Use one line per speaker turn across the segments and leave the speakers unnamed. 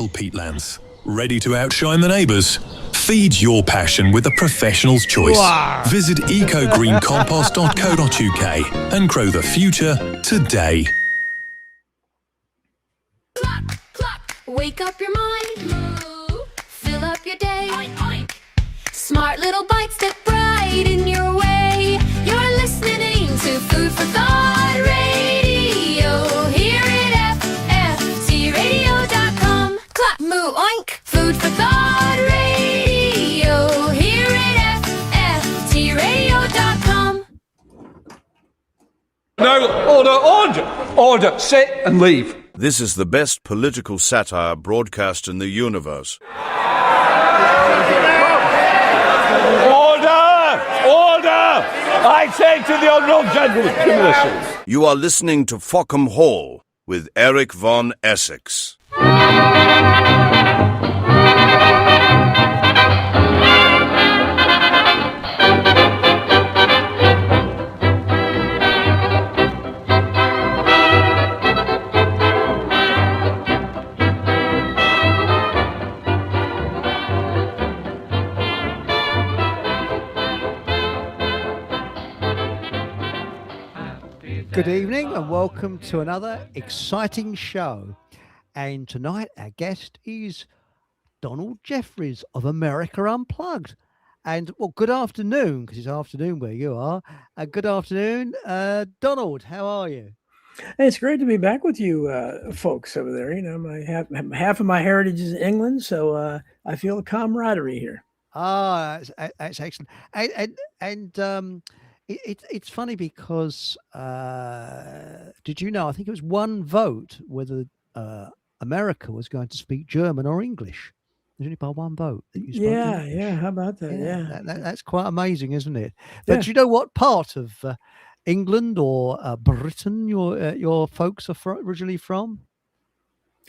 local peatlands. Ready to outshine the neighbours? Feed your passion with a professional's choice.
Wow.
Visit ecogreencompost.co.uk and grow the future today.
Cluck, cluck. Wake up your mind. Moo. Fill up your day. Oink, oink. Smart little bites that brighten your way. You're listening to Food for Thought Radio. Here at FFTradio.com. Cluck, moo, oink. Food for Thought Radio. Here at FFTradio.com.
No, order, sit and leave.
This is the best political satire broadcast in the universe.
Order! I say to the honourable gentleman, give me this.
You are listening to Fockham Hall with Eric von Essex.
Good evening and welcome to another exciting show. And tonight our guest is Donald Jeffries of America Unplugged. And well, good afternoon, because it's afternoon where you are. Good afternoon, Donald. How are you?
Hey, it's great to be back with you folks over there. You know, my half of my heritage is in England, so I feel a camaraderie here.
That's excellent. It's funny because did you know? I think it was one vote whether America was going to speak German or English. There's only by one vote that you spoke English.
Yeah. How about that? Yeah.
That's quite amazing, isn't it? But
Yeah.
do you know what part of England or Britain your folks are originally from?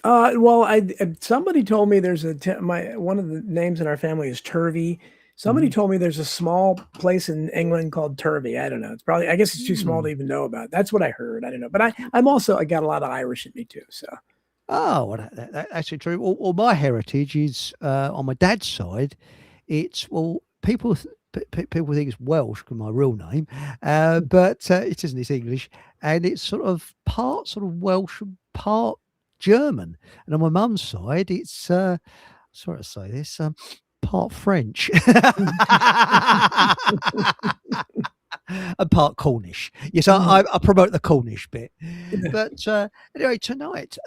Well, somebody told me there's one of the names in our family is Turvey. Somebody told me there's a small place in England called Turvey. I don't know. I guess it's too small to even know about. That's what I heard. I don't know. But I got a lot of Irish in me too. So.
Oh, well, that's actually true. Well, my heritage is on my dad's side. It's people think it's Welsh because my real name, but it isn't. It's English, and it's part Welsh and part German. And on my mum's side, it's sorry to say this, part French and part Cornish. Yes, I promote the Cornish bit. But anyway, tonight,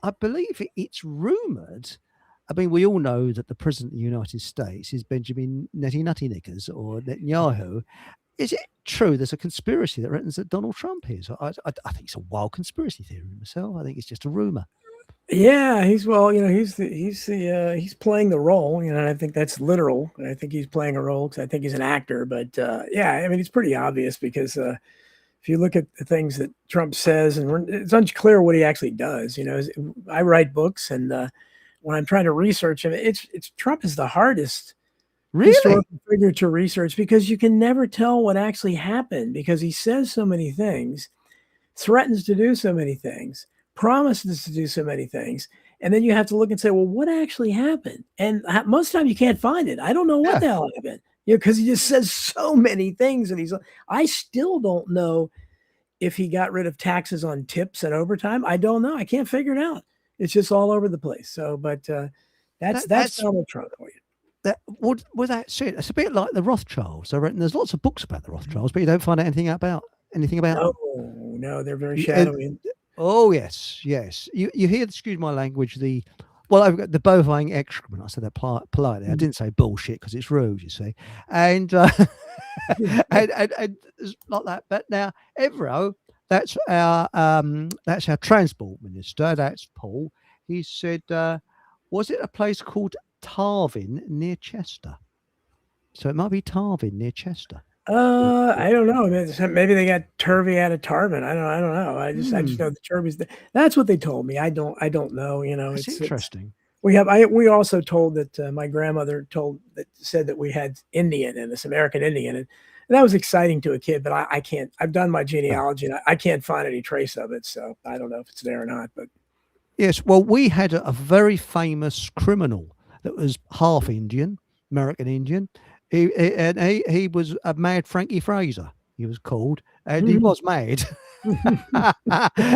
I believe it's rumoured. I mean, we all know that the President of the United States is Benjamin Netty Nutty Knickers or Netanyahu. Is it true there's a conspiracy that reckons that Donald Trump is? I think it's a wild conspiracy theory myself. I think it's just a rumour.
Yeah, he's playing the role, and I think that's literal. And I think he's playing a role because I think he's an actor. But I mean, it's pretty obvious because if you look at the things that Trump says, and it's unclear what he actually does. You know, I write books, and when I'm trying to research him, it's Trump is the hardest historical figure to research because you can never tell what actually happened because he says so many things, threatens to do so many things, promises to do so many things, and then you have to look and say, well, what actually happened? And most of the time you can't find it. I don't know what the hell happened, because he just says so many things, and I still don't know if he got rid of taxes on tips and overtime. I don't know. I can't figure it out. It's just all over the place. So, but that's Donald Trump for you.
That's it. It's a bit like the Rothschilds. I reckon there's lots of books about the Rothschilds, but you don't find out anything about
No, they're very shadowy.
Oh yes. You hear, excuse my language, I've got the bovine excrement. I said that politely. I didn't say bullshit because it's rude, you see. And and like that. But now Evro, that's our transport minister. That's Paul. He said, was it a place called Tarvin near Chester? So it might be Tarvin near Chester.
I don't know. Maybe they got Turvey out of Tarvin. I don't know. I just know the Turvey's. That's what they told me. I don't know. You know,
it's interesting.
We also told that my grandmother said that we had Indian in us, American Indian, and that was exciting to a kid. But I can't. I've done my genealogy, and I can't find any trace of it. So I don't know if it's there or not. But
Yes, well, we had a very famous criminal that was half Indian, American Indian. He was a mad Frankie Fraser, he was called, and he
Mhm.
was mad.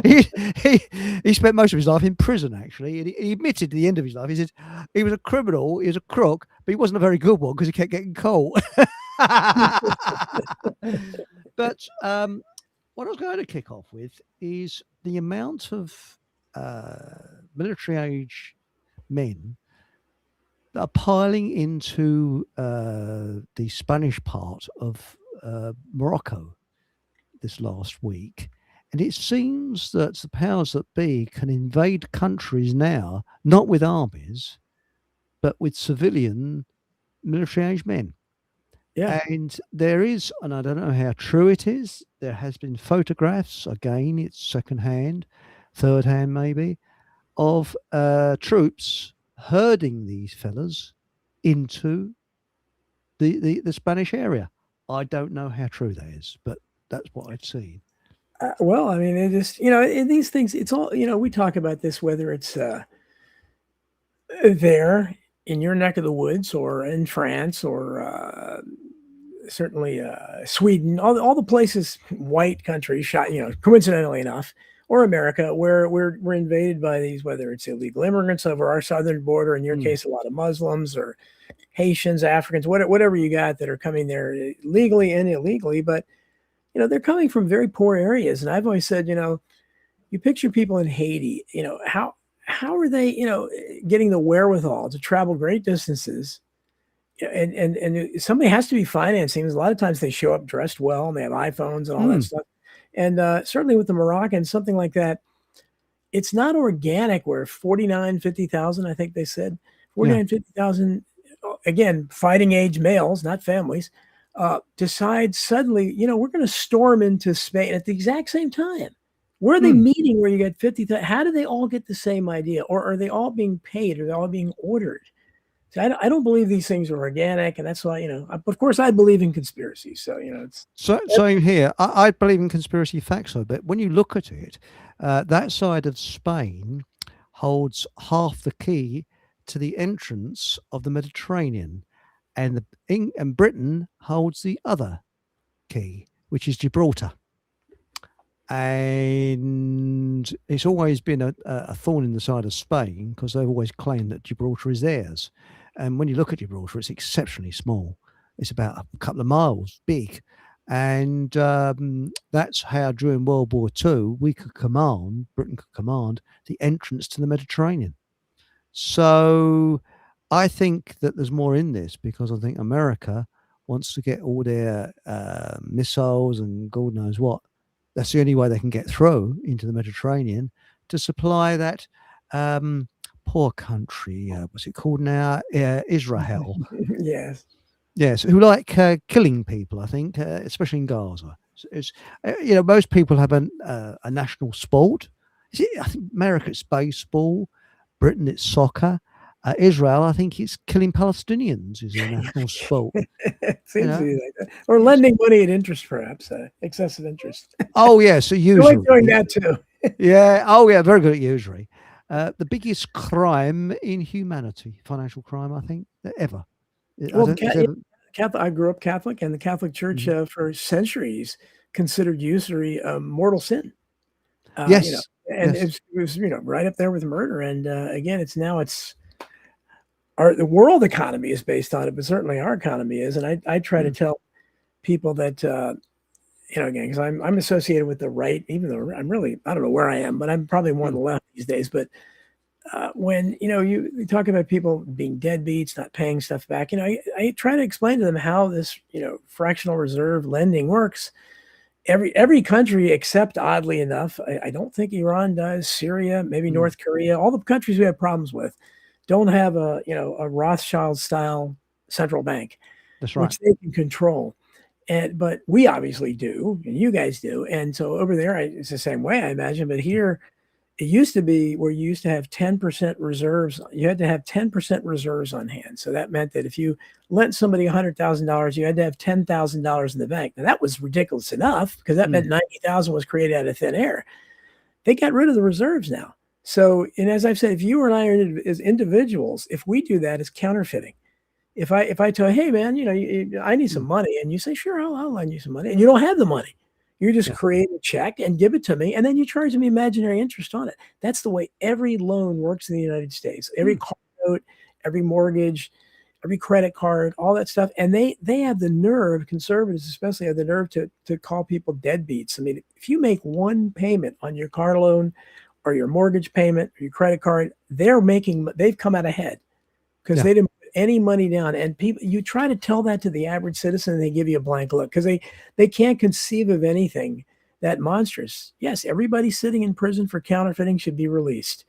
he, he he spent most of his life in prison, actually. And he admitted at the end of his life, he said he was a criminal, he was a crook, but he wasn't a very good one because he kept getting caught. But what I was going to kick off with is the amount of military age men that are piling into the Spanish part of Morocco this last week. And it seems that the powers that be can invade countries now, not with armies, but with civilian military age men.
Yeah.
And there is, and I don't know how true it is, there has been photographs, again, it's secondhand, third hand maybe, of troops herding these fellas into the Spanish area. I don't know how true that is, but that's what I've seen.
Well, I mean, it is, in these things, it's all, we talk about this, whether it's there in your neck of the woods or in France or certainly Sweden, all the places, white countries, coincidentally enough, or America, where we're invaded by these, whether it's illegal immigrants over our southern border, in your case, a lot of Muslims or Haitians, Africans, whatever you got that are coming there legally and illegally, but they're coming from very poor areas. And I've always said, you picture people in Haiti, how are they, getting the wherewithal to travel great distances? And somebody has to be financing. A lot of times they show up dressed well and they have iPhones and all that stuff. And certainly with the Moroccans, something like that, it's not organic where 50,000, I think they said, 50,000, again, fighting age males, not families, decide suddenly, we're going to storm into Spain at the exact same time. Where are they meeting where you get 50,000? How do they all get the same idea? Or are they all being paid? Are they all being ordered? So I don't believe these things are organic. And that's why, of course, I believe in conspiracy. So, it's.
Same here. I believe in conspiracy facts, though, but when you look at it, that side of Spain holds half the key to the entrance of the Mediterranean, and and Britain holds the other key, which is Gibraltar. And it's always been a thorn in the side of Spain because they've always claimed that Gibraltar is theirs. And when you look at Gibraltar, it's exceptionally small. It's about a couple of miles big. And that's how during World War II, Britain could command the entrance to the Mediterranean. So I think that there's more in this because I think America wants to get all their missiles and God knows what. That's the only way they can get through into the Mediterranean to supply that poor country. What's it called now? Israel.
Yes.
Yes, who like killing people, I think, especially in Gaza. It's most people have a national sport. I think America it's baseball, Britain it's soccer, Israel I think it's killing Palestinians is a national sport.
Seems to be like that. Or lending money at interest, perhaps excessive interest.
Oh yeah, so usually
I like doing that too.
Yeah. Oh yeah, very good at usury. The biggest crime in humanity, financial crime, I think, ever.
Well, I grew up Catholic, and the Catholic Church for centuries considered usury a mortal sin.
Yes.
And yes. It was right up there with murder. And again, the world economy is based on it, but certainly our economy is. And I try to tell people that again, because I'm associated with the right, even though I don't know where I am, but I'm probably more on the left these days. But when you talk about people being deadbeats, not paying stuff back, I try to explain to them how this fractional reserve lending works. Every country except, oddly enough, I don't think Iran does, Syria, maybe North Korea, all the countries we have problems with don't have a Rothschild style central bank.
That's right.
Which they can control. But we obviously do, and you guys do. And so over there, it's the same way, I imagine. But here, it used to be where you used to have 10% reserves. You had to have 10% reserves on hand. So that meant that if you lent somebody $100,000, you had to have $10,000 in the bank. Now that was ridiculous enough because that meant 90,000 was created out of thin air. They got rid of the reserves now. So, and as I've said, if you and I are as individuals, if we do that, it's counterfeiting. If I tell, hey man, I need some money, and you say, sure, I'll lend you some money, and you don't have the money, you just
Yeah.
create a check and give it to me, and then you charge me imaginary interest on it. That's the way every loan works in the United States. Every car note, every mortgage, every credit card, all that stuff, and they have the nerve, conservatives especially have the nerve to call people deadbeats. I mean, if you make one payment on your car loan or your mortgage payment or your credit card, they've come out ahead because
Yeah.
they didn't put any money down. And people, you try to tell that to the average citizen, and they give you a blank look because they can't conceive of anything that monstrous. Yes, everybody sitting in prison for counterfeiting should be released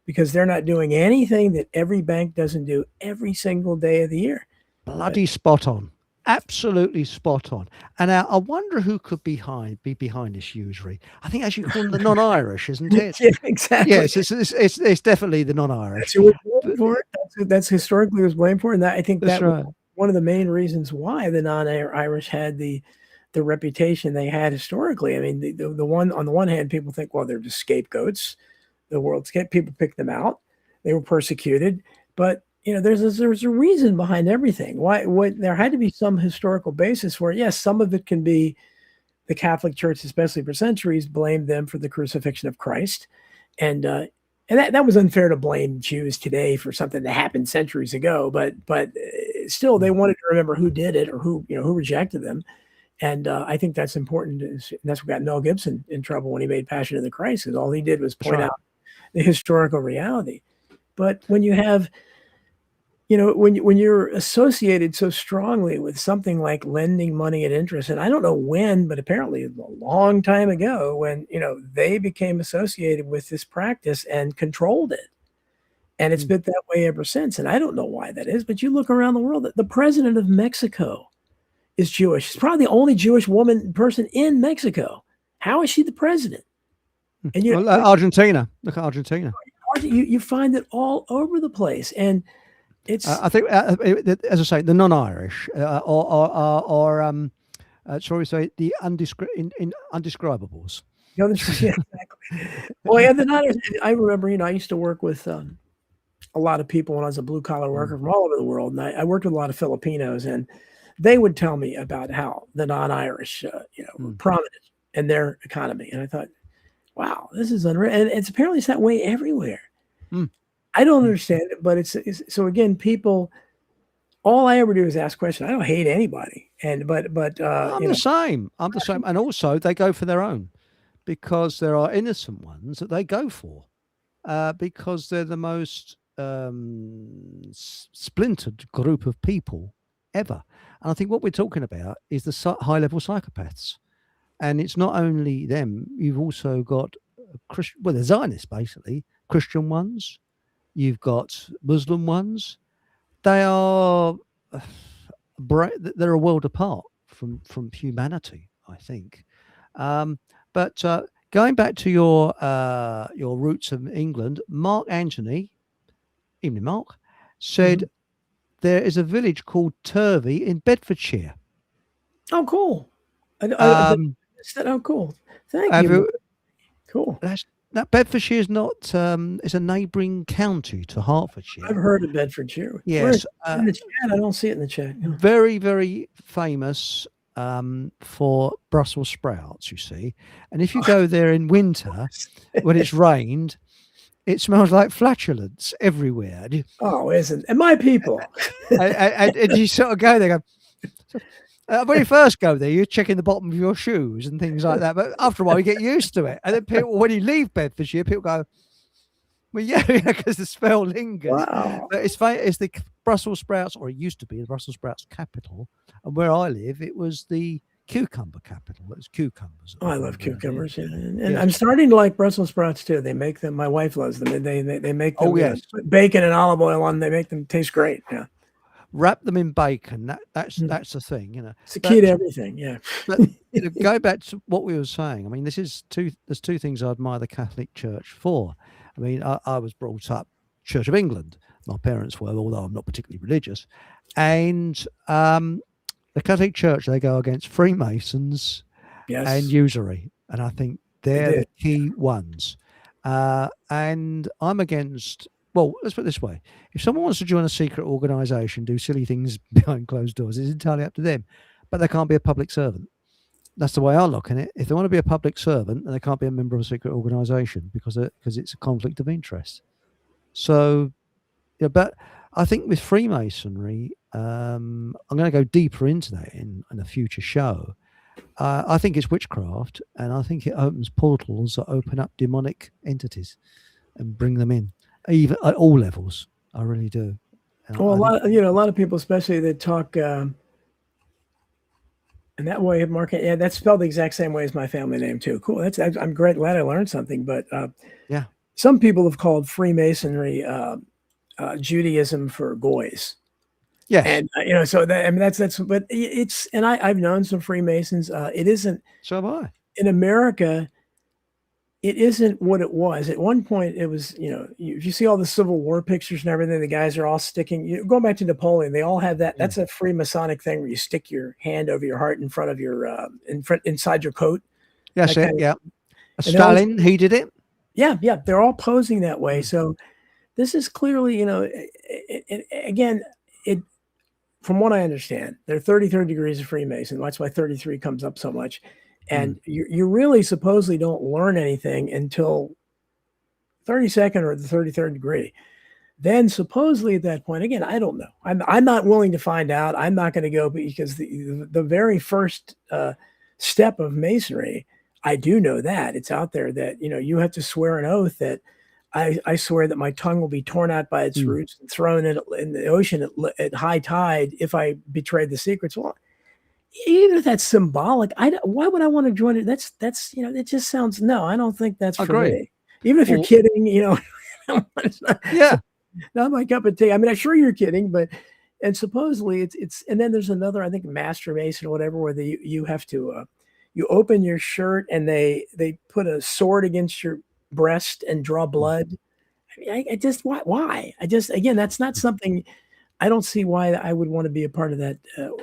because they're not doing anything that every bank doesn't do every single day of the year.
Bloody spot on. Absolutely spot on. And I wonder who could be behind this usury. I think, as you call them, the non-Irish, isn't it?
Yeah, exactly.
Yes, it's definitely the non-Irish.
That's who was blamed for it. That's historically was blamed for it. And I think
That's
that was
right.
one of the main reasons why the non-Irish had the reputation they had historically. I mean, the one on the one hand, people think, well, they're just scapegoats. The world people pick them out. They were persecuted, but there's a reason behind everything. What there had to be some historical basis for it. Yes, some of it can be the Catholic Church, especially for centuries, blamed them for the crucifixion of Christ, and that was unfair to blame Jews today for something that happened centuries ago. But still, they wanted to remember who did it or who rejected them. And I think that's important. And that's what got Mel Gibson in trouble when he made Passion of the Christ, because all he did was point out the historical reality. But when you have, when you're associated so strongly with something like lending money at interest, and I don't know when, but apparently a long time ago, when they became associated with this practice and controlled it, and it's been that way ever since. And I don't know why that is, but you look around the world. The president of Mexico is Jewish. She's probably the only Jewish person in Mexico. How is she the president? And
Argentina. Look at Argentina.
You find it all over the place, and it's.
I think, as I say, the non-Irish or shall we say, the undescribables.
Yeah, exactly. Well, yeah, I remember, I used to work with a lot of people when I was a blue collar worker from all over the world, and I worked with a lot of Filipinos, and they would tell me about how the non-Irish, were prominent in their economy, and I thought, wow, this is unreal, and it's apparently that way everywhere. I don't understand it, but it's so again, people. All I ever do is ask questions. I don't hate anybody, but
I'm the same. I'm the same, and also they go for their own, because there are innocent ones that they go for, because they're the most splintered group of people ever. And I think what we're talking about is the high-level psychopaths, and it's not only them. You've also got the Zionists, basically Christian ones. You've got Muslim ones. They are they're a world apart from humanity, I think. But going back to your roots of England, Mark Antony, evening Mark, said there is a village called Turvey in Bedfordshire.
Oh, cool. Oh, cool. Thank you. Cool.
That Bedfordshire is not. It's a neighbouring county to Hertfordshire.
I've heard of Bedfordshire.
Yes,
in the chat. I don't see it in the chat.
Very, very famous for Brussels sprouts. You see, and if you go there in winter when it's rained, it smells like flatulence everywhere.
Oh, isn't? And my people.
and you sort of go there. When you first go there, you're checking the bottom of your shoes and things like that. But after a while, you get used to it. And then people, when you leave Bedfordshire, people go, well, yeah, because the smell lingers.
Wow.
But it's the Brussels sprouts, or it used to be the Brussels sprouts capital. And where I live, it was the cucumber capital. It was cucumbers.
Oh, I love cucumbers. Yeah. And I'm starting to like Brussels sprouts too. They make them. My wife loves them. They make them.
Oh, yes.
Put bacon and olive oil on. They make them taste great. Yeah.
Wrap them in bacon. That's the thing,
It's the key to everything. Yeah.
But go back to what we were saying. I mean, there's two things I admire the Catholic Church for. I mean, I was brought up Church of England. My parents were, although I'm not particularly religious. And the Catholic Church, they go against Freemasons and usury. And I think they're the key ones. And I'm against. Well, let's put it this way: if someone wants to join a secret organisation, do silly things behind closed doors, it's entirely up to them. But they can't be a public servant. That's the way I look at it. If they want to be a public servant, then they can't be a member of a secret organisation because it's a conflict of interest. So, yeah, but I think with Freemasonry, I'm going to go deeper into that in a future show. I think it's witchcraft, and I think it opens portals that open up demonic entities and bring them in, even at all levels. I really do.
Well, a lot of people, especially that talk in that way, Mark. Yeah, that's spelled the exact same way as my family name too. Cool. I'm glad I learned something. But
yeah,
some people have called Freemasonry Judaism for goys.
Yes.
And so that's but it's, and I've known some Freemasons. It isn't.
So have I.
In America, it isn't what it was. At one point, it was, if you see all the Civil War pictures and everything, the guys are all sticking, going back to Napoleon, they all have that.
Yeah.
That's a Freemasonic thing where you stick your hand over your heart in front of your, inside your coat.
Yes, yeah. Stalin, he did it.
Yeah. They're all posing that way. So this is clearly, again, from what I understand, there are 33 degrees of Freemason. That's why 33 comes up so much. And you really supposedly don't learn anything until 32nd or the 33rd degree. Then supposedly at that point, again, I don't know. I'm not willing to find out. I'm not going to go because the very first step of Masonry, I do know that it's out there that, you have to swear an oath that I swear that my tongue will be torn out by its roots and thrown in the ocean at high tide if I betrayed the secrets. Well, even if that's symbolic, why would I want to join it? That's it just sounds, no, I don't think that's for me. Even if you're kidding, yeah, not my cup of tea. I mean, I'm sure you're kidding, and supposedly it's and then there's another, I think, Master Mason or whatever, where you have to you open your shirt and they put a sword against your breast and draw blood. I mean, I just why? Again, that's not something. I don't see why I would want to be a part of that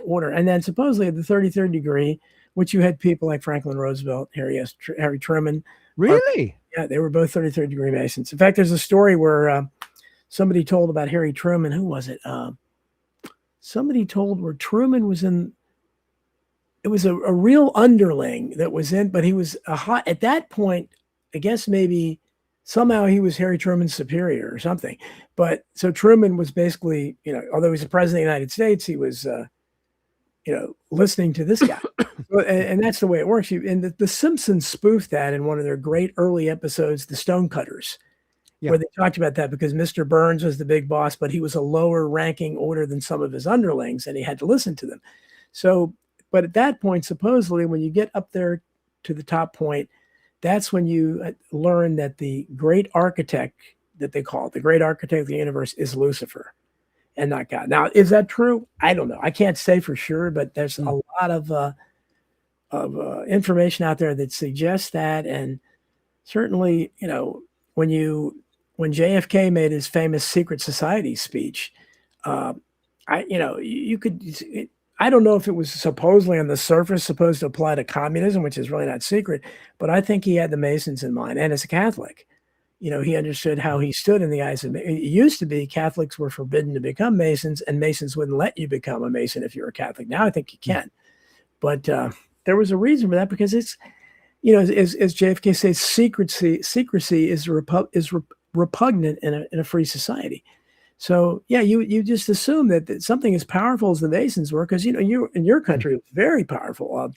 order. And then supposedly at the 33rd degree, which you had people like Franklin Roosevelt, Harry Truman.
Really?
Yeah, they were both 33rd degree Masons. In fact, there's a story where somebody told about Harry Truman. Who was it? Somebody told where Truman was in. It was a real underling that was in, but he was at that point, I guess maybe somehow he was Harry Truman's superior or something. But so Truman was basically, although he's the president of the United States, he was, listening to this guy. and that's the way it works. And the Simpsons spoofed that in one of their great early episodes, The Stonecutters, where they talked about that because Mr. Burns was the big boss, but he was a lower ranking order than some of his underlings, and he had to listen to them. So, but at that point, supposedly, when you get up there to the top point, that's when you learn that the great architect that they call it, the great architect of the universe, is Lucifer and not God. Now, is that true? I don't know. I can't say for sure, but there's a lot of information out there that suggests that. And certainly, when JFK made his famous secret society speech, you could. I don't know if it was supposedly on the surface supposed to apply to communism, which is really not secret, but I think he had the Masons in mind. And as a Catholic, he understood how he stood in the eyes of it used to be Catholics were forbidden to become Masons, and Masons wouldn't let you become a Mason if you're a Catholic. Now I think you can. But there was a reason for that because it's, as JFK says, secrecy is repugnant in a free society. So yeah, you just assume that something as powerful as the Masons were, because you in your country was very powerful.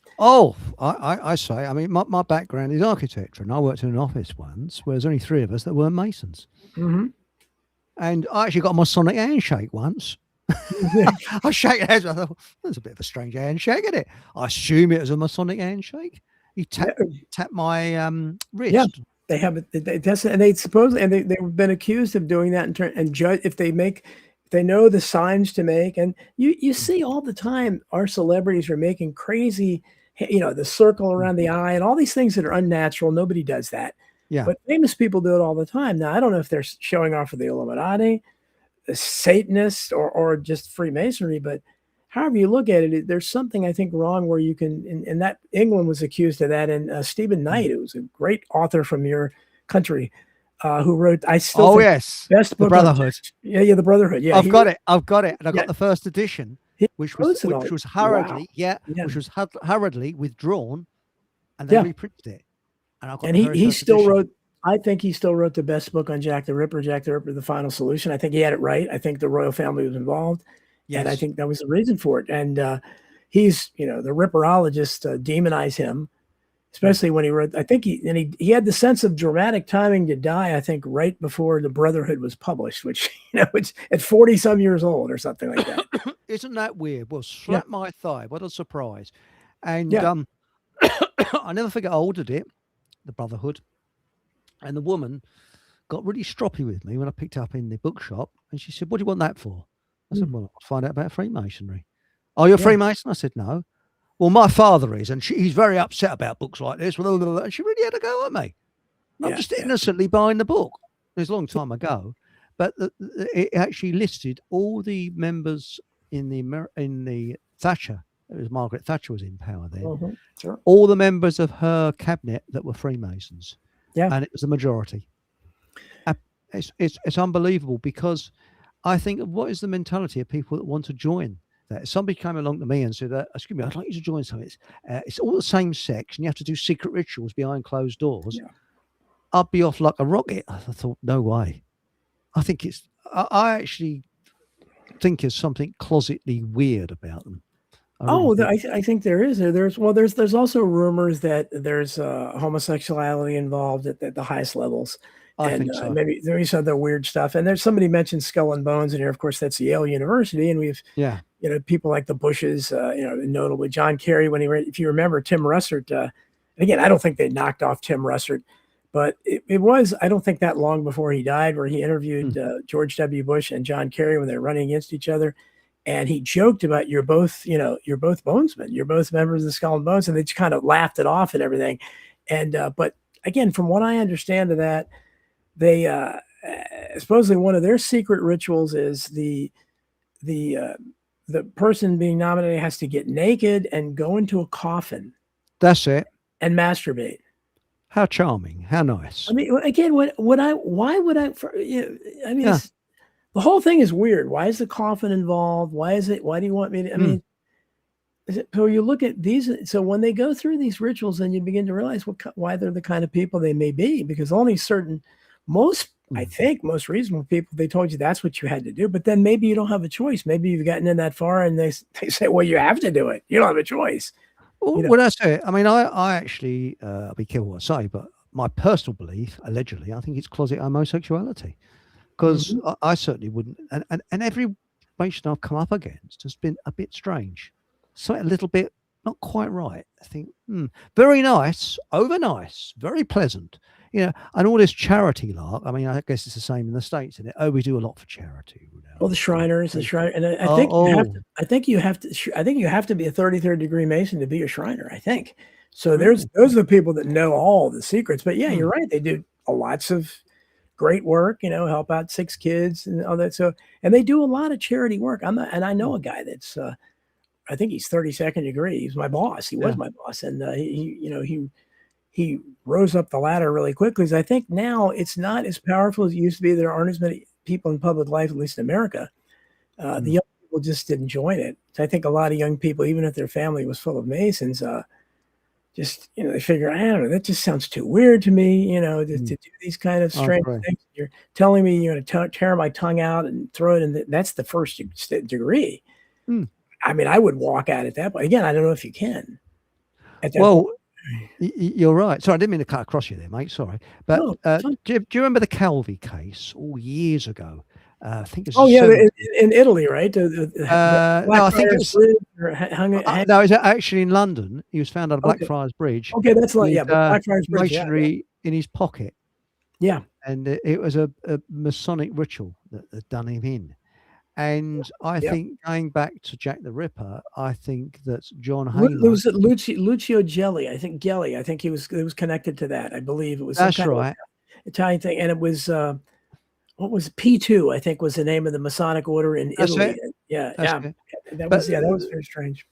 I say, I mean, my background is architecture, and I worked in an office once where there's only 3 of us that weren't Masons, and I actually got a Masonic handshake once. I shake hands. I thought that's a bit of a strange handshake, isn't it? I assume it was a Masonic handshake. He tapped my wrist. Yeah.
They have it. They test it, and they supposedly, and they've been accused of doing that and judge if they know the signs to make. And you see all the time our celebrities are making crazy, the circle around the eye and all these things that are unnatural. Nobody does that. Yeah. But famous people do it all the time. Now I don't know if they're showing off for the Illuminati, the Satanists, or just Freemasonry, but however you look at it, there's something I think wrong where you can, and that England was accused of that. And Stephen Knight, who was a great author from your country, who wrote, I still
Oh
think
yes,
best
the
book on
Brotherhood.
Yeah, the Brotherhood. Yeah,
I've got it. I've got it, and I
Yeah.
got the first edition,
He
which
wrote it all.
was
Wow.
hurriedly,
Yeah.
which was hurriedly withdrawn, and they
Yeah.
reprinted it, and I got
And
the
he
very
he
first
still
edition.
wrote. I think he still wrote the best book on Jack the Ripper, The Final Solution. I think he had it right. I think the royal family was involved, and I
Yes.
think that was the reason for it. And he's, the Ripperologists demonize him, especially when he wrote. I think he had the sense of dramatic timing to die. I think right before the Brotherhood was published, which it's at 40 some years old or something like that.
Isn't that weird? Well,
Yeah,
slap my thigh. What a surprise. And
yeah,
I never forget, I ordered it, the Brotherhood, and the woman got really stroppy with me when I picked it up in the bookshop, and she said, "What do you want that for?" I said, "Well, I'll find out about Freemasonry." "Oh, you're a
yeah,
Freemason?" I said, "No." "Well, my father is, and he's very upset about books like this." And she really had a go at me. I'm
yeah,
just
yeah.
innocently buying the book. It was a long time ago, but it actually listed all the members in the Thatcher. It was Margaret Thatcher was in power then.
Mhm, sure.
All the members of her cabinet that were Freemasons,
Yeah.
and it was a majority. It's unbelievable, because I think, what is the mentality of people that want to join that? If somebody came along to me and said, "Excuse me, I'd like you to join something. It's all the same sex, and you have to do secret rituals behind closed doors."
Yeah.
I'd be off like a rocket. I thought, no way. I think I actually think there's something closetly weird about them.
I think there is. There's also rumors that there's homosexuality involved at the highest levels,
I
and
think so.
maybe there's other weird stuff. And there's somebody mentioned Skull and Bones in here. Of course, that's Yale University, and we've
Yeah.
people like the Bushes, notably John Kerry when if you remember Tim Russert. And again, I don't think they knocked off Tim Russert, but it was, I don't think that long before he died, where he interviewed George W. Bush and John Kerry when they were running against each other. And he joked about, you're both bonesmen, you're both members of the Skull and Bones. And they just kind of laughed it off and everything. And, but again, from what I understand of that, they, supposedly one of their secret rituals is the person being nominated has to get naked and go into a coffin
That's it.
and masturbate.
How charming. How nice.
I mean, again, why would I, I mean,
Yeah.
the whole thing is weird. Why is the coffin involved? Why do you want me to, I mean, so you look at these, so when they go through these rituals, then you begin to realize why they're the kind of people they may be, because only I think most reasonable people, they told you that's what you had to do, but then maybe you don't have a choice. Maybe you've gotten in that far and they say, well, you have to do it. You don't have a choice.
Well, that's it. I mean, I actually, I'll be careful what I say, but my personal belief, allegedly, I think it's closet homosexuality, because I certainly wouldn't. And every relation I've come up against has been a bit strange, so a little bit not quite right. I think, very nice, over nice, very pleasant, and all this charity lark. I mean, I guess it's the same in the States, isn't it? Oh, we do a lot for charity.
Well, the Shriners, and I think you have to be a 33rd degree Mason to be a Shriner, I think. So those are the people that know all the secrets. But yeah, you're right. They do lots of great work, help out 6 kids and all that. So, and they do a lot of charity work. And I know a guy that's, I think he's 32nd degree. He's my boss. He was my boss. And he rose up the ladder really quickly. Because I think now it's not as powerful as it used to be. There aren't as many people in public life, at least in America. The young people just didn't join it. So I think a lot of young people, even if their family was full of Masons, just, they figure, I don't know, that just sounds too weird to me, to do these kind of strange things. You're telling me you're going to tear my tongue out and throw it in. That's the first degree. I mean, I would walk out at that point. Again, I don't know if you can.
You're right. Sorry, I didn't mean to cut across you there, mate. Sorry. But do you remember the Calvi case all years ago? I think it's
in Italy, right?
No, I think it was no, it's actually in London. He was found on Blackfriars Bridge.
Okay, that's like
Blackfriars Bridge. Masonry in his pocket.
Yeah,
and it was a Masonic ritual that had done him in. And I think, going back to Jack the Ripper, I think that John Halo.
Was it Lucio Gelli? I think Gelli. I think it was connected to that. I believe it was.
That's right.
Italian thing, and it was. What was P2? I think was the name of the Masonic order in Italy. That was very strange.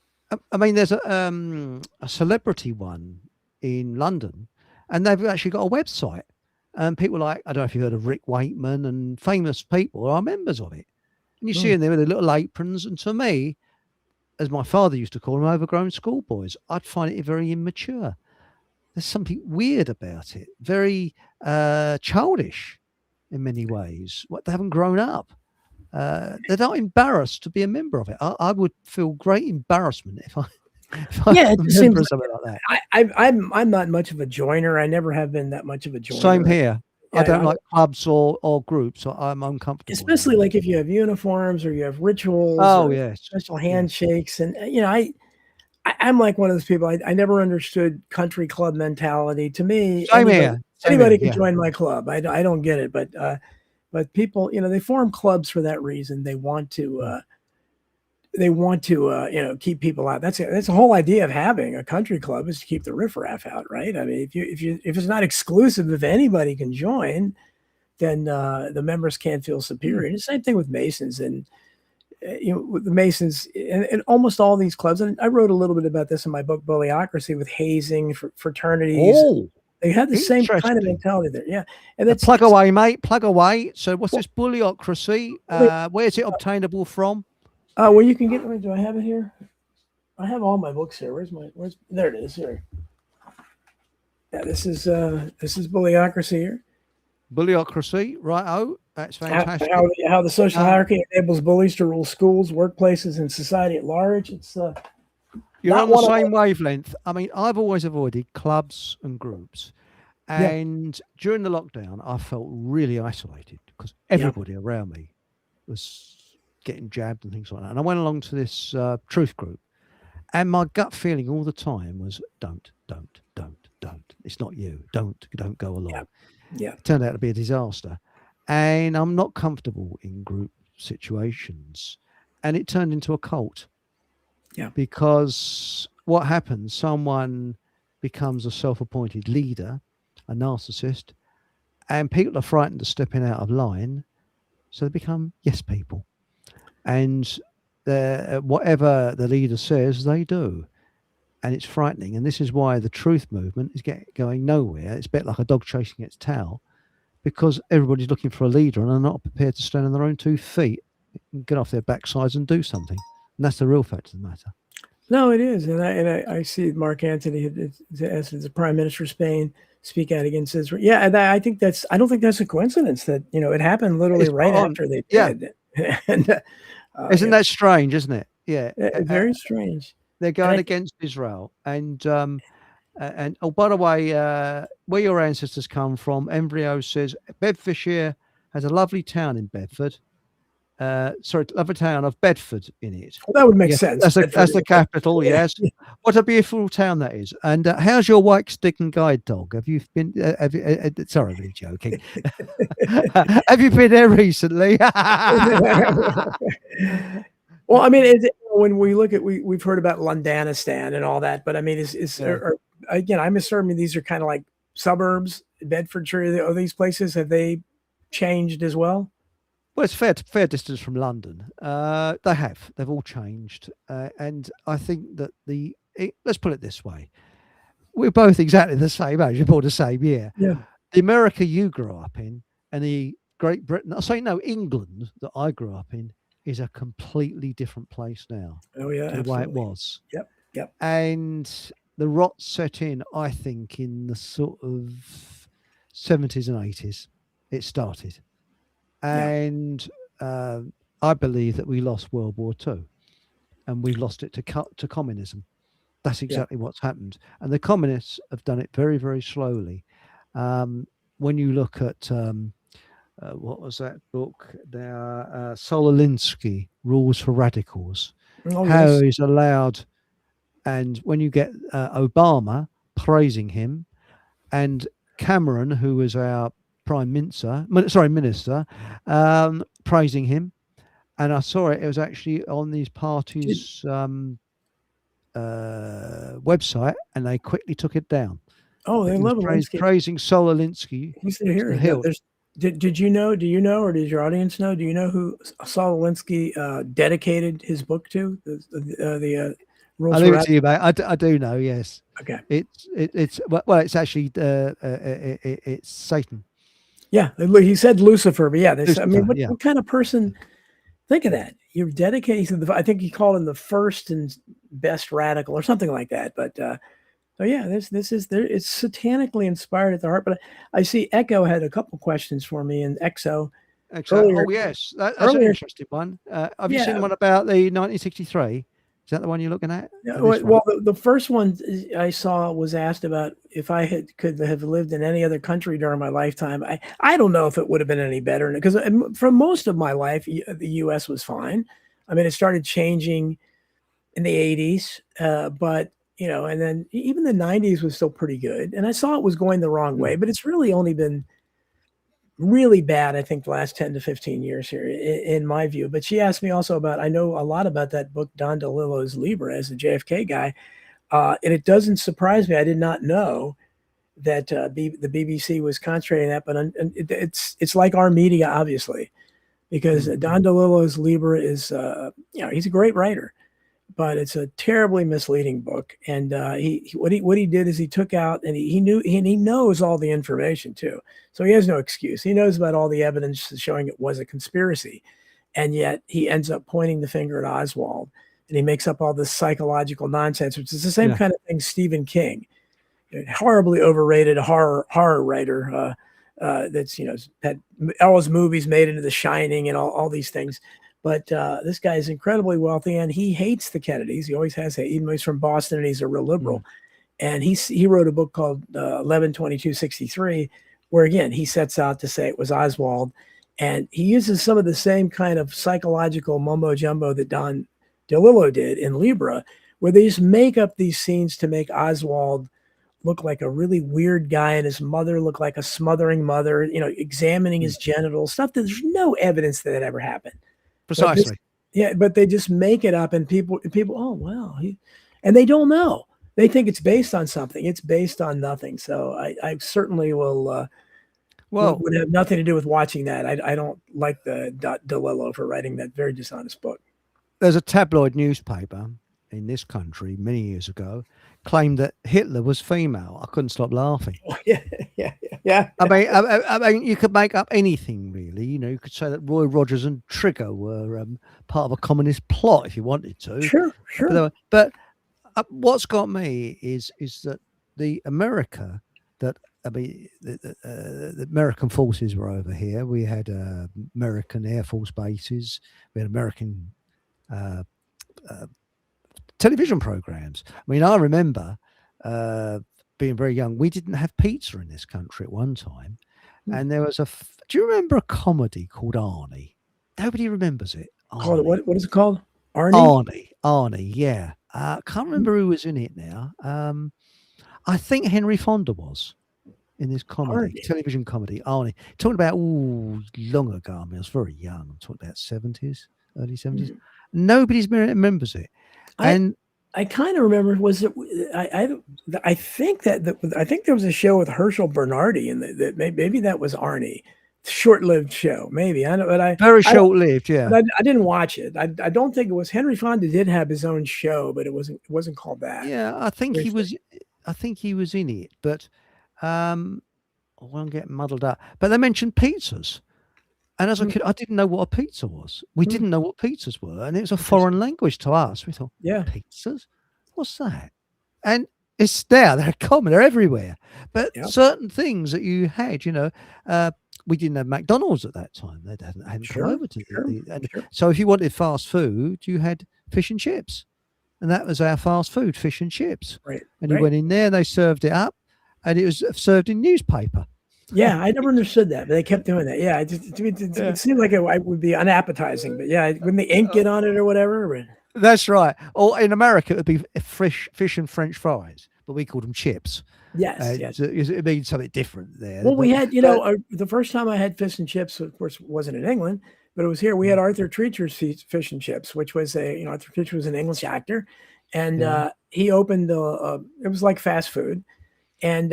I mean, there's a celebrity one in London, and they've actually got a website, And people like, I don't know if you heard of Rick Wakeman, and famous people are members of it. And you see them there with their little aprons. And to me, as my father used to call them, overgrown schoolboys, I'd find it very immature. There's something weird about it, very childish in many ways. What, they haven't grown up. They're not embarrassed to be a member of it. I would feel great embarrassment if I
Yeah, it just seems
remember
like
something like that.
I'm not much of a joiner. I never have been that much of a joiner.
Same here. I
Yeah,
don't like clubs or groups. So I'm uncomfortable. with
especially
that.
like if you have uniforms or you have rituals
Oh
or
yes,
special handshakes. And I'm like one of those people. I never understood country club mentality. To me,
same here. Same
anybody
here,
can join my club. I don't get it, but people, they form clubs for that reason. They want to keep people out. That's the whole idea of having a country club, is to keep the riffraff out, right? I mean, if it's not exclusive, if anybody can join, then the members can't feel superior. And the same thing with Masons, and with the Masons and almost all these clubs. And I wrote a little bit about this in my book Bullyocracy, with hazing fraternities.
Oh,
They had the same kind of
interesting.
mentality there. Yeah. And that's
plug away, mate. Plug away. So, what's this bullyocracy? Where's it obtainable from?
Well, you can get. Do I have it here? I have all my books here. Where's there it is here. Yeah, this is Bullyocracy here.
Bullyocracy, right? Oh, that's fantastic.
How the social hierarchy enables bullies to rule schools, workplaces, and society at large. It's
You're
not
on the
one of
same wavelength. I mean, I've always avoided clubs and groups. And during the lockdown, I felt really isolated because everybody around me was getting jabbed and things like that. And I went along to this truth group, and my gut feeling all the time was, don't. It's not you. Don't go along.
Yeah.
It turned out to be a disaster. And I'm not comfortable in group situations. And it turned into a cult.
Yeah.
Because what happens, someone becomes a self-appointed leader, a narcissist, and people are frightened of stepping out of line, so they become yes people. And whatever the leader says, they do. And it's frightening. And this is why the truth movement is going nowhere. It's a bit like a dog chasing its tail, because everybody's looking for a leader and are not prepared to stand on their own 2 feet and get off their backsides and do something. And that's the real fact of the matter.
No, it is. And I see Mark Antony, as the Prime Minister of Spain, speak out against Israel. Yeah, and I don't think that's a coincidence that, it happened literally right after they did. And
isn't that strange, isn't it? Yeah.
Very strange.
They're going against Israel. And oh, by the way, where your ancestors come from, Embryo says Bedfordshire has a lovely town in Bedford. Lovely town of Bedford in it.
Well, that would make sense.
That's the capital, yes. What a beautiful town that is. And how's your white stick and guide dog? Have you been? Sorry, I'm really joking. Have you been there recently?
Well, I mean, when we look at we've heard about Londanistan and all that, but I mean, again, I'm assuming these are kind of like suburbs, Bedfordshire. These places, have they changed as well?
Well, it's fair distance from London. They've all changed, and I think that let's put it this way: we're both exactly the same age, we're born the same year.
Yeah.
The America you grew up in, and the Great Britain, England that I grew up in, is a completely different place now.
Oh yeah,
to the way it was.
Yep.
And the rot set in, I think, in the sort of 70s and 80s. It started. And I believe that we lost World War II, and we lost it to communism. That's exactly what's happened. And the communists have done it very, very slowly. When you look at what was that book there? Sololinsky, Rules for Radicals. How he's allowed, and when you get Obama praising him, and Cameron, who was our minister, praising him, and I saw it was actually on these parties' website, and they quickly took it down.
Oh, they love
praising Sololinsky.
He's here. Did you know, or does your audience know? Do you know who Sololinsky dedicated his book to? The Rules
I'll
for
leave it to you, mate. I do know, yes.
Okay.
It's actually it's Satan.
Yeah, he said Lucifer, but yeah, I mean,
Lucifer, yeah.
what kind of person? Think of that. You're dedicated to I think he called him the first and best radical or something like that. But so yeah, this is there. It's satanically inspired at the heart. But I see Echo had a couple questions for me, and Exo
Excellent.
earlier.
Oh yes, that's an
Earlier,
interesting one. Have you seen
yeah.
the one about the 1963? Is that the one you're looking at?
Yeah,
Or this one?
well, the first one I saw was asked about if I could have lived in any other country during my lifetime. I don't know if it would have been any better because for most of my life, the U.S. was fine. I mean, it started changing in the 80s, but and then even the 90s was still pretty good. And I saw it was going the wrong way, but it's really only been really bad, I think, the last 10 to 15 years here, in my view. But she asked me also about, I know a lot about that book, Don DeLillo's Libra, as a JFK guy. And it doesn't surprise me. I did not know that the BBC was concentrating that, but it's like our media, obviously, because Don DeLillo's Libra is, he's a great writer, but it's a terribly misleading book. And what he did is he took out, and he knew, and he knows all the information too. So he has no excuse. He knows about all the evidence showing it was a conspiracy. And yet he ends up pointing the finger at Oswald, and he makes up all this psychological nonsense, which is the same kind of thing Stephen King, horribly overrated horror writer, that's, had all his movies made into The Shining and all these things. But this guy is incredibly wealthy, and he hates the Kennedys. He always has, even though he's from Boston and he's a real liberal. And he wrote a book called 11/22/63, where again he sets out to say it was Oswald, and he uses some of the same kind of psychological mumbo jumbo that Don DeLillo did in Libra, where they just make up these scenes to make Oswald look like a really weird guy and his mother look like a smothering mother, examining his genitals, stuff that there's no evidence that ever happened.
Precisely.
But they just make it up, and people, oh wow, and they don't know. They think it's based on something. It's based on nothing. So I certainly would have nothing to do with watching that. I don't like the DeLillo for writing that very dishonest book.
There's a tabloid newspaper in this country many years ago claimed that Hitler was female. I couldn't stop laughing.
Oh, yeah.
I mean, you could make up anything, really. You could say that Roy Rogers and Trigger were part of a communist plot if you wanted to.
Sure.
But what's got me is that the America that the American forces were over here. We had American Air Force bases. We had American television programs. I mean, I remember being very young. We didn't have pizza in this country at one time, and there was do you remember a comedy called Arnie? Nobody remembers it.
Called it, what is it called?
Arnie. Yeah. I can't remember who was in it now. I think Henry Fonda was in this comedy, television comedy, Arnie. Talking about long ago. I mean, I was very young. I'm talking about 70s, early 70s. Nobody remembers it. And
I kind of remember, was it? I think there was a show with Herschel Bernardi, and that maybe that was Arnie. Short-lived show, maybe. I know, but
very short-lived. Yeah,
I didn't watch it. I don't think it was. Henry Fonda did have his own show, but it wasn't called that.
Yeah, I think he was. I think he was in it, but I'm getting muddled up. But they mentioned pizzas. And as a kid, I didn't know what a pizza was. We didn't know what pizzas were. And it was a foreign language to us. We thought, pizzas? What's that? And it's there. They're common. They're everywhere. But certain things that you had, we didn't have McDonald's at that time. They hadn't come over to So if you wanted fast food, you had fish and chips. And that was our fast food, fish and chips.
Right.
And you went in there, they served it up, and it was served in newspaper.
Yeah, I never understood that, but they kept doing that. Yeah, it seemed like it would be unappetizing, but yeah, wouldn't the ink get on it or whatever?
That's right. Or in America, it would be fish and French fries, but we called them chips.
Yes.
It means something different there.
Well, we had, the first time I had fish and chips, of course, wasn't in England, but it was here. We had Arthur Treacher's fish and chips, which was Arthur Treacher was an English actor, and he opened it was like fast food, and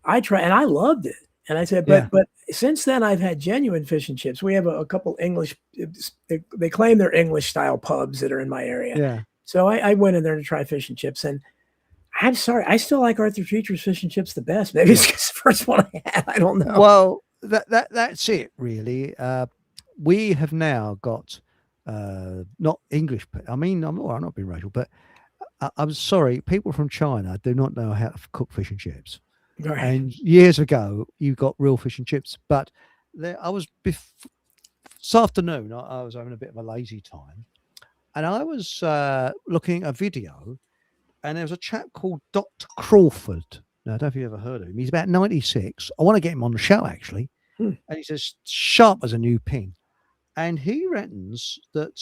I tried, and I loved it. And I said, but since then I've had genuine fish and chips. We have a couple English, they claim they're English style pubs that are in my area.
Yeah.
So I went in there to try fish and chips, and I'm sorry, I still like Arthur Treacher's fish and chips the best. Maybe it's because the first one I had. I don't know.
Well, that's it really. We have now got not English. I mean, I'm not being racial, but I'm sorry. People from China do not know how to cook fish and chips.
Right.
And years ago, you got real fish and chips. But I was this afternoon. I was having a bit of a lazy time, and I was looking at a video, and there was a chap called Dr. Crawford. Now, I don't know if you've ever heard of him. He's about 96. I want to get him on the show, actually.
Hmm.
And he's as sharp as a new pin. And he reckons that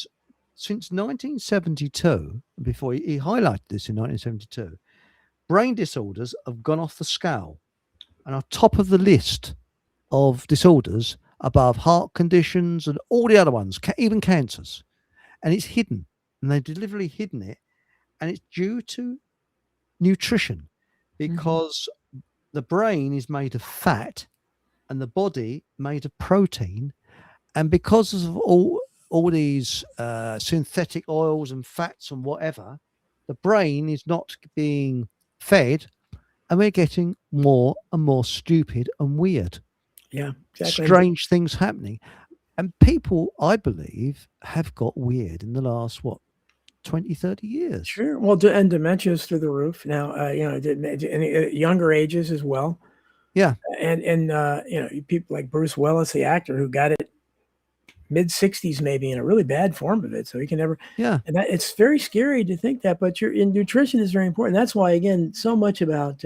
since 1972, before he highlighted this in 1972, brain disorders have gone off the scale and are top of the list of disorders above heart conditions and all the other ones, even cancers. And it's hidden. And they've deliberately hidden it. And it's due to nutrition because the brain is made of fat and the body made of protein. And because of all these synthetic oils and fats and whatever, the brain is not being fed and we're getting more and more stupid and weird.
Yeah, exactly.
Strange things happening. And people, I believe, have got weird in the last, 20, 30 years.
Sure. Well, and dementia is through the roof now. Younger ages as well.
Yeah.
And people like Bruce Willis, the actor, who got it mid-60s, maybe in a really bad form of it, so he can never.
Yeah.
And it's very scary to think that, but nutrition is very important. That's why, again, so much about.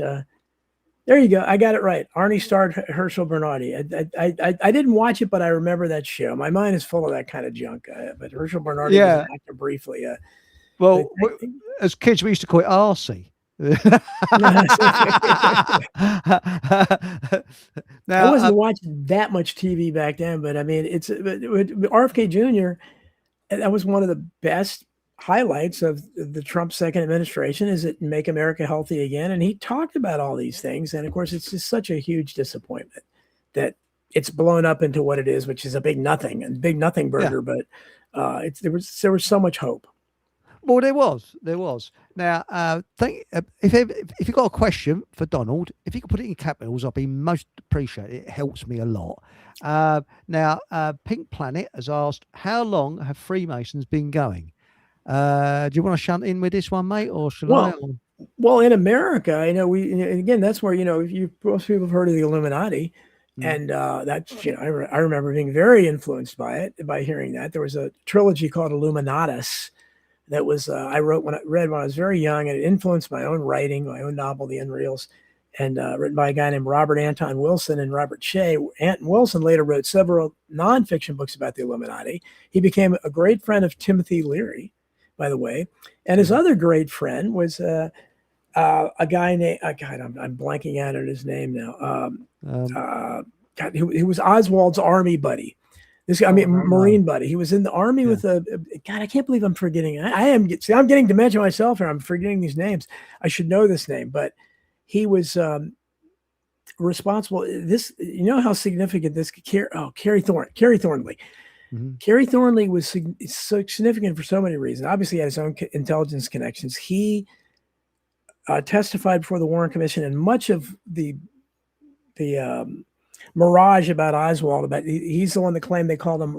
There you go. I got it right. Arnie starred Herschel Bernardi. I didn't watch it, but I remember that show. My mind is full of that kind of junk. But Herschel Bernardi was an actor briefly.
Well, as kids, we used to call it RC.
Now, I wasn't watching that much TV back then, but I mean, RFK Jr., that was one of the best highlights of the Trump second administration, is it Make America Healthy Again. And he talked about all these things. And of course, it's just such a huge disappointment that it's blown up into what it is, which is a big nothing burger. But there was so much hope.
Well, there was. Now, if you've got a question for Donald, if you could put it in capitals, I'd be most appreciated. It helps me a lot. Now, Pink Planet has asked, how long have Freemasons been going? Do you want to shunt in with this one, mate, or shall I?
Well, in America, again, that's where, most people have heard of the Illuminati. And that's, I remember being very influenced by it, by hearing that. There was a trilogy called Illuminatus that was I read when I was very young, and it influenced my own writing, my own novel, The Unreals, and written by a guy named Robert Anton Wilson and Robert Shea. Anton Wilson later wrote several nonfiction books about the Illuminati. He became a great friend of Timothy Leary, by the way, and his other great friend was a guy named I'm blanking out on his name now. He was Oswald's army buddy. This guy, Marine buddy. He was in the army with I can't believe I'm forgetting. I'm getting dementia myself, and I'm forgetting these names. I should know this name, but he was responsible. How significant this Kerry Thornley. Mm-hmm. Kerry Thornley was so significant for so many reasons. Obviously, he had his own intelligence connections. He testified before the Warren Commission, and much of the mirage about Oswald, he's the one that claimed they called him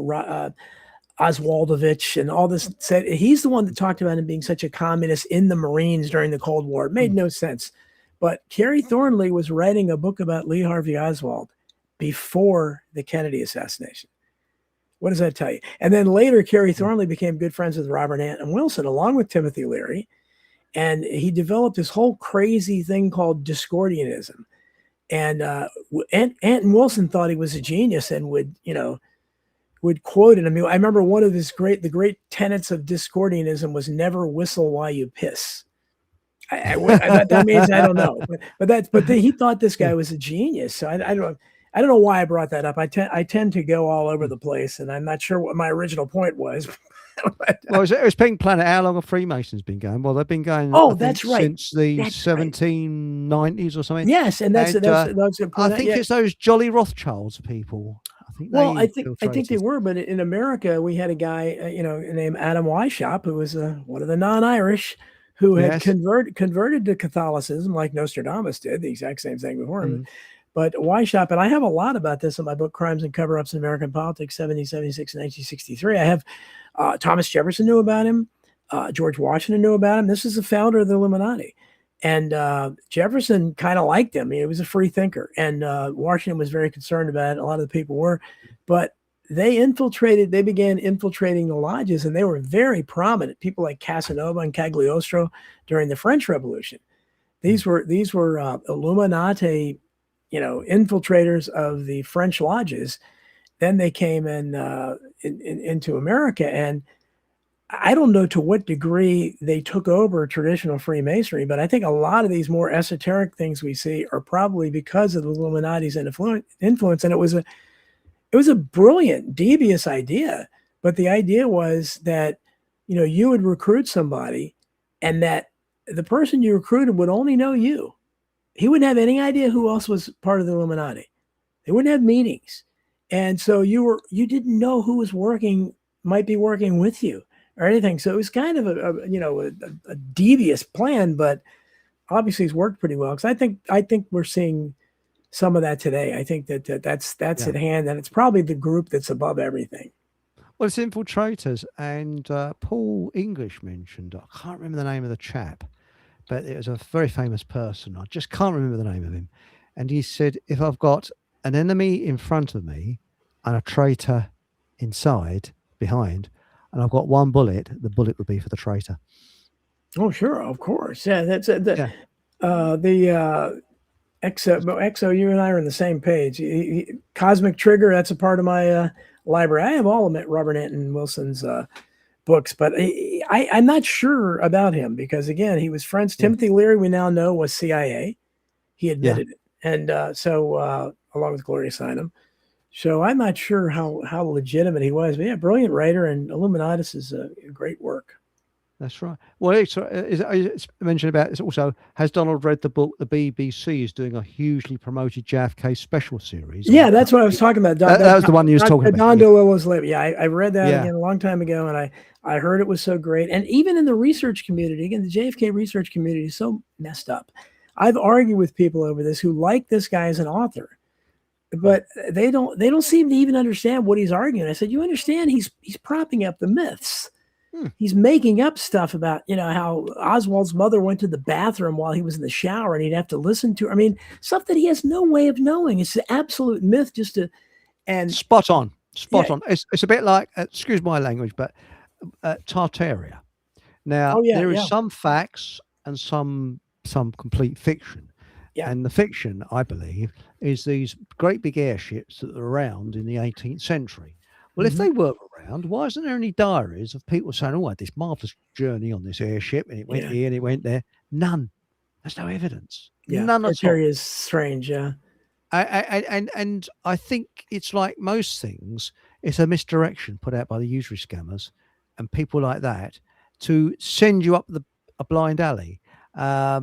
Oswaldovich and all this. Said he's the one that talked about him being such a communist in the Marines during the Cold War. It made no sense. But Kerry Thornley was writing a book about Lee Harvey Oswald before the Kennedy assassination. What does that tell you? And then later, Kerry Thornley became good friends with Robert Anton Wilson, along with Timothy Leary. And he developed this whole crazy thing called Discordianism. And Anton Wilson thought he was a genius and would quote it. I mean, I remember one of the great tenets of Discordianism was never whistle while you piss. That means I don't know, but he thought this guy was a genius. So I don't know why I brought that up. I tend to go all over the place, and I'm not sure what my original point was.
Well, it was Pink Planet. How long have Freemasons been going? Well, they've been going.
That's right.
Since the 1790s or something.
Yes, and that's a good point.
I think it's those Jolly Rothschilds people.
I think they were, but in America, we had a guy, named Adam Weishaupt, who was one of the non-Irish, who had converted to Catholicism, like Nostradamus did, the exact same thing before him. But Weishaupt, and I have a lot about this in my book, Crimes and Cover-Ups in American Politics, 1776 and 1963. I have Thomas Jefferson knew about him. George Washington knew about him. This is the founder of the Illuminati. And Jefferson kind of liked him. He was a free thinker. And Washington was very concerned about it. A lot of the people were. But they began infiltrating the lodges, and they were very prominent. People like Casanova and Cagliostro during the French Revolution. These were Illuminati, infiltrators of the French lodges. Then they came into America, and I don't know to what degree they took over traditional Freemasonry, but I think a lot of these more esoteric things we see are probably because of the Illuminati's influence. And it was a brilliant, devious idea, but the idea was that you would recruit somebody, and that the person you recruited would only know you. He wouldn't have any idea who else was part of the Illuminati. They wouldn't have meetings. And so you didn't know who might be working with you or anything. So it was kind of a devious plan, but obviously it's worked pretty well. Because I think we're seeing some of that today. I think that's at hand, and it's probably the group that's above everything.
Well, it's infiltrators, and Paul English mentioned, I can't remember the name of the chap, but it was a very famous person. I just can't remember the name of him. And he said, if I've got an enemy in front of me and a traitor behind, and I've got one bullet, the bullet would be for the traitor.
Oh, sure. Of course. Yeah. That's Exo, you and I are on the same page. Cosmic Trigger, that's a part of my library. I have all of Robert Anton Wilson's books, but I'm not sure about him because, again, he was friends. Timothy Leary, we now know, was CIA. He admitted it. And so along with Gloria Steinem. So I'm not sure how legitimate he was. But yeah, brilliant writer, and Illuminatus is a great work.
That's right. Well, it's mentioned about this also. Has Donald read the book? The BBC is doing a hugely promoted JFK special series.
Yeah, that's what I was talking about.
That was the one you was talking about.
Don DeLillo's Lib. Yeah, I read that again a long time ago, and I heard it was so great. And even in the research community, again, the JFK research community is so messed up. I've argued with people over this who like this guy as an author, but they don't seem to even understand what he's arguing. I said, you understand he's propping up the myths. He's making up stuff about, how Oswald's mother went to the bathroom while he was in the shower and he'd have to listen to her. I mean, stuff that he has no way of knowing. It's an absolute myth
spot on. It's a bit like, excuse my language, but Tartaria. Now, there is some facts and some complete fiction. Yeah. And the fiction, I believe, is these great big airships that were around in the 18th century. Well, if they weren't around, why isn't there any diaries of people saying, I had this marvelous journey on this airship and it went here and it went there? None. There's no evidence.
Yeah.
None at all.
Area is strange, yeah.
And I think it's like most things, it's a misdirection put out by the usury scammers and people like that to send you up a blind alley. There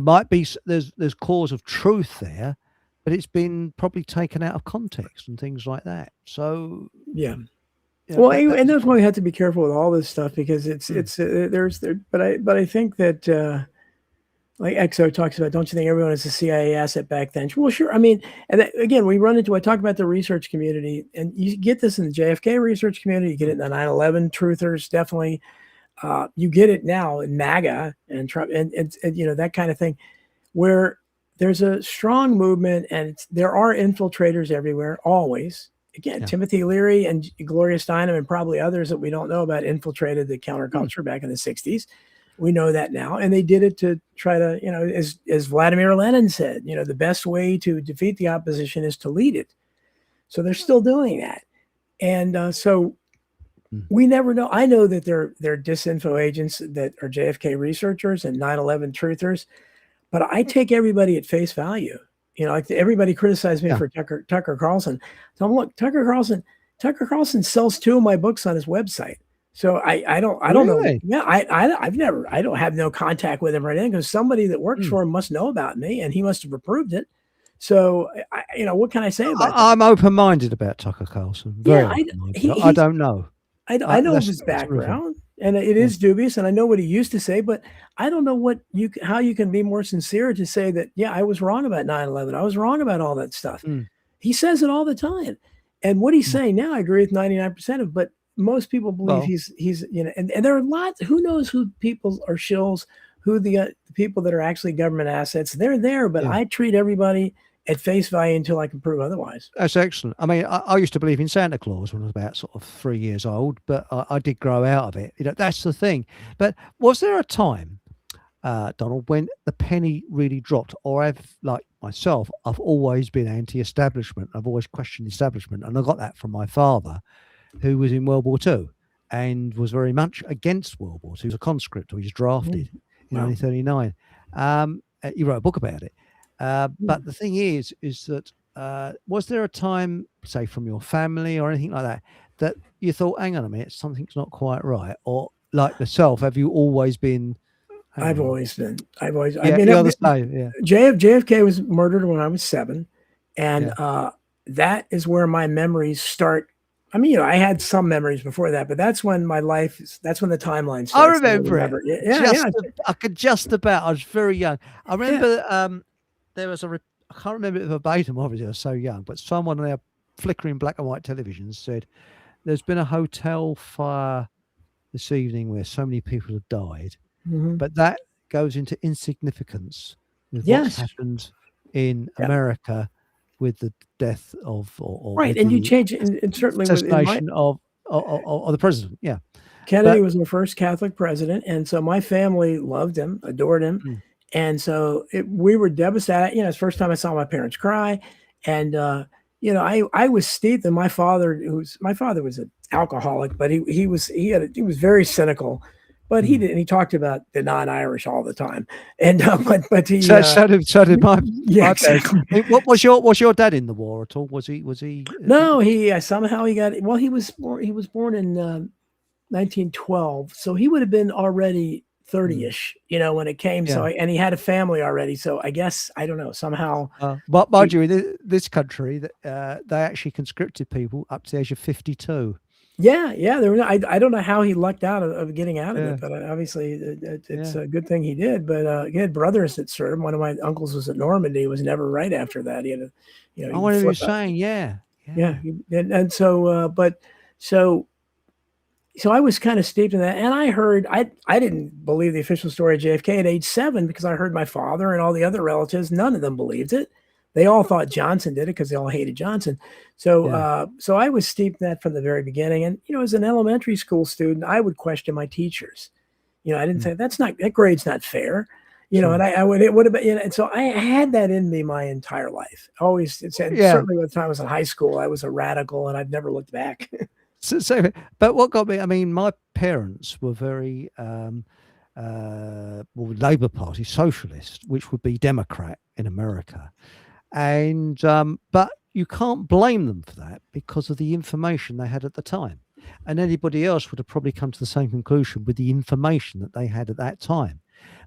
might be, there's cause of truth there, but it's been probably taken out of context and things like that. So well, and that's why we have to be careful with all this stuff because but I think that like Exo talks about, don't you think everyone is a CIA asset back then? Well, sure. I mean, and again, I talk about the research community, and you get this in the JFK research community, you get it in the 9/11 truthers, definitely. You get it now in MAGA and Trump and that kind of thing, where there's a strong movement and there are infiltrators everywhere, always. Again, Timothy Leary and Gloria Steinem and probably others that we don't know about infiltrated the counterculture back in the 60s. We know that now. And they did it to try to, as Vladimir Lenin said, the best way to defeat the opposition is to lead it. So they're still doing that. And so we never know. I know that they're disinfo agents that are JFK researchers and 9/11 truthers. But I take everybody at face value. Like everybody criticized me for Tucker Carlson. So I'm look, Tucker Carlson sells 2 of my books on his website. So I don't know. Yeah, I don't have no contact with him or anything because somebody that works for him must know about me and he must have approved it. So what can I say about that? I'm open-minded about Tucker Carlson. I don't know.
I know his background. And it is dubious, and I know what he used to say, but I don't know how you can be more sincere to say that, yeah, I was wrong about 9/11. I was wrong about all that stuff.
Mm.
He says it all the time. And what he's
Mm.
saying now, I agree with 99% of, but most people believe
Well,
he's and there are lots, who knows who people are shills, who the people that are actually government assets, they're there, but
yeah.
I treat everybody at face value until I can prove otherwise.
That's excellent. I mean, I used to believe in Santa Claus when I was about sort of 3 years old, but I did grow out of it. That's the thing. But was there a time, Donald, when the penny really dropped? Or like myself, I've always been anti-establishment. I've always questioned the establishment, and I got that from my father, who was in World War II and was very much against World War II. He was a conscript, or he was drafted in
Wow.
1939. He wrote a book about it. But the thing is that was there a time, say, from your family or anything like that, that you thought, hang on a minute, something's not quite right? Or like yourself, have you always been?
I've always been. I
Yeah,
mean,
you're the same. Yeah.
JFK was murdered when I was 7, and
Yeah.
that is where my memories start. I mean, I had some memories before that, but that's when that's when the timeline
I
starts.
remember it.
Yeah.
I could just about. I was very young. I remember there was I can't remember it verbatim. Obviously, I was so young, but someone on their flickering black and white television said, "There's been a hotel fire this evening where so many people have died,
Mhm.
but that goes into insignificance with
Yes.
what's happened in
Yeah.
America with the death of or
Right,
with
and you
the
change it, and certainly in my
assassination of the president." Yeah,
Kennedy
but
was the first Catholic president, and so my family loved him, adored him,
mm,
and so we were devastated. It's the first time I saw my parents cry, and I was steeped in my father. My father was an alcoholic, but he was very cynical, but he
mm.
did, and he talked about the non-Irish all the time, and but he
So did my
yeah,
parents.
exactly.
Was your dad in the war at all? Was he?
No, he somehow he got, well, he was born in 1912, so he would have been already 30ish, when it came. So
Yeah.
and he had a family already. So I guess, I don't know, somehow.
But mind
he-
you, in this country, that they actually conscripted people up to the age of 52.
yeah, there was, I don't know how he lucked out of getting out of
Yeah.
it, but obviously it's
Yeah.
a good thing he did. But he had brothers that served. One of my uncles was at Normandy. He was never right after that. He had a,
I
he'd
wonder if you're
flip out.
saying, yeah.
Yeah, and so so I was kind of steeped in that, and I heard, I didn't believe the official story of JFK at age 7, because I heard my father and all the other relatives, none of them believed it. They all thought Johnson did it because they all hated Johnson. So so I was steeped in that from the very beginning. And as an elementary school student, I would question my teachers. I didn't say, that grade's not fair.
Sure.
And it would have been, and so I had that in me my entire life. Always, and certainly by the time I was in high school, I was a radical, and I've never looked back.
So, but what got me? I mean, my parents were very Labour Party socialist, which would be Democrat in America, and but you can't blame them for that because of the information they had at the time, and anybody else would have probably come to the same conclusion with the information that they had at that time.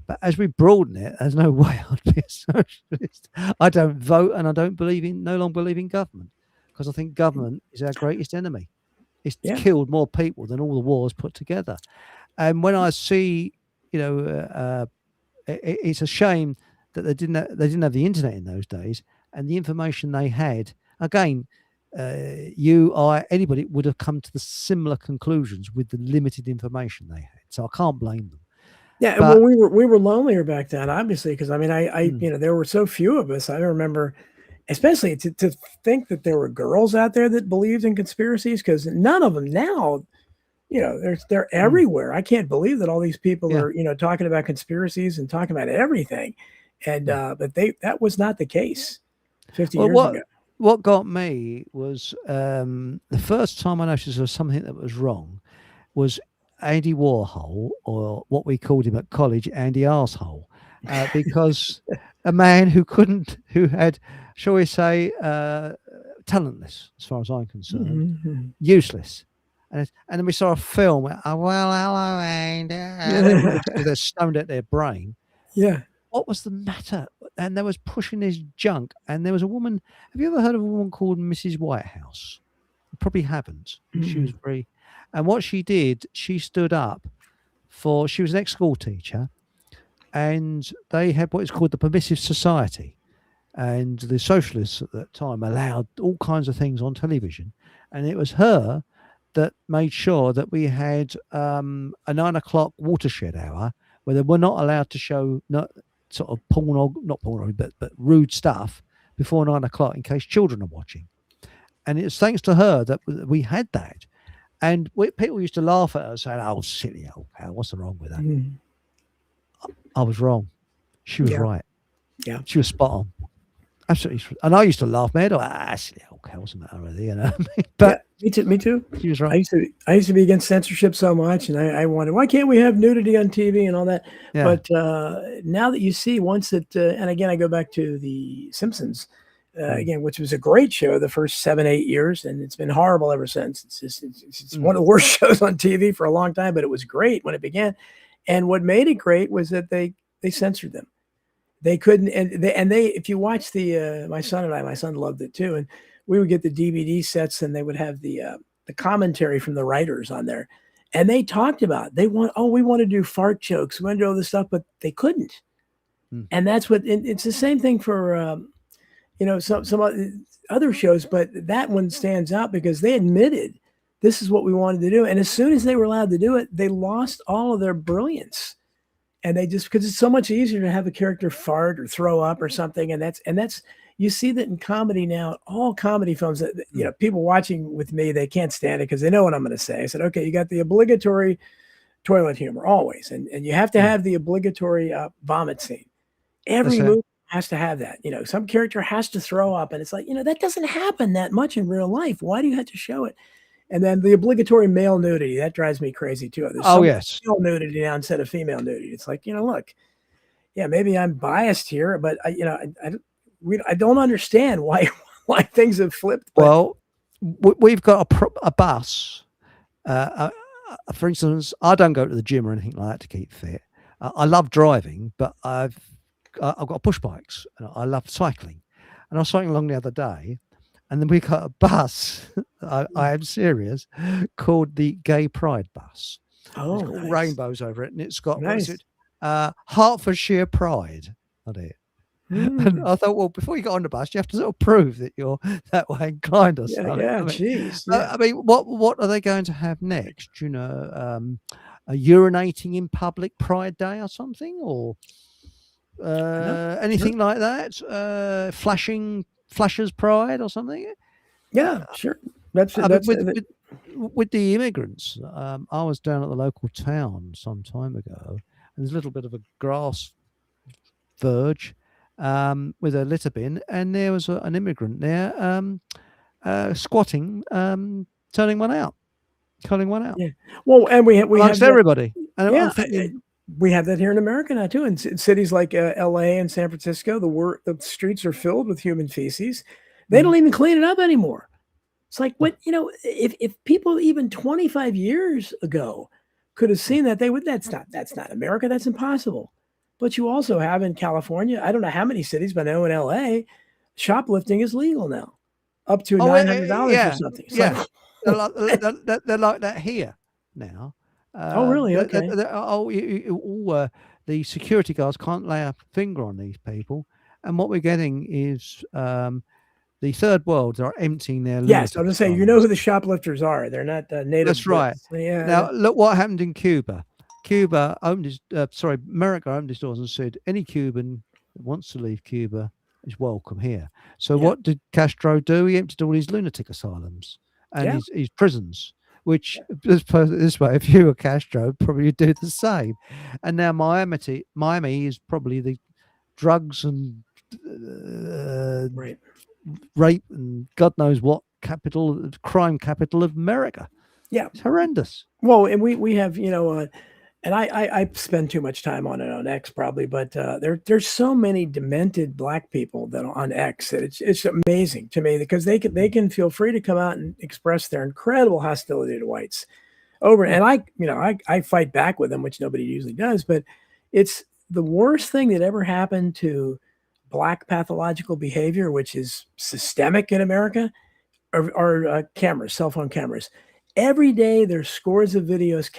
But as we broaden it, there's no way I'd be a socialist. I don't vote, and I no longer believe in government, because I think government is our greatest enemy. It's killed more people than all the wars put together. And when I see, it's a shame that they didn't have the internet in those days, and the information they had. Again, anybody would have come to the similar conclusions with the limited information they had. So I can't blame them.
Yeah,
but,
well, we were lonelier back then, obviously, because I mean, there were so few of us. I remember, especially to think that there were girls out there that believed in conspiracies, because none of them now, they're everywhere. I can't believe that all these people are, talking about conspiracies and talking about everything, and but that was not the case 50 years ago.
What got me was the first time I noticed there was something that was wrong was Andy Warhol, or what we called him at college, Andy Arsehole, because a man who had, shall we say, talentless, as far as I'm concerned, useless. And then we saw a film where, hello, Andy. They're stoned at their brain.
Yeah.
What was the matter? And they was pushing his junk. And there was a woman. Have you ever heard of a woman called Mrs. Whitehouse? You probably haven't. She was very. And what she did, she stood up she was an ex-school teacher, and they had what is called the Permissive Society. And the socialists at that time allowed all kinds of things on television. And it was her that made sure that we had a 9 o'clock watershed hour where they were not allowed to show not sort of not porn, but rude stuff before 9 o'clock in case children are watching. And it's thanks to her that we had that. And people used to laugh at her saying, "Oh, silly old cow, what's wrong with that?"
Mm.
I was wrong. She was
Yeah.
right.
Yeah.
She was spot on. Absolutely. And I used to laugh, man. Silly old cow, what's the matter with you? You know what I mean? But
yeah, me too.
she was
I
right.
used to be against censorship so much, and I wanted, why can't we have nudity on TV and all that?
Yeah.
But now that you see, once it, and again, I go back to The Simpsons, again, which was a great show the first 7-8 years, and it's been horrible ever since. It's one of the worst shows on TV for a long time, but it was great when it began. And what made it great was that they censored them. They couldn't, and they if you watch my son loved it too, and we would get the DVD sets, and they would have the commentary from the writers on there, and they talked about we want to do fart jokes, we want to do all this stuff, but they couldn't. And that's what it's the same thing for some other shows, but that one stands out because they admitted this is what we wanted to do, and as soon as they were allowed to do it, they lost all of their brilliance. And they just, because it's so much easier to have a character fart or throw up or something. And that's, you see that in comedy now, all comedy films that, people watching with me, they can't stand it because they know what I'm going to say. I said, okay, you got the obligatory toilet humor always. And you have to have the obligatory vomit scene. Every movie has to have that. Some character has to throw up, and it's like, that doesn't happen that much in real life. Why do you have to show it? And then the obligatory male nudity, that drives me crazy too. There's
yes.
Male nudity now instead of female nudity. It's like, look, yeah, maybe I'm biased here, but I don't understand why things have flipped. But
Well, we've got a bus. For instance, I don't go to the gym or anything like that to keep fit. I love driving, but I've got push bikes, and I love cycling. And I was cycling along the other day, and then we got a bus. I am serious, called the Gay Pride Bus.
Oh,
it's got
nice.
rainbows over it, and it's got
Nice.
what is it? Hertfordshire Pride on it. And I thought, well, before you get on the bus, you have to sort of prove that you're that way inclined or something.
Yeah,
I mean,
geez.
I mean, what are they going to have next? A urinating in public Pride Day or something, or anything like that? Flashers Pride or something?
Yeah, sure. That's
with the immigrants. I was down at the local town some time ago, and there's a little bit of a grass verge with a litter bin, and there was an immigrant there squatting, culling one out.
Yeah. Well, and we have
everybody. And
yeah,
I'm thinking,
we have that here in America now too. In cities like LA and San Francisco, the streets are filled with human feces. They don't even clean it up anymore. It's like, what, if people even 25 years ago could have seen that, that's not America. That's impossible. But you also have in California, I don't know how many cities, but I know in LA, shoplifting is legal now, up to $900 or something. It's
Yeah.
like,
they're like that here now.
Oh, really? Okay.
The security guards can't lay a finger on these people, and what we're getting is the third world are emptying their.
Yes, I was going to say, who the shoplifters are. They're not native.
That's right.
Yeah.
Now look what happened in Cuba. America opened his doors and said any Cuban that wants to leave Cuba is welcome here. So what did Castro do? He emptied all his lunatic asylums and his prisons, which, let's put it this way, if you were Castro, probably you'd do the same. And now Miami is probably the drugs and rape and God knows what crime capital of America.
Yeah.
It's horrendous.
Well, and we have, and I spend too much time on it on X probably, but there's so many demented Black people that are on X that it's amazing to me because they can feel free to come out and express their incredible hostility to whites and I fight back with them, which nobody usually does, but it's the worst thing that ever happened to Black pathological behavior, which is systemic in America, are cameras, cell phone cameras. Every day, there's scores of videos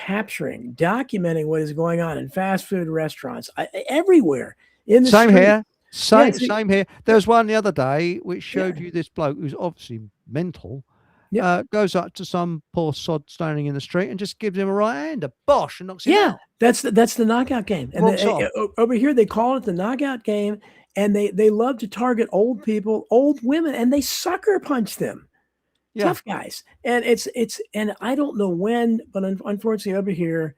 documenting what is going on in fast food restaurants everywhere in the
Same
street.
here.
Yeah,
Same here. There was one the other day which showed
Yeah.
you this bloke who's obviously mental.
Yeah.
Goes up to some poor sod standing in the street and just gives him a right hand, a bosh, and knocks him
Yeah,
out.
that's the knockout game. And
Walks off.
over here, they call it the knockout game, and they love to target old people, old women, and they sucker punch them.
Yeah.
Tough guys. And it's and I don't know when, but unfortunately over here,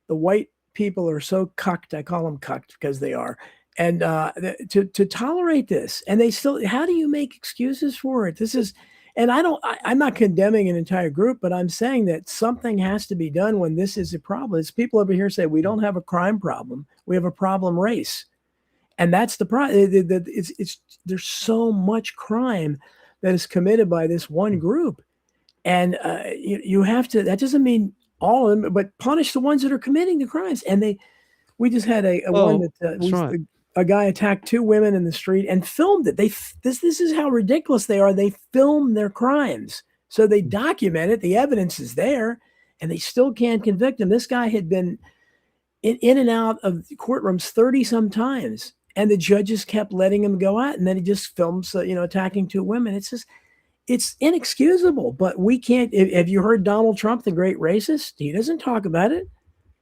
the white people are so cucked. I call them cucked because they are. And to tolerate this, and they still, how do you make excuses for it? This is, and I'm not condemning an entire group, but I'm saying that something has to be done when this is a problem. It's people over here say, we don't have a crime problem. We have a problem race. And that's the problem. There's so much crime that is committed by this one group. And you have to, that doesn't mean all of them, but punish the ones that are committing the crimes. And we just had one that a guy attacked 2 women in the street and filmed it. This is how ridiculous they are. They film their crimes. So they document it. The evidence is there, and they still can't convict him. This guy had been in and out of courtrooms 30 some times, and the judges kept letting him go out. And then he just films, attacking 2 women. It's just, it's inexcusable. But we can't. Have you heard Donald Trump, the great racist? He doesn't talk about it.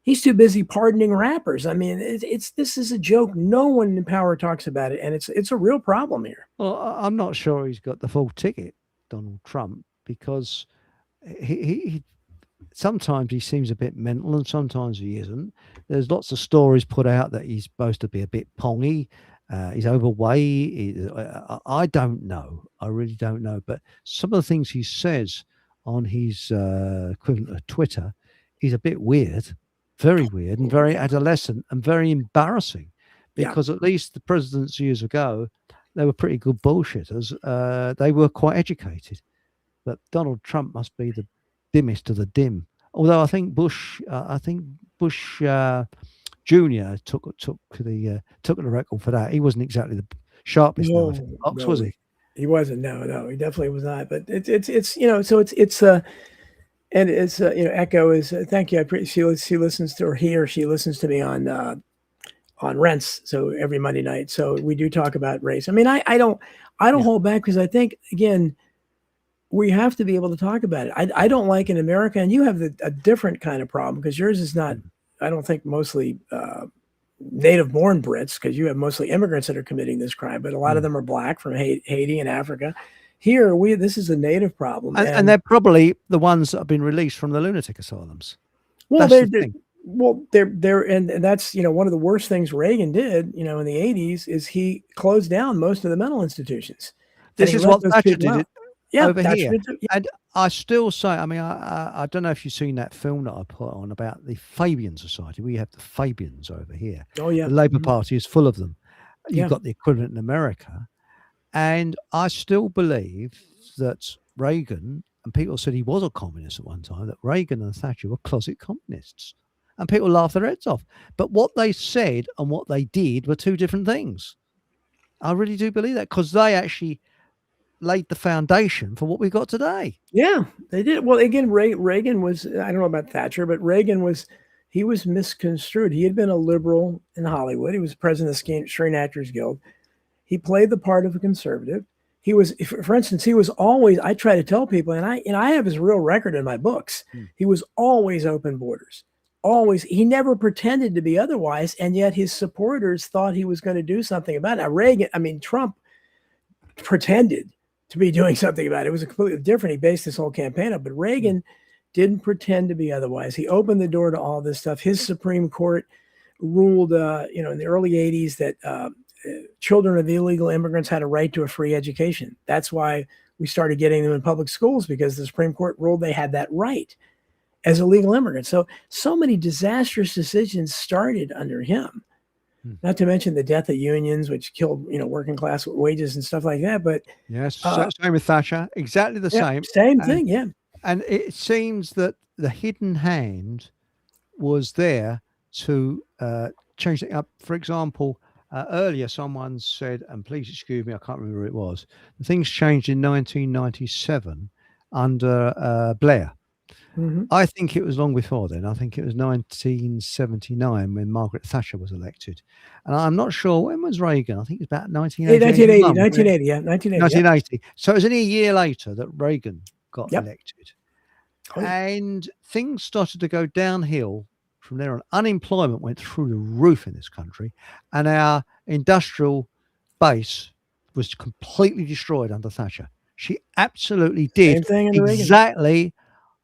He's too busy pardoning rappers. I mean, this is a joke. No one in power talks about it, and it's a real problem here.
Well, I'm not sure he's got the full ticket, Donald Trump, because he sometimes he seems a bit mental and sometimes he isn't. There's lots of stories put out that he's supposed to be a bit pongy. He's overweight. I don't know. I really don't know. But some of the things he says on his equivalent of Twitter is a bit weird. Very weird and very adolescent and very embarrassing, because at least the presidents years ago, they were pretty good bullshitters. They were quite educated, but Donald Trump must be the dimmest of the dim. Although I think Bush Jr. took the record for that. He wasn't exactly the sharpest knife in the box, was he?
He wasn't. No, he definitely was not. But it's and it's Echo is thank you. I appreciate she listens to, or he or she listens to me on Rents, so every Monday night. So we do talk about race. I mean, I don't hold back, because I think, again, we have to be able to talk about it. I don't like in America, and you have a different kind of problem, because yours is not, I don't think, mostly native born Brits, because you have mostly immigrants that are committing this crime, but a lot of them are black from Haiti and Africa. Here, this is a native problem,
and they're probably the ones that have been released from the lunatic asylums.
Well, they're and that's one of the worst things Reagan did, in the 80s, is he closed down most of the mental institutions.
This is what Thatcher did over here.
Yeah.
And I still say, I mean, I don't know if you've seen that film that I put on about the Fabian Society. We have the Fabians over here.
Oh yeah,
the Labour Party is full of them. You've
Yeah.
got the equivalent in America. And I still believe that Reagan, and people said he was a communist at one time, that Reagan and Thatcher were closet communists. And people laugh their heads off. But what they said and what they did were 2 different things. I really do believe that, because they actually laid the foundation for what we got today.
Yeah, they did. Well, again, Reagan was, I don't know about Thatcher, but Reagan was misconstrued. He had been a liberal in Hollywood. He was president of the Screen Actors Guild. He played the part of a conservative. He was, for instance, he was always, I try to tell people, and I have his real record in my books. He was always open borders. Always. He never pretended to be otherwise, and yet his supporters thought he was going to do something about it. Now, Trump pretended to be doing something about it. It was completely different. He based this whole campaign up, but Reagan didn't pretend to be otherwise. He opened the door to all this stuff. His Supreme Court ruled, in the early 80s that children of illegal immigrants had a right to a free education. That's why we started getting them in public schools, because the Supreme Court ruled they had that right as illegal immigrants. So many disastrous decisions started under him. Not to mention the death of unions, which killed, working class wages and stuff like that. But
yes, same with Thatcher, exactly the same.
Same thing, yeah.
And it seems that the hidden hand was there to change it up. For example, earlier someone said, and please excuse me, I can't remember who it was, things changed in 1997 under Blair.
Mhm.
I think it was long before then. I think it was 1979 when Margaret Thatcher was elected. And I'm not sure when was Reagan. I think it was about 1980,
1980, yeah, 1980, yep.
1980. So it was only a year later that Reagan got
Yep.
elected.
Oh, yeah.
And things started to go downhill from there on. Unemployment went through the roof in this country, and our industrial base was completely destroyed under Thatcher. She absolutely did
Same thing under Reagan.
exactly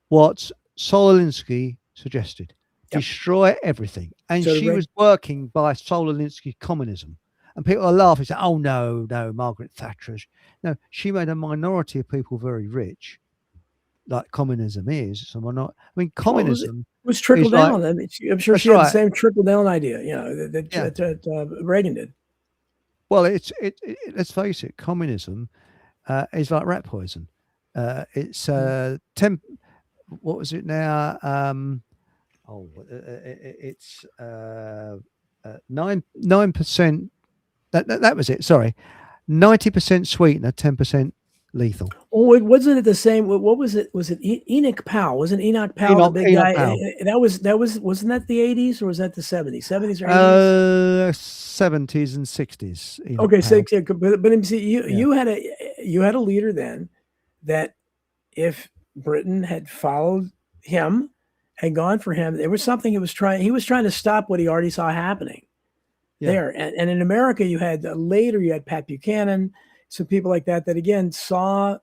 what Solinsky suggested.
Yep.
Destroy everything. And
So did
she
Reagan.
was working by Solinsky communism. And people are laughing, say, oh, no, Margaret Thatcher's. No, she made a minority of people very rich, like communism is. So we're not, I mean, communism
was trickle
is like,
down. I mean, I'm sure
that's
she had the
right.
same trickle down idea,
Yeah.
that Reagan did.
Well, let's face it, communism is like rat poison. It's what was it now? It's 9%. That was it. Sorry, 90% sweetener, 10% lethal.
Oh, it wasn't it the same? What was it? Was it Enoch Powell? Wasn't Enoch Powell the big
Enoch
guy?
Powell.
Wasn't that the 80s or was that the 70s? 70s or 80s?
70s and 60s. Enoch
Okay, so
Powell.
but see, you had a leader then that if Britain had followed him and gone for him, there was something he was trying to stop what he already saw happening there. And in America, you had Pat Buchanan, some people like that again saw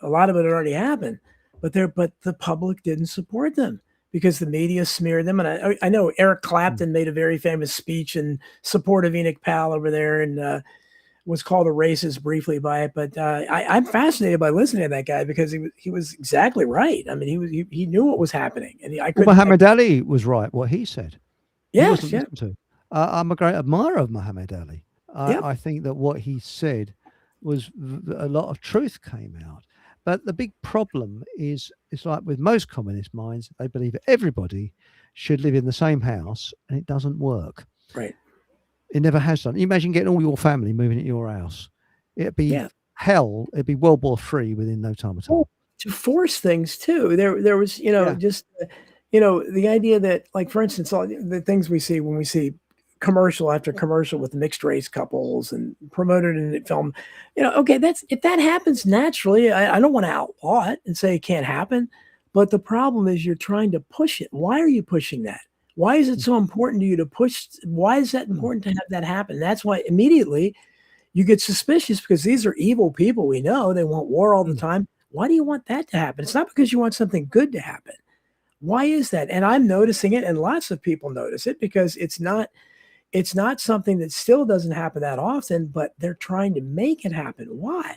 a lot of it had already happened, but the public didn't support them because the media smeared them. And I know Eric Clapton made a very famous speech in support of Enoch Powell over there and was called a racist briefly by it. But I'm fascinated by listening to that guy because he was exactly right. I mean, he knew what was happening. And
Muhammad Ali was right, what he said.
Yes,
he wasn't listened to. I'm a great admirer of Muhammad Ali. I think that what he said was a lot of truth came out. But the big problem is, it's like with most communist minds, they believe that everybody should live in the same house, and it doesn't work.
Right.
It never has done. Imagine getting all your family moving into your house. It'd be hell. It'd be World War III within no time at all.
To force things too. There was, just, the idea that, like, for instance, all the things we see when we see commercial after commercial with mixed race couples and promoted in the film, okay, if that happens naturally, I don't want to outlaw it and say it can't happen. But the problem is you're trying to push it. Why are you pushing that? Why is it so important to you to push? Why is that important to have that happen? That's why immediately you get suspicious because these are evil people. We know they want war all the time. Why do you want that to happen? It's not because you want something good to happen. Why is that? And I'm noticing it, and lots of people notice it because it's not something that still doesn't happen that often, but they're trying to make it happen. Why?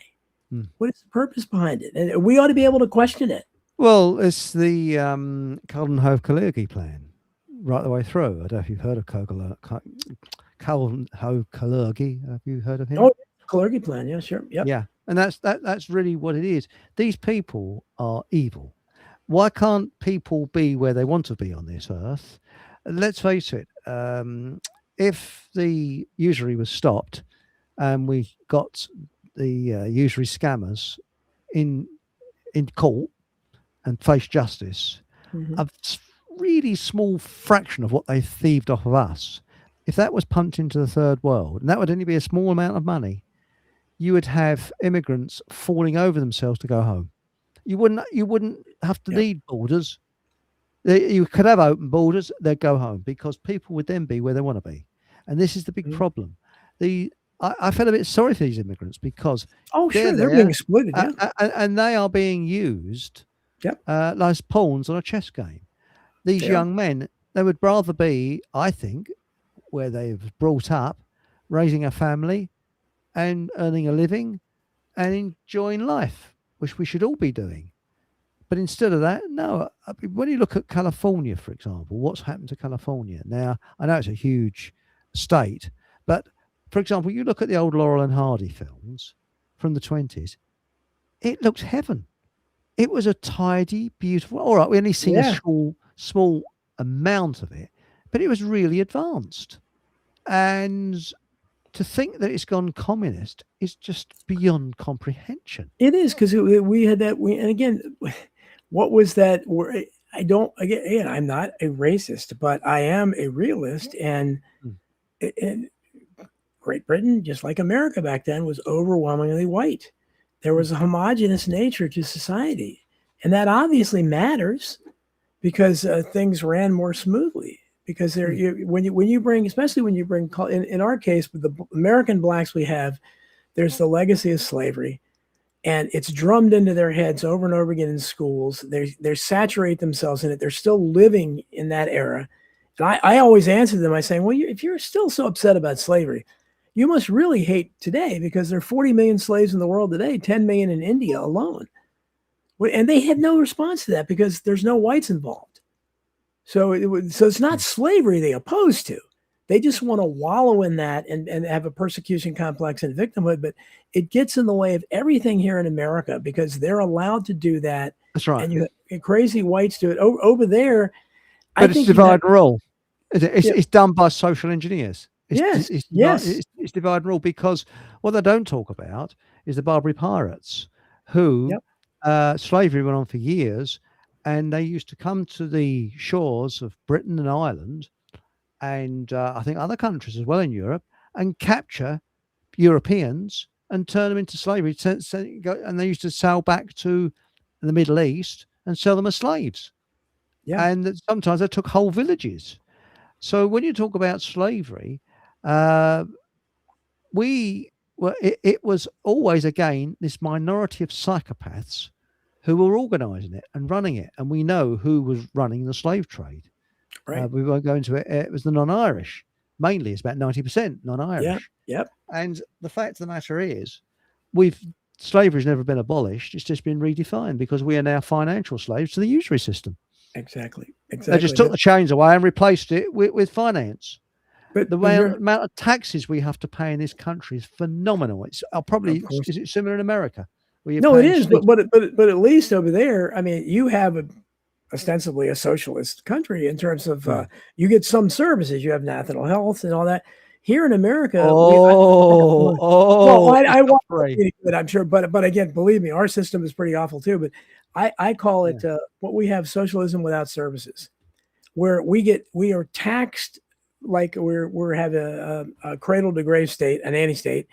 What is the purpose behind it? And we ought to be able to question it.
Well, it's the Kalden-Hove-Kalergi plan right the way through. I don't know if you've heard of Kalden-Hove-Kalergi. Have you heard of him?
Oh, Kalergi plan. Yeah, sure. Yep.
Yeah. And that's really what it is. These people are evil. Why can't people be where they want to be on this earth? Let's face it. If the usury was stopped and we got the usury scammers in court and face justice, a really small fraction of what they thieved off of us, if that was pumped into the third world, and that would only be a small amount of money, you would have immigrants falling over themselves to go home. You wouldn't have to need borders. You could have open borders, they'd go home because people would then be where they want to be. And this is the big problem. I felt a bit sorry for these immigrants because
they're being exploited,
and they are being used like pawns on a chess game. These young men, they would rather be, I think, where they've brought up, raising a family and earning a living and enjoying life, which we should all be doing. But instead of that, no. I mean, when you look at California, for example, what's happened to California? Now, I know it's a huge state, but for example, you look at the old Laurel and Hardy films from the 20s, it looked heaven. It was a tidy, beautiful, all right, we only seen a small amount of it, but it was really advanced. And to think that it's gone communist is just beyond comprehension.
It is, because we had that. And again, what was that? I don't, again, I'm not a racist, but I am a realist. And
Mm.
in Great Britain, just like America back then, was overwhelmingly white. There was a homogenous nature to society. And that obviously matters because things ran more smoothly. Because there, when you bring, especially when you bring, in our case, with the American blacks we have, there's the legacy of slavery, and it's drummed into their heads over and over again in schools. They saturate themselves in it. They're still living in that era. And I always answer them by saying, well, if you're still so upset about slavery, you must really hate today, because there are 40 million slaves in the world today, 10 million in India alone. And they had no response to that because there's no whites involved. So it's not slavery they oppose to. They just want to wallow in that and have a persecution complex and victimhood. But it gets in the way of everything here in America because they're allowed to do that.
That's right.
And you crazy whites do it over there.
But it's divide and rule. It's done by social engineers.
Yes.
It's divide and rule, because what they don't talk about is the Barbary pirates, who slavery went on for years, and they used to come to the shores of Britain and Ireland, and I think other countries as well in Europe, and capture Europeans and turn them into slavery. And they used to sail back to the Middle East and sell them as slaves.
Yeah.
And sometimes they took whole villages. So when you talk about slavery, it was always, again, this minority of psychopaths who were organizing it and running it. And we know who was running the slave trade.
Right.
We won't go into it. It was the non-Irish. Mainly, it's about 90% non-Irish.
Yep.
And the fact of the matter is, slavery's never been abolished. It's just been redefined, because we are now financial slaves to the usury system.
Exactly.
They just took the chains away and replaced it with finance.
But
the amount of taxes we have to pay in this country is phenomenal. It's is it similar in America?
No, it is. But at least over there, I mean, you have ostensibly a socialist country in terms of you get some services. You have national health and all that. Here in America, I want to, I'm sure, but again, believe me, our system is pretty awful too. But I call it what we have: socialism without services, where we are taxed like we have a cradle to grave state, an anti-state,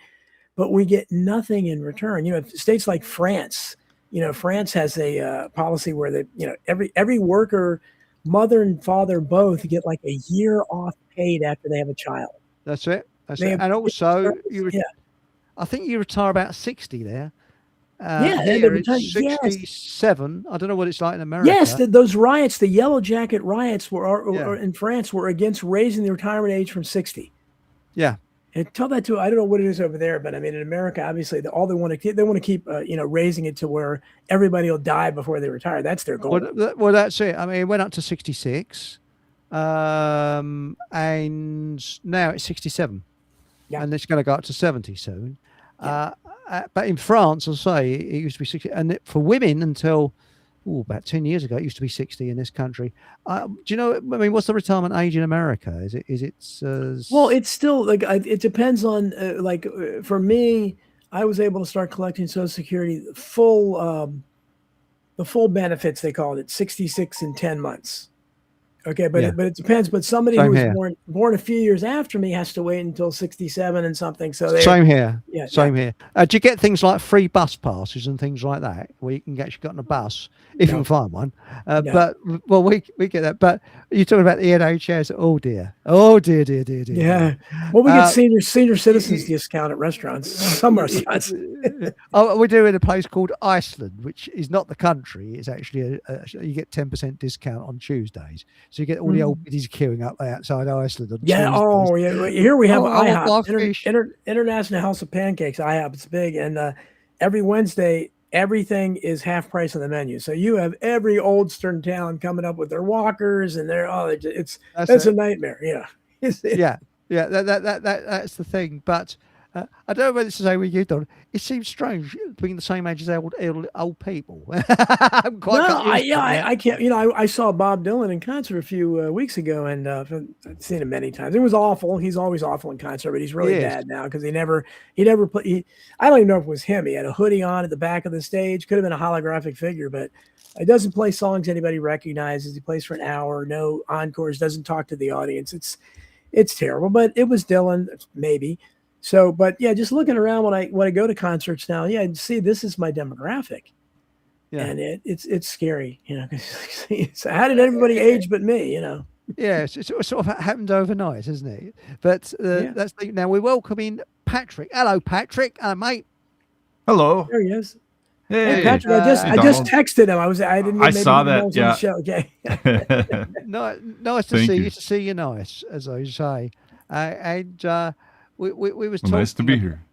but we get nothing in return. You know, states like France. You know, France has a policy where they, every worker, mother and father both, get like a year off paid after they have a child.
That's it. And also, I think you retire about 60 there. Here it's 67. I don't know what it's like in America.
Yes, those riots, the Yellow Jacket riots, were in France, were against raising the retirement age from 60.
Yeah.
And tell that to, I don't know what it is over there, but I mean, in America, obviously, they want to keep raising it to where everybody will die before they retire. That's their goal.
Well, that's it. I mean, it went up to 66, and now it's 67, and it's going to go up to 70 soon. Yeah. But in France, I'll say, it used to be 60, and for women until about 10 years ago, it used to be 60 in this country. Do you know? I mean, what's the retirement age in America? Is it?
Well, it's still like it depends on. For me, I was able to start collecting Social Security the full benefits, they called it, 66 in 10 months. Okay, but it depends. But somebody who was born a few years after me has to wait until 67 and something. So
same here. Yeah, same here. Do you get things like free bus passes and things like that, where you can actually get on a bus if you can find one? But we get that. But you're talking about the NHS. Oh dear.
Yeah. Well, we get senior citizens discount at restaurants. Some restaurants.
We do in a place called Iceland, which is not the country. It's actually you get 10% discount on Tuesdays. So you get all the old biddies queuing up outside Iceland on Tuesdays.
Oh, yeah. Here we have IHOP, International House of Pancakes. IHOP, it's big. And every Wednesday, everything is half price on the menu. So you have every old Stern town coming up with their walkers and that's a nightmare. Yeah.
Yeah. That's the thing. But I don't know whether it's the same with you, Don. It seems strange being the same age as old people. I'm quite
No,
confused about that.
I can't. You know, I saw Bob Dylan in concert a few weeks ago, and I've seen him many times. It was awful. He's always awful in concert, but he's really
Yes.
bad now because he never played. I don't even know if it was him. He had a hoodie on at the back of the stage. Could have been a holographic figure, but he doesn't play songs anybody recognizes. He plays for an hour, no encores, doesn't talk to the audience. It's terrible, but it was Dylan, maybe. So, but yeah, just looking around when I go to concerts now, yeah, see, this is my demographic.
Yeah.
And it's scary, you know. So how did everybody age but me, you know?
Yeah, it's sort of happened overnight, isn't it? But that's now we're welcoming Patrick. Hello, Patrick. Hello, mate.
Hello.
There he is.
Hey,
Hey, Patrick, I just texted him. I didn't.
I
maybe
saw
he
that.
knows on
Yeah.
the show. Okay.
Nice to
Thank
see
you.
you. To see you, nice, as I say. And we was
Well,
talking.
nice to be here.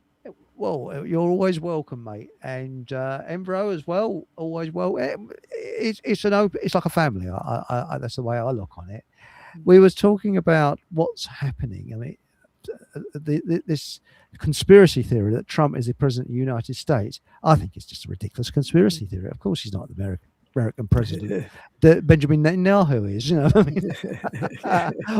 Well, you're always welcome, mate, and Embro as well. Always well. It's an open. It's like a family. I that's the way I look on it. We was talking about what's happening. I mean, this conspiracy theory that Trump is the president of the United States. I think it's just a ridiculous conspiracy theory. Of course, he's not the American president that Benjamin Netanyahu is. You know, I mean,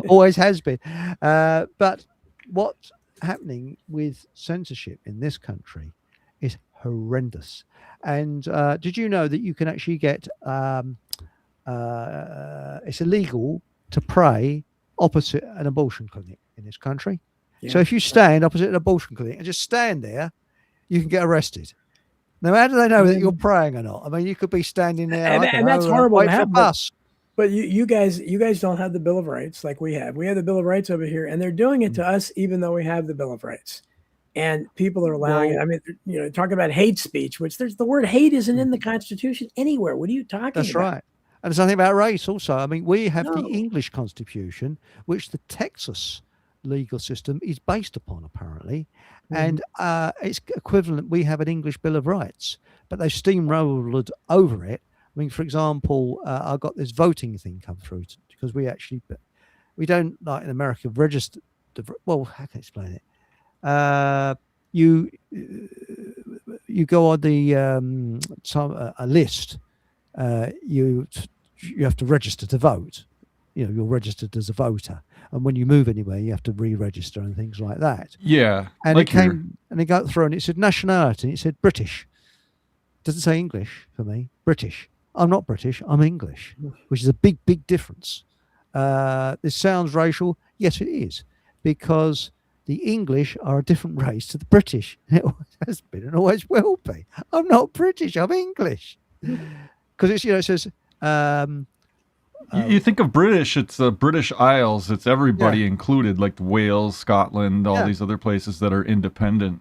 always has been. But what's happening with censorship in this country is horrendous. And did you know that you can actually get it's illegal to pray opposite an abortion clinic in this country?
Yeah.
So if you stand opposite an abortion clinic and just stand there, you can get arrested. Now, how do they know that you're praying or not? I mean, you could be standing there,
And that's horrible to
waiting for a
have,
bus.
But you guys don't have the Bill of Rights like we have. We have the Bill of Rights over here, and they're doing it to us even though we have the Bill of Rights. And people are allowing it. I mean, you know, talk about hate speech, which the word hate isn't in the Constitution anywhere. What are you talking
That's
about?
right. And there's nothing about race also. I mean, we have the
No.
English Constitution, which the Texas legal system is based upon, apparently. And it's equivalent. We have an English Bill of Rights, but they've steamrolled over it. I mean, for example, I got this voting thing come through because we don't, like in America, register. Well, how can I explain it? You go on the a list. You have to register to vote. You know, you're registered as a voter, and when you move anywhere, you have to re-register and things like that.
Yeah.
And
like
it came and it got through, and it said nationality. And it said British. Doesn't say English for me. British. I'm not British. I'm English, which is a big, big difference. This sounds racial. Yes, it is, because the English are a different race to the British. It always has been and always will be. I'm not British. I'm English. Because it's, you know, it says.
You think of British, it's the British Isles. It's everybody included, like Wales, Scotland, all these other places that are independent.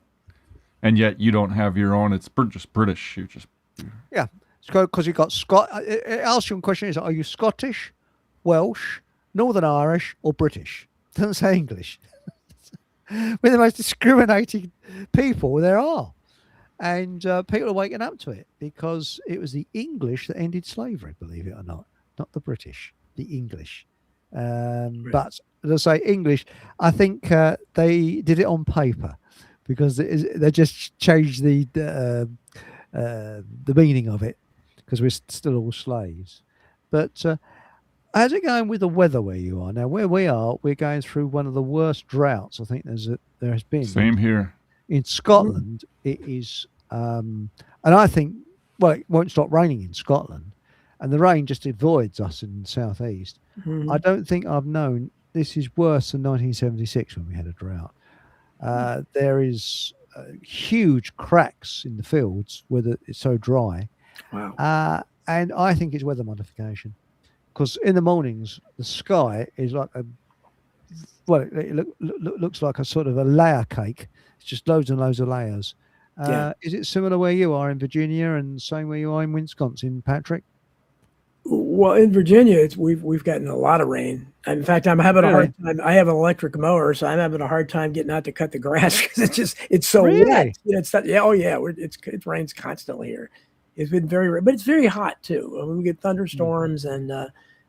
And yet you don't have your own. It's just British. You just
Because you've got it asks you a question: are you Scottish, Welsh, Northern Irish, or British? It doesn't say English. We're the most discriminating people there are, and people are waking up to it because it was the English that ended slavery. Believe it or not the British, the English. But as I say, English. I think they did it on paper because they just changed the meaning of it, because we're still all slaves. But how's it going with the weather where you are now? Where we are, we're going through one of the worst droughts I think there has been.
same here.
In Scotland. It is, and I think, well, it won't stop raining in Scotland, and the rain just avoids us in the southeast. I don't think I've known this is worse than 1976 when we had a drought. There is huge cracks in the fields where it's so dry.
Wow.
And I think it's weather modification, because in the mornings the sky is like it looks like a sort of a layer cake. It's just loads and loads of layers. Is it similar where you are in Virginia and same where you are in Wisconsin, Patrick?
Well, in Virginia, we've gotten a lot of rain. In fact, I'm having a hard time. I have an electric mower, so I'm having a hard time getting out to cut the grass because it's so wet. You know, it rains constantly here. It's been but it's very hot too. I mean, we get thunderstorms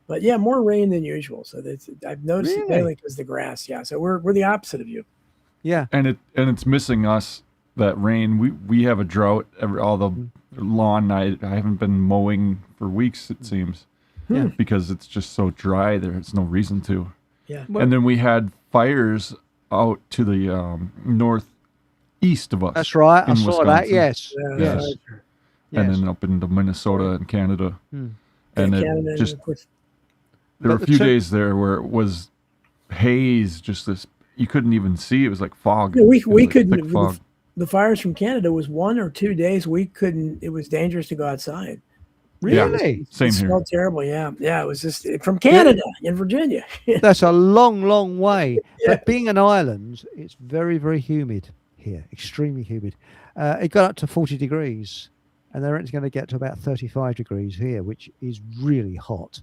but more rain than usual. So I've noticed it mainly because the grass. Yeah, so we're the opposite of you.
Yeah.
And it's missing us, that rain. We have a drought. All the lawn, I haven't been mowing for weeks, it seems.
Yeah.
Because it's just so dry. There's no reason to.
Yeah.
And then we had fires out to the northeast of us.
That's right. I
in
saw that.
Wisconsin.
Yes.
Yeah,
Yes.
right.
And
Yes.
then up into Minnesota and Canada. And
Canada,
it just,
of course.
there were
But
a few
the
days there where it was haze, just this, you couldn't even see. It was like fog.
Yeah,
It
we
was like
couldn't.
thick fog.
The fires from Canada was 1 or 2 days. We couldn't. It was dangerous to go outside.
Really?
Same
It
here.
smelled terrible. Yeah. It was just from Canada in Virginia.
That's a long, long way.
Yeah.
But being an island, it's very, very humid here. Extremely humid. It got up to 40 degrees, and they're going to get to about 35 degrees here, which is really hot,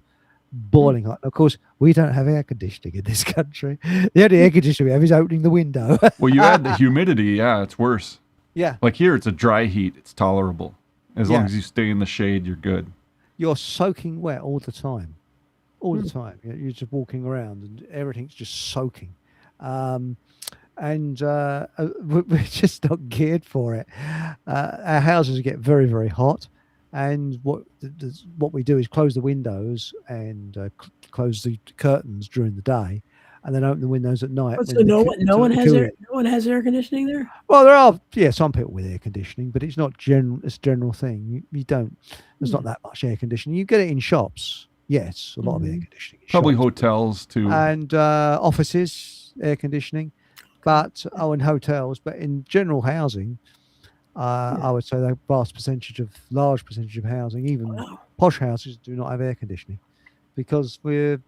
boiling hot. Of course, we don't have air conditioning in this country. The only air conditioning we have is opening the window.
Well, you add the humidity, yeah, it's worse.
Yeah.
Like here, it's a dry heat. It's tolerable. As long
Yeah.
as you stay in the shade, you're good.
You're soaking wet all the time. All the time. You're just walking around and everything's just soaking. And we're just not geared for it. Our houses get very, very hot. And what we do is close the windows and close the curtains during the day, and then open the windows at night.
So no one has air conditioning there.
Well, there are some people with air conditioning, but it's not general. It's a general thing. You don't. There's not that much air conditioning. You get it in shops. Yes, a lot of air conditioning. In
Probably
shops.
hotels too.
And offices, air conditioning, but in hotels, but in general housing, I would say the large percentage of housing, even posh houses, do not have air conditioning because I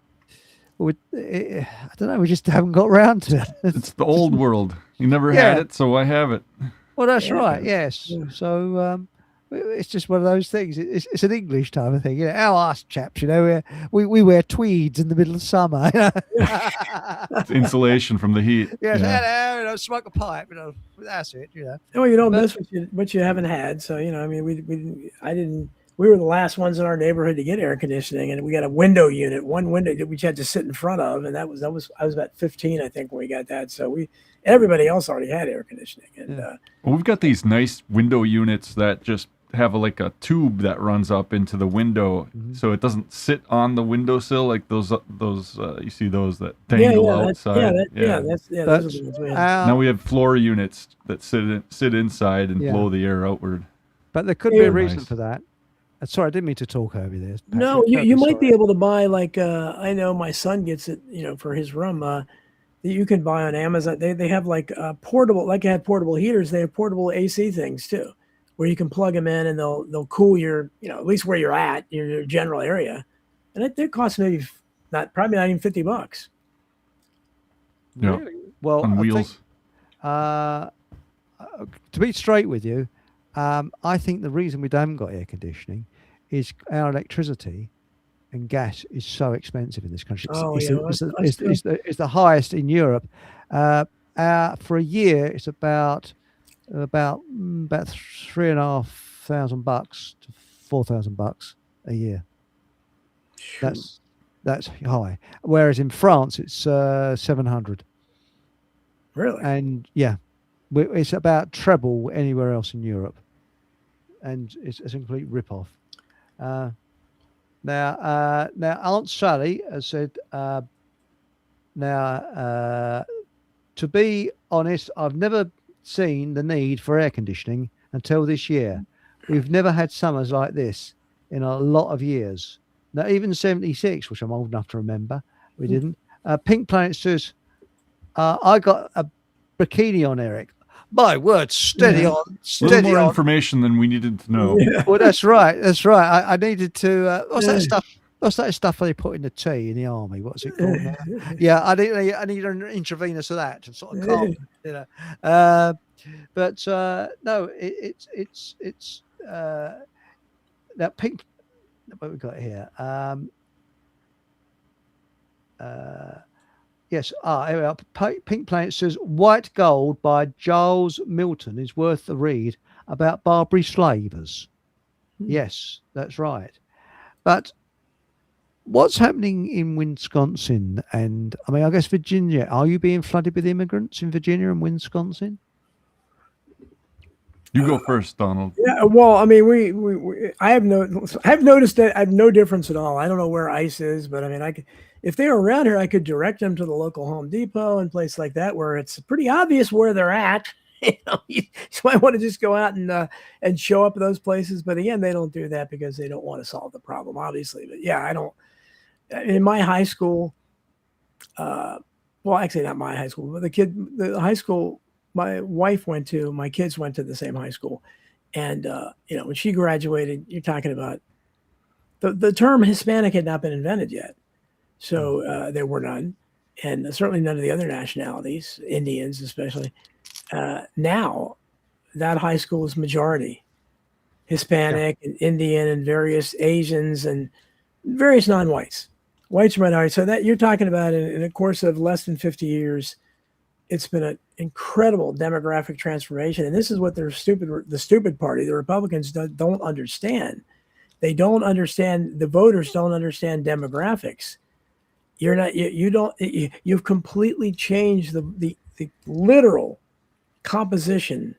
don't know, we just haven't got around to it.
It's the old world. You never had it, so I have it.
Well, that's right. Yes. So it's just one of those things. It's an English type of thing. You know, our us chaps, we wear tweeds in the middle of summer.
It's insulation from the heat.
Yes,
Yeah.
hello, smoke a pipe. That's it.
Well, you don't miss what you haven't had. So I mean, we were the last ones in our neighborhood to get air conditioning, and we got a window unit, one window that we had to sit in front of, and I was about 15, I think, when we got that. So everybody else already had air conditioning, and
Well, we've got these nice window units that just have like a tube that runs up into the window, so it doesn't sit on the windowsill like those you see those that dangle outside.
those are the ones we had.
Now we have floor units that sit inside and blow the air outward.
But there could be a reason
Nice.
for that. Sorry, I didn't mean to talk over there.
No,
Patrick.
you might
Sorry.
be able to buy like I know my son gets it, for his room. That you can buy on Amazon. They have like portable, like you had portable heaters. They have portable AC things too, where you can plug them in and they'll cool your, at least where you're at, your general area, and it costs maybe probably not even $50.
Yeah.
Really? Well,
On
I
wheels.
think, to be straight with you, I think the reason we haven't got air conditioning is our electricity and gas is so expensive in this country. It's the highest in Europe. For a year, it's about $3,500 to $4,000 a year. That's high. Whereas in France, it's 700.
Really?
And yeah, it's about treble anywhere else in Europe, and it's a complete rip-off. Now Aunt Sally has said, to be honest, I've never seen the need for air conditioning until this year. We've never had summers like this in a lot of years. Now, even 76, which I'm old enough to remember, we didn't. Pink Planet says, I got a bikini on, Eric. My word, steady on,
A
steady
little more
on.
information than we needed to know.
Well, that's right. I needed to. What's that stuff? What's that stuff they put in the tea in the army? What's it called now? Yeah, I need an intravenous of that to sort of calm, But no, it's that pink. What we got here? Yes. Here we are. Pink Planet says White Gold by Giles Milton is worth the read about Barbary slavers. Yes, that's right. But What's happening in Wisconsin? And I mean, I guess Virginia. Are you being flooded with immigrants in Virginia and Wisconsin?
You go first, Donald.
Yeah, well, I mean, I've noticed that I have no difference at all. I don't know where ICE is, but I mean, if they were around here, I could direct them to the local Home Depot and place like that where it's pretty obvious where they're at. You might want to just go out and show up at those places. But again, they don't do that because they don't want to solve the problem, obviously. But yeah, I don't. In my high school, well, actually not my high school, but the high school my wife went to, my kids went to the same high school. And, when she graduated, you're talking about the term Hispanic had not been invented yet. So there were none, and certainly none of the other nationalities, Indians especially. Now that high school is majority Hispanic and Indian and various Asians and various non-whites. Whites are minority. So that you're talking about in a course of less than 50 years, it's been an incredible demographic transformation. And this is what the stupid party, the Republicans, don't understand. They don't understand, the voters don't understand demographics. You've completely changed the literal composition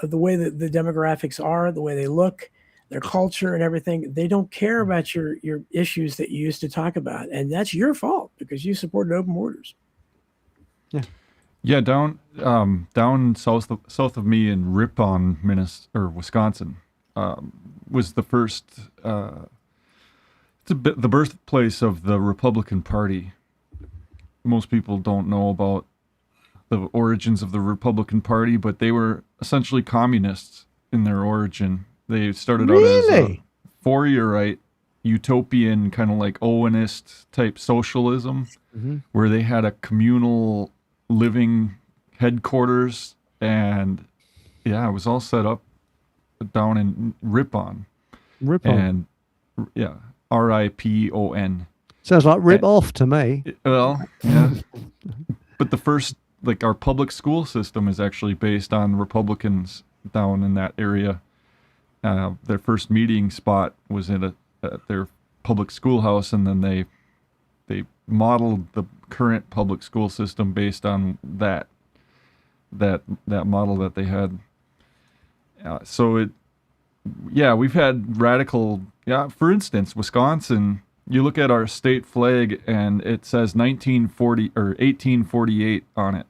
of the way that the demographics are, the way they look, their culture and everything. They don't care about your issues that you used to talk about. And that's your fault because you supported open borders.
Yeah.
Yeah, down south of me in Ripon, Wisconsin, was the first. It's the birthplace of the Republican Party. Most people don't know about the origins of the Republican Party, but they were essentially communists in their origin. They started out as a Fourierite, utopian, kind of like Owenist type socialism, where they had a communal living headquarters, and it was all set up down in Ripon. And Ripon.
Sounds like rip off to me.
Well, yeah. But the first, our public school system is actually based on Republicans down in that area. Their first meeting spot was at their public schoolhouse, and then they modeled the current public school system based on that model that they had. We've had radical. Yeah, for instance, Wisconsin. You look at our state flag, and it says 1940 or 1848 on it,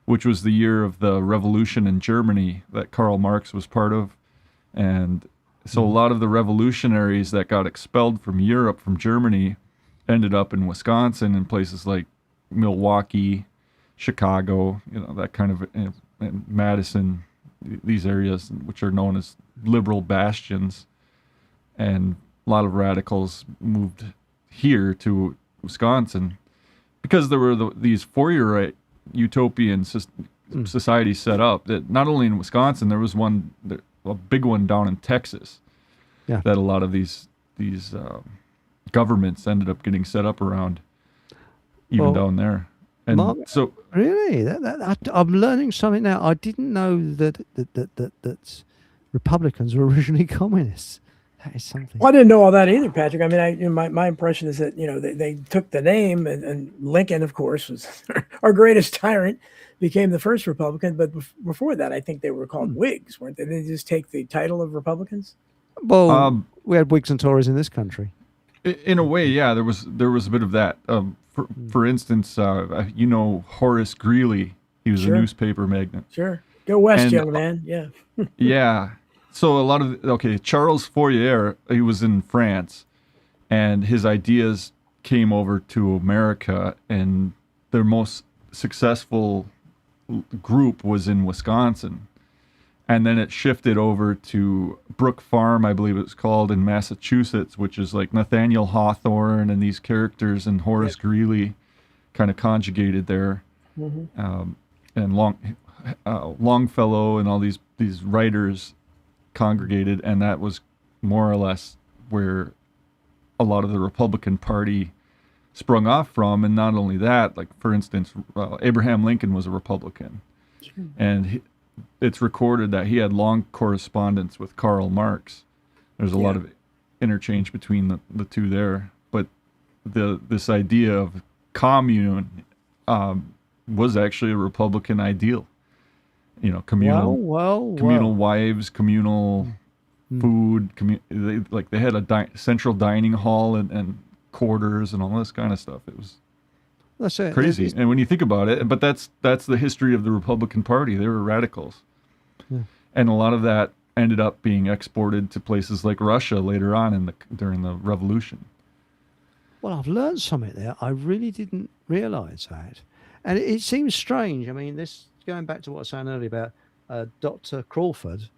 which was the year of the revolution in Germany that Karl Marx was part of. And so a lot of the revolutionaries that got expelled from Europe, from Germany, ended up in Wisconsin and places like Milwaukee, Chicago, that kind of, and Madison, these areas which are known as liberal bastions. And a lot of radicals moved here to Wisconsin because there were these Fourierite utopian societies set up. That not only in Wisconsin, there was a big one down in Texas. Yeah. That a lot of these governments ended up getting set up around, even down there. And
Mark,
so,
really, I'm learning something now. I didn't know that Republicans were originally communists. That is something.
Well, I didn't know all that either, Patrick. I mean, my impression is that they took the name, and Lincoln, of course, was our greatest tyrant, became the first Republican. But before that, I think they were called Whigs, weren't they? Did they just take the title of Republicans?
Well, we had Whigs and Tories in this country.
In a way, yeah, there was a bit of that. For instance, Horace Greeley. He was a newspaper magnate.
Sure, go west, young man. Yeah.
Yeah. So a lot of Charles Fourier, he was in France, and his ideas came over to America, and their most successful group was in Wisconsin. And then it shifted over to Brook Farm, I believe it was called, in Massachusetts, which is like Nathaniel Hawthorne and these characters, and Horace Greeley kind of conjugated there. And Longfellow and all these writers congregated, and that was more or less where a lot of the Republican Party sprung off from. And not only that, like for instance, Abraham Lincoln was a Republican, and it's recorded that he had long correspondence with Karl Marx. There's a lot of interchange between the two there, but this idea of commune was actually a Republican ideal. You know, communal wives, communal food. They had a central dining hall and quarters and all this kind of stuff. It was crazy. And when you think about it, but that's the history of the Republican Party. They were radicals, and a lot of that ended up being exported to places like Russia later on during the revolution.
Well, I've learned something there. I really didn't realize that. And it seems strange. I mean, this going back to what I was saying earlier about Dr. Crawford,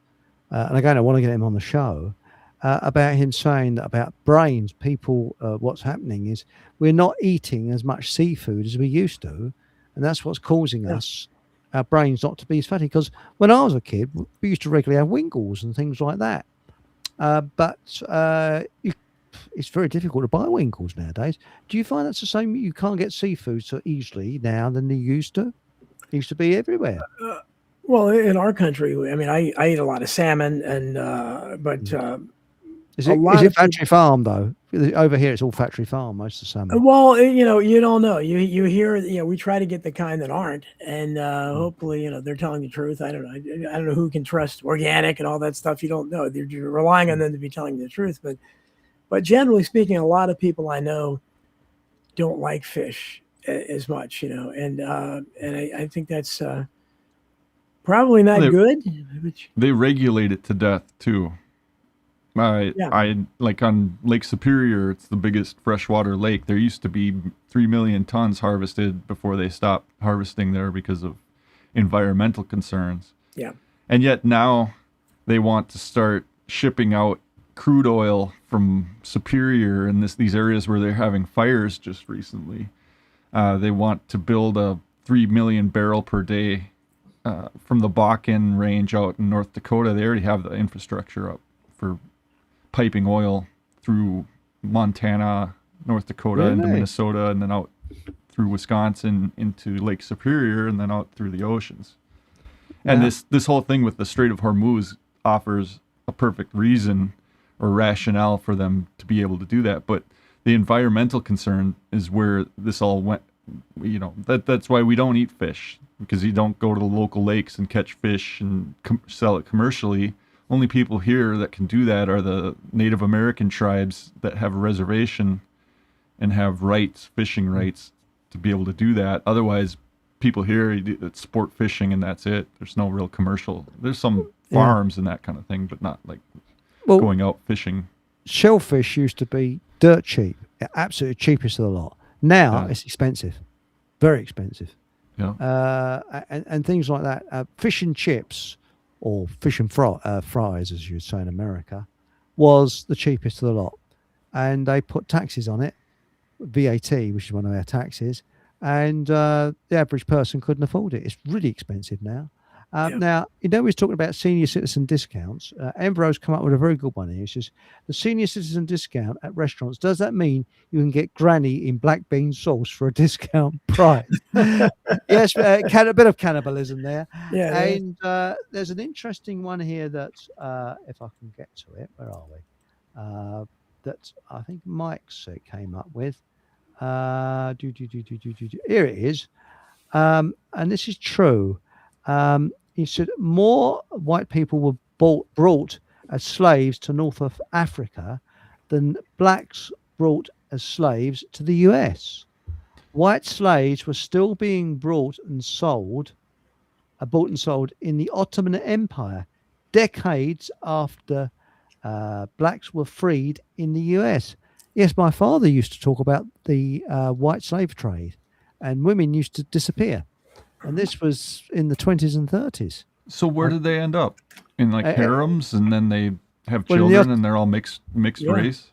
and again, I want to get him on the show, about him saying that about brains, people, what's happening is we're not eating as much seafood as we used to. And that's what's causing us, our brains, not to be as fatty. Because when I was a kid, we used to regularly have winkles and things like that. But it's very difficult to buy winkles nowadays. Do you find that's the same? You can't get seafood so easily now than you used to? It used to be everywhere.
Well, in our country, I mean, I eat a lot of salmon, and
is it factory farm though? Over here, it's all factory farm. Most of the salmon.
Well, you don't know. You hear, we try to get the kind that aren't, and hopefully, they're telling the truth. I don't know. I don't know who can trust organic and all that stuff. You don't know. You're relying on them to be telling the truth, but generally speaking, a lot of people I know don't like fish as much, and I think that's probably not good.
They regulate it to death too. I like on Lake Superior, it's the biggest freshwater lake. There used to be 3 million tons harvested before they stopped harvesting there because of environmental concerns.
Yeah.
And yet now they want to start shipping out crude oil from Superior and these areas where they're having fires just recently. They want to build a 3 million barrel per day from the Bakken range out in North Dakota. They already have the infrastructure up for piping oil through Montana, North Dakota, into Minnesota, and then out through Wisconsin into Lake Superior, and then out through the oceans. And this whole thing with the Strait of Hormuz offers a perfect reason or rationale for them to be able to do that. But the environmental concern is where this all went. That's why we don't eat fish, because you don't go to the local lakes and catch fish and sell it commercially. Only people here that can do that are the Native American tribes that have a reservation and have rights, fishing rights, to be able to do that. Otherwise, people here, it's sport fishing and that's it. There's no real commercial. There's some farms and that kind of thing, but not like going out fishing.
Shellfish used to be dirt cheap, absolutely cheapest of the lot. Now it's expensive, very expensive.
Yeah.
And things like that. Fish and chips, or fish and fries, as you would say in America, was the cheapest of the lot. And they put taxes on it, VAT, which is one of our taxes, and the average person couldn't afford it. It's really expensive now. Now, we was talking about senior citizen discounts. Embro's come up with a very good one here. He says, the senior citizen discount at restaurants, does that mean you can get granny in black bean sauce for a discount price? Yes, a bit of cannibalism there.
Yeah.
And there's an interesting one here that, if I can get to it, where are we? That I think Mike's came up with. Here it is. And this is true. He said more white people were brought as slaves to North of Africa than blacks brought as slaves to the US. White slaves were still being bought and sold in the Ottoman Empire, decades after blacks were freed in the US. Yes, my father used to talk about the white slave trade, and women used to disappear. And this was in the 20s and 30s.
So where did they end up? In harems, and then they have children, and they're all mixed race?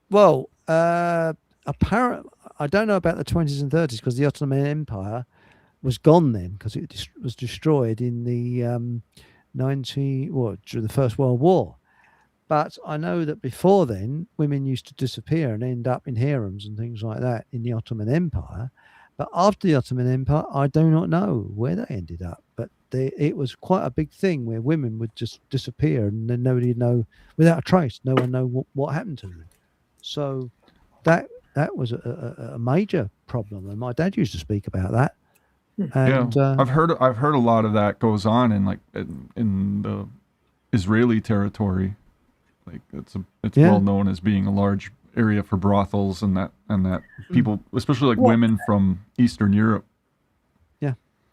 Well, apparently, I don't know about the 20s and 30s, because the Ottoman Empire was gone then, because it was destroyed in the during the First World War. But I know that before then, women used to disappear and end up in harems and things like that in the Ottoman Empire. But after the Ottoman Empire, I do not know where they ended up. But it was quite a big thing where women would just disappear, and then nobody would know, without a trace, no one know what happened to them. So that that was a major problem, and my dad used to speak about that. And
Yeah, I've heard a lot of that goes on in in the Israeli territory. Like it's
Yeah.
well known as being a large area for brothels and that people, especially like women from Eastern Europe.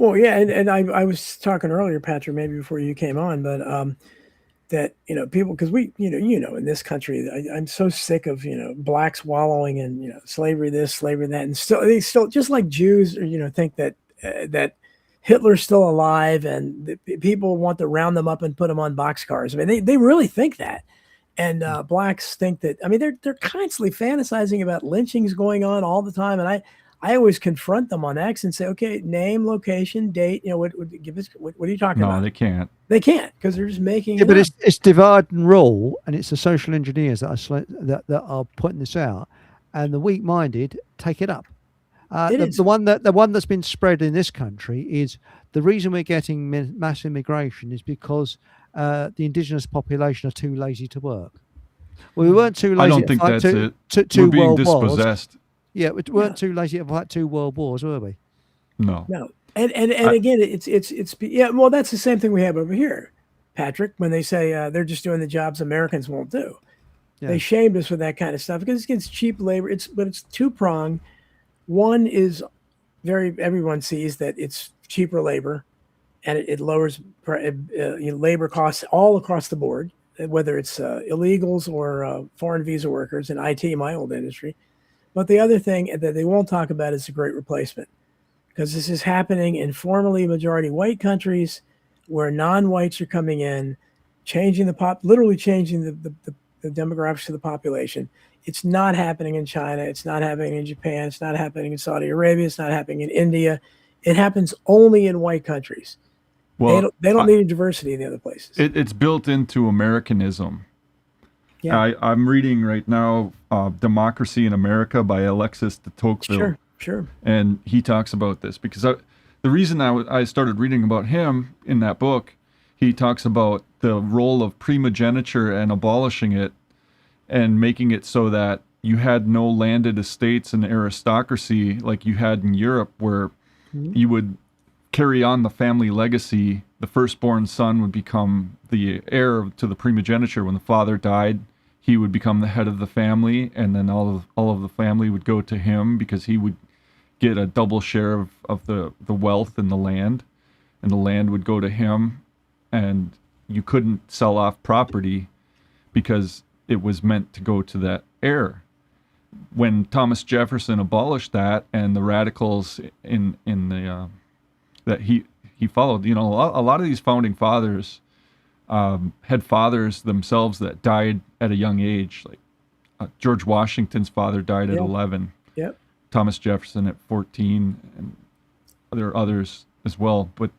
Well, yeah, and I was talking earlier, Patrick, maybe before you came on, but that people, because we in this country, I'm so sick of blacks wallowing in slavery this, slavery that, and they still just like Jews think that that Hitler's still alive, and people want to round them up and put them on boxcars. I mean, they really think that. And blacks think that. I mean, they're constantly fantasizing about lynchings going on all the time, and I always confront them on X and say, okay, name, location, date. What give us? What are you talking about?
No, they can't.
They can't, because they're just making.
Yeah, but it's divide and rule, and it's the social engineers that are putting this out, and the weak-minded take it up. The one that's been spread in this country is the reason we're getting mass immigration is because the indigenous population are too lazy to work. Well, we weren't too lazy.
I don't think that's it.
Two
We're being
world wars.
dispossessed.
Yeah, we weren't too lazy to fight 2 world wars, were we?
No.
And again, it's yeah. Well, that's the same thing we have over here, Patrick. When they say they're just doing the jobs Americans won't do, they shamed us with that kind of stuff because it's cheap labor. But it's two-pronged. One is everyone sees that it's cheaper labor, and it lowers labor costs all across the board, whether it's illegals or foreign visa workers in IT, my old industry. But the other thing that they won't talk about is the great replacement, because this is happening in formerly majority white countries where non-whites are coming in, literally changing the demographics of the population. It's not happening in China. It's not happening in Japan. It's not happening in Saudi Arabia. It's not happening in India. It happens only in white countries. Well, they don't need a diversity in the other places.
It's built into Americanism. Yeah. I'm reading right now Democracy in America by Alexis de Tocqueville.
Sure.
And he talks about this because the reason I started reading about him in that book, he talks about the role of primogeniture and abolishing it and making it so that you had no landed estates and aristocracy like you had in Europe, where you would carry on the family legacy. The firstborn son would become the heir to the primogeniture. When the father died, he would become the head of the family, and then all of the family would go to him because he would get a double share of the wealth and the land would go to him, and you couldn't sell off property because it was meant to go to that heir. When Thomas Jefferson abolished that, and the radicals in the that he followed, a lot of these founding fathers had fathers themselves that died at a young age. Like George Washington's father died at 11.
Yep.
Thomas Jefferson at 14, and there are others as well. But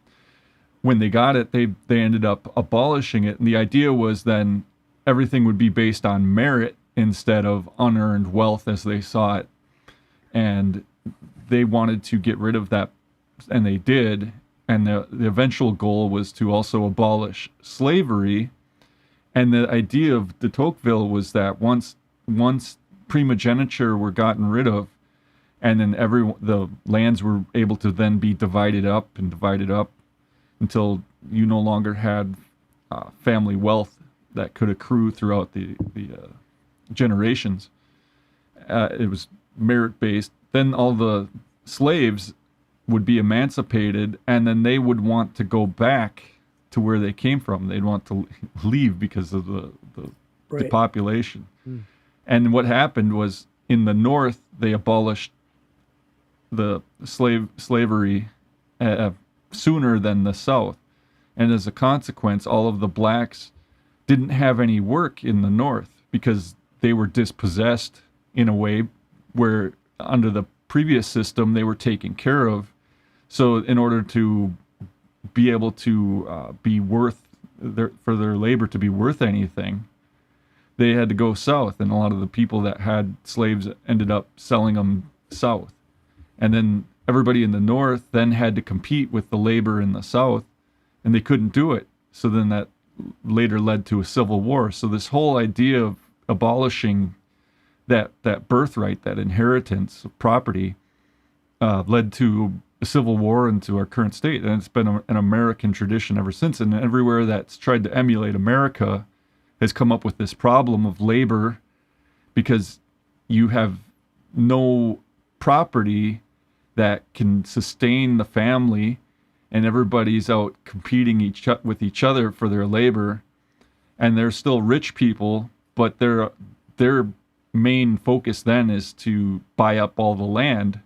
when they got it, they ended up abolishing it, and the idea was then everything would be based on merit instead of unearned wealth as they saw it. And they wanted to get rid of that, and they did. And the eventual goal was to also abolish slavery. And the idea of de Tocqueville was that once primogeniture were gotten rid of, and then the lands were able to then be divided up until you no longer had family wealth that could accrue throughout the generations. It was merit-based. Then all the slaves would be emancipated, and then they would want to go back to where they came from. They'd want to leave because of the depopulation. And what happened was, in the North, they abolished the slavery sooner than the South. And as a consequence, all of the blacks didn't have any work in the North because they were dispossessed in a way where under the previous system they were taken care of. So in order to be able to be worth for their labor to be worth anything, they had to go south, and a lot of the people that had slaves ended up selling them south. And then everybody in the North then had to compete with the labor in the South, and they couldn't do it. So then that later led to a civil war. So this whole idea of abolishing that birthright, that inheritance of property, led to a civil war and to our current state. And it's been an American tradition ever since. And everywhere that's tried to emulate America has come up with this problem of labor, because you have no property that can sustain the family, and everybody's out competing with each other for their labor. And they're still rich people, but their main focus then is to buy up all the land,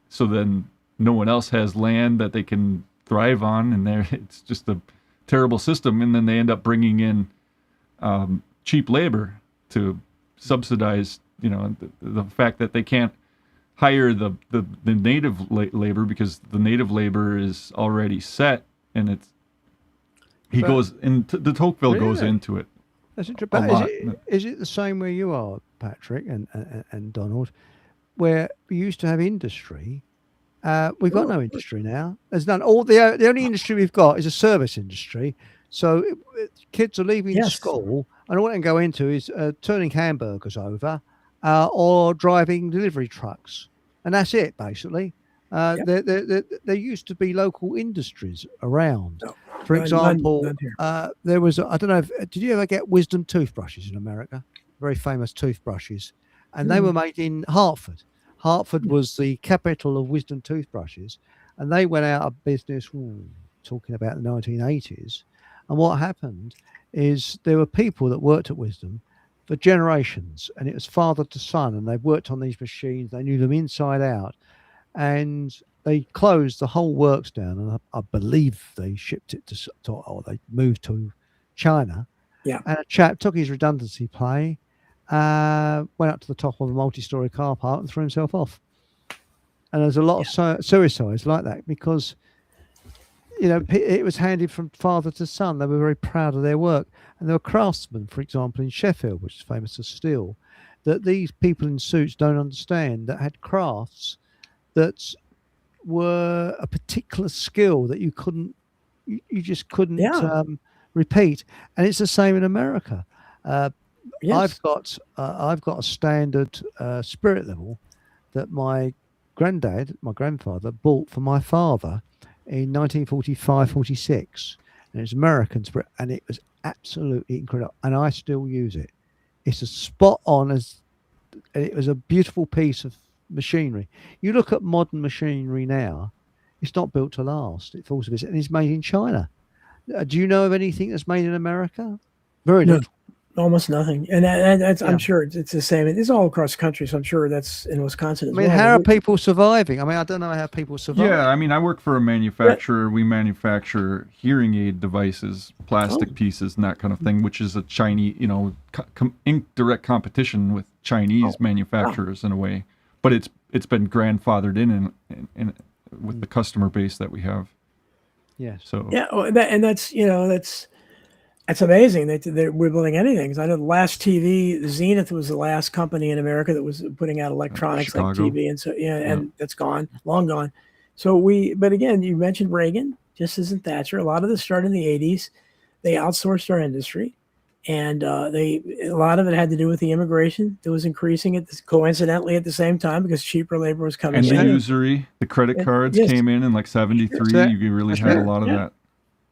so then no one else has land that they can thrive on, and it's just a terrible system. And then they end up bringing in cheap labor to subsidize, the fact that they can't hire the native labor, because the native labor is already set, and the Tocqueville goes into it.
That's interesting. But is it the same where you are, Patrick and Donald, where we used to have industry? We've got no industry now. There's none. The only industry we've got is a service industry. So kids are leaving school, and all they can go into is turning hamburgers over or driving delivery trucks, and that's it basically. There used to be local industries around. No. For example, none there was, I don't know, did you ever get Wisdom toothbrushes in America? Very famous toothbrushes. And they were made in Hartford. Hartford was the capital of Wisdom toothbrushes. And they went out of business, talking about the 1980s. And what happened is there were people that worked at Wisdom for generations. And it was father to son. And they worked on these machines. They knew them inside out. And they closed the whole works down, and I believe they shipped it or they moved to China.
Yeah.
And a chap took his redundancy pay, went up to the top of a multi-story car park and threw himself off. And there's a lot of suicides like that, because it was handed from father to son. They were very proud of their work, and there were craftsmen, for example, in Sheffield, which is famous for steel, that these people in suits don't understand, that had crafts that were a particular skill that you just couldn't repeat. And it's the same in America. I've got a standard spirit level that my grandfather bought for my father in 1945-46, and it's American spirit, and it was absolutely incredible, and I still use it. It's a spot on, and it was a beautiful piece of machinery. You look at modern machinery now, it's not built to last. It falls to bits, and it's made in China. Do you know of anything that's made in America? Very little.
Almost nothing. And that's, I'm sure it's the same. It's all across the country, so I'm sure that's in Wisconsin as well.
How are people surviving? I don't know how people survive.
Yeah, I work for a manufacturer. We manufacture hearing aid devices, plastic pieces, and that kind of thing, which is a Chinese, direct competition with Chinese manufacturers in a way. But it's been grandfathered in with the customer base that we have.
Yes.
So
that's amazing that we're building anything. Because I know the last TV, Zenith was the last company in America that was putting out electronics like TV, and so and that's gone, long gone. So but again, you mentioned Reagan, just as in Thatcher. A lot of this started in the 80s. They outsourced our industry, and a lot of it had to do with the immigration that was increasing coincidentally at the same time, because cheaper labor was coming in.
And the usury, the credit cards came in like 73. You really had a lot of that.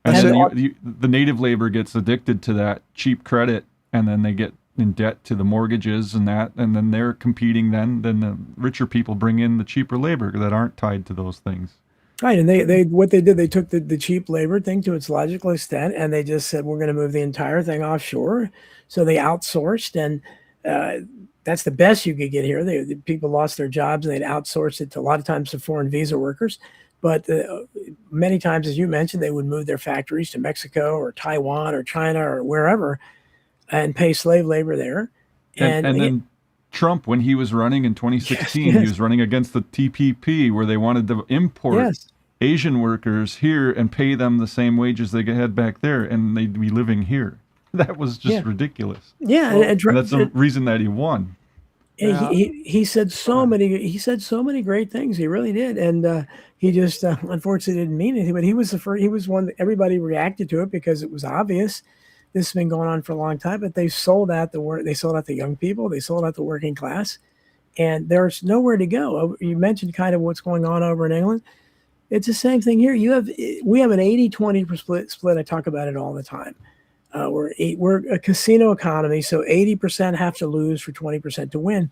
And then the native labor gets addicted to that cheap credit, and then they get in debt to the mortgages and then they're competing. Then the richer people bring in the cheaper labor that aren't tied to those things.
Right, and they took the cheap labor thing to its logical extent, and they just said, we're going to move the entire thing offshore. So they outsourced, and that's the best you could get here. The people lost their jobs, and they'd outsource it to, a lot of times, to foreign visa workers. But many times, as you mentioned, they would move their factories to Mexico or Taiwan or China or wherever and pay slave labor there.
And then Trump, when he was running in 2016, he was running against the TPP, where they wanted to import Asian workers here and pay them the same wages they had back there, and they'd be living here. That was just ridiculous.
Yeah, and
that's the reason that he won.
He said so many great things. He really did, and he just unfortunately didn't mean anything. But he was the first. He was one that everybody reacted to it because it was obvious. This has been going on for a long time, but they sold out they sold out the young people, they sold out the working class, and there's nowhere to go. You mentioned kind of what's going on over in England. It's the same thing here. We have an 80-20 split. I talk about it all the time. We're a casino economy, so 80% have to lose for 20% to win,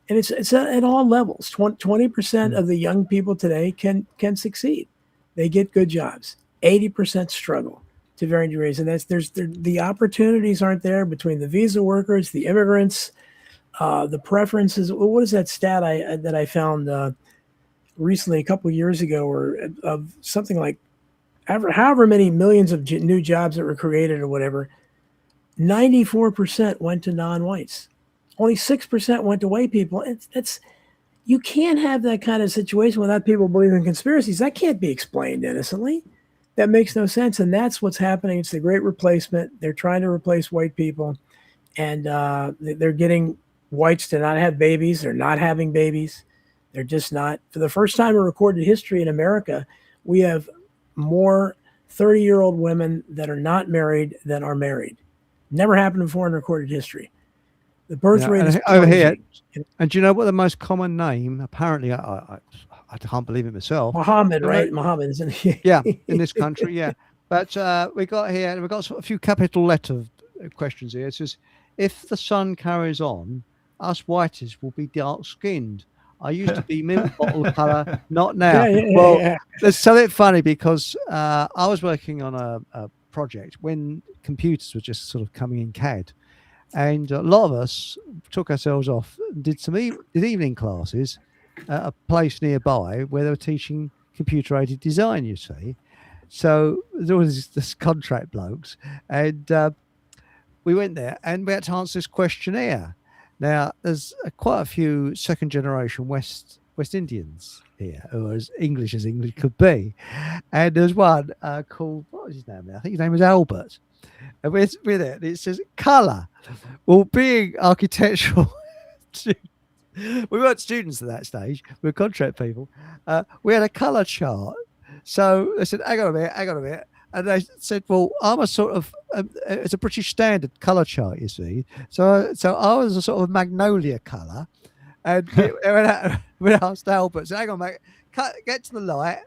and it's at all levels. 20% of the young people today can succeed. They get good jobs. 80% struggle to varying degrees, and the opportunities aren't there between the visa workers, the immigrants, the preferences. What is that stat that I found recently a couple of years ago, or of something like however many millions of new jobs that were created or whatever, 94% went to non-whites. Only 6% went to white people. You can't have that kind of situation without people believing in conspiracies. That can't be explained innocently. That makes no sense. And that's what's happening. It's the great replacement. They're trying to replace white people, and they're getting whites to not have babies. They're not having babies. They're just not. For the first time in recorded history in America, we have more 30-year-old women that are not married than are married. Never happened before in recorded history. The birth rate is
over here. And do you know what the most common name? Apparently, I can't believe it myself.
Muhammad, right? Muhammad, isn't he?
Yeah, in this country, yeah. But we got a few capital letter questions here. It says, if the sun carries on, us whites will be dark skinned. I used to be milk bottle colour, not now. Let's tell it funny, because I was working on a project when computers were just sort of coming in CAD. And a lot of us took ourselves off and did evening classes at a place nearby where they were teaching computer-aided design, you see. So there was this contract blokes, and we went there and we had to answer this questionnaire. Now, there's quite a few second-generation West Indians here who are as English could be. And there's one called, what was his name now? I think his name was Albert. And we're there, and it says colour. Well, being architectural, we weren't students at that stage. We were contract people. We had a colour chart. So they said, hang on a minute. And they said, well, I'm a sort of, it's a British standard colour chart, you see. So I was a sort of magnolia colour. And we asked Albert, said, hang on, mate, get to the light.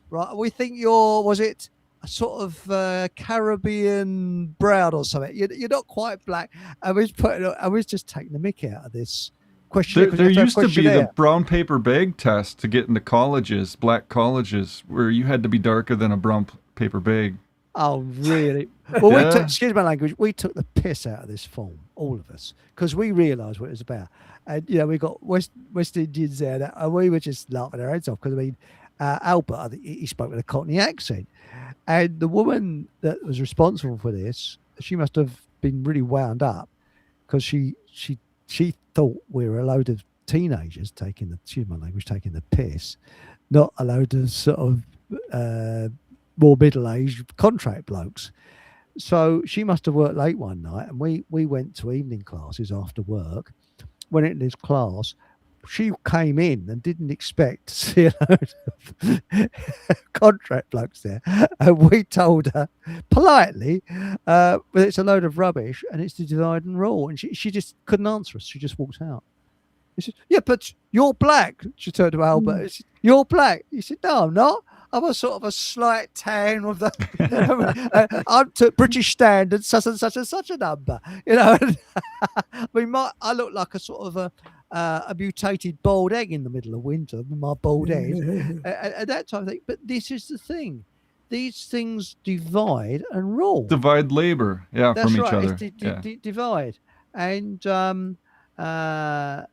Right, we think was it a sort of Caribbean brown or something? You're not quite black. I was just taking the mick out of this question.
There used to be the brown paper bag test to get into colleges, black colleges, where you had to be darker than a brown paper bag.
Oh, really? Well, excuse my language, we took the piss out of this form, all of us, because we realised what it was about. And, we got West Indians there, and we were just laughing our heads off, because, Albert, I think he spoke with a Cockney accent. And the woman that was responsible for this, she must have been really wound up, because she thought we were a load of teenagers taking the piss, not a load of sort of more middle-aged contract blokes. So she must have worked late one night, and we went to evening classes after work. Went into this class. She came in and didn't expect to see a load of contract blokes there. And we told her politely, well, it's a load of rubbish and it's the divide and rule. And she just couldn't answer us. She just walked out. He said, yeah, but you're black. She turned to Albert. Said, you're black. He said, no, I'm not. I'm a sort of a slight tan with the. I'm to British standards, such and such and such a number. I look like a sort of a mutated bald egg in the middle of winter with my bald head, and that type of thing. But this is the thing: these things divide and rule.
Divide labor,
That's
from
right.
each other.
It's divide, and now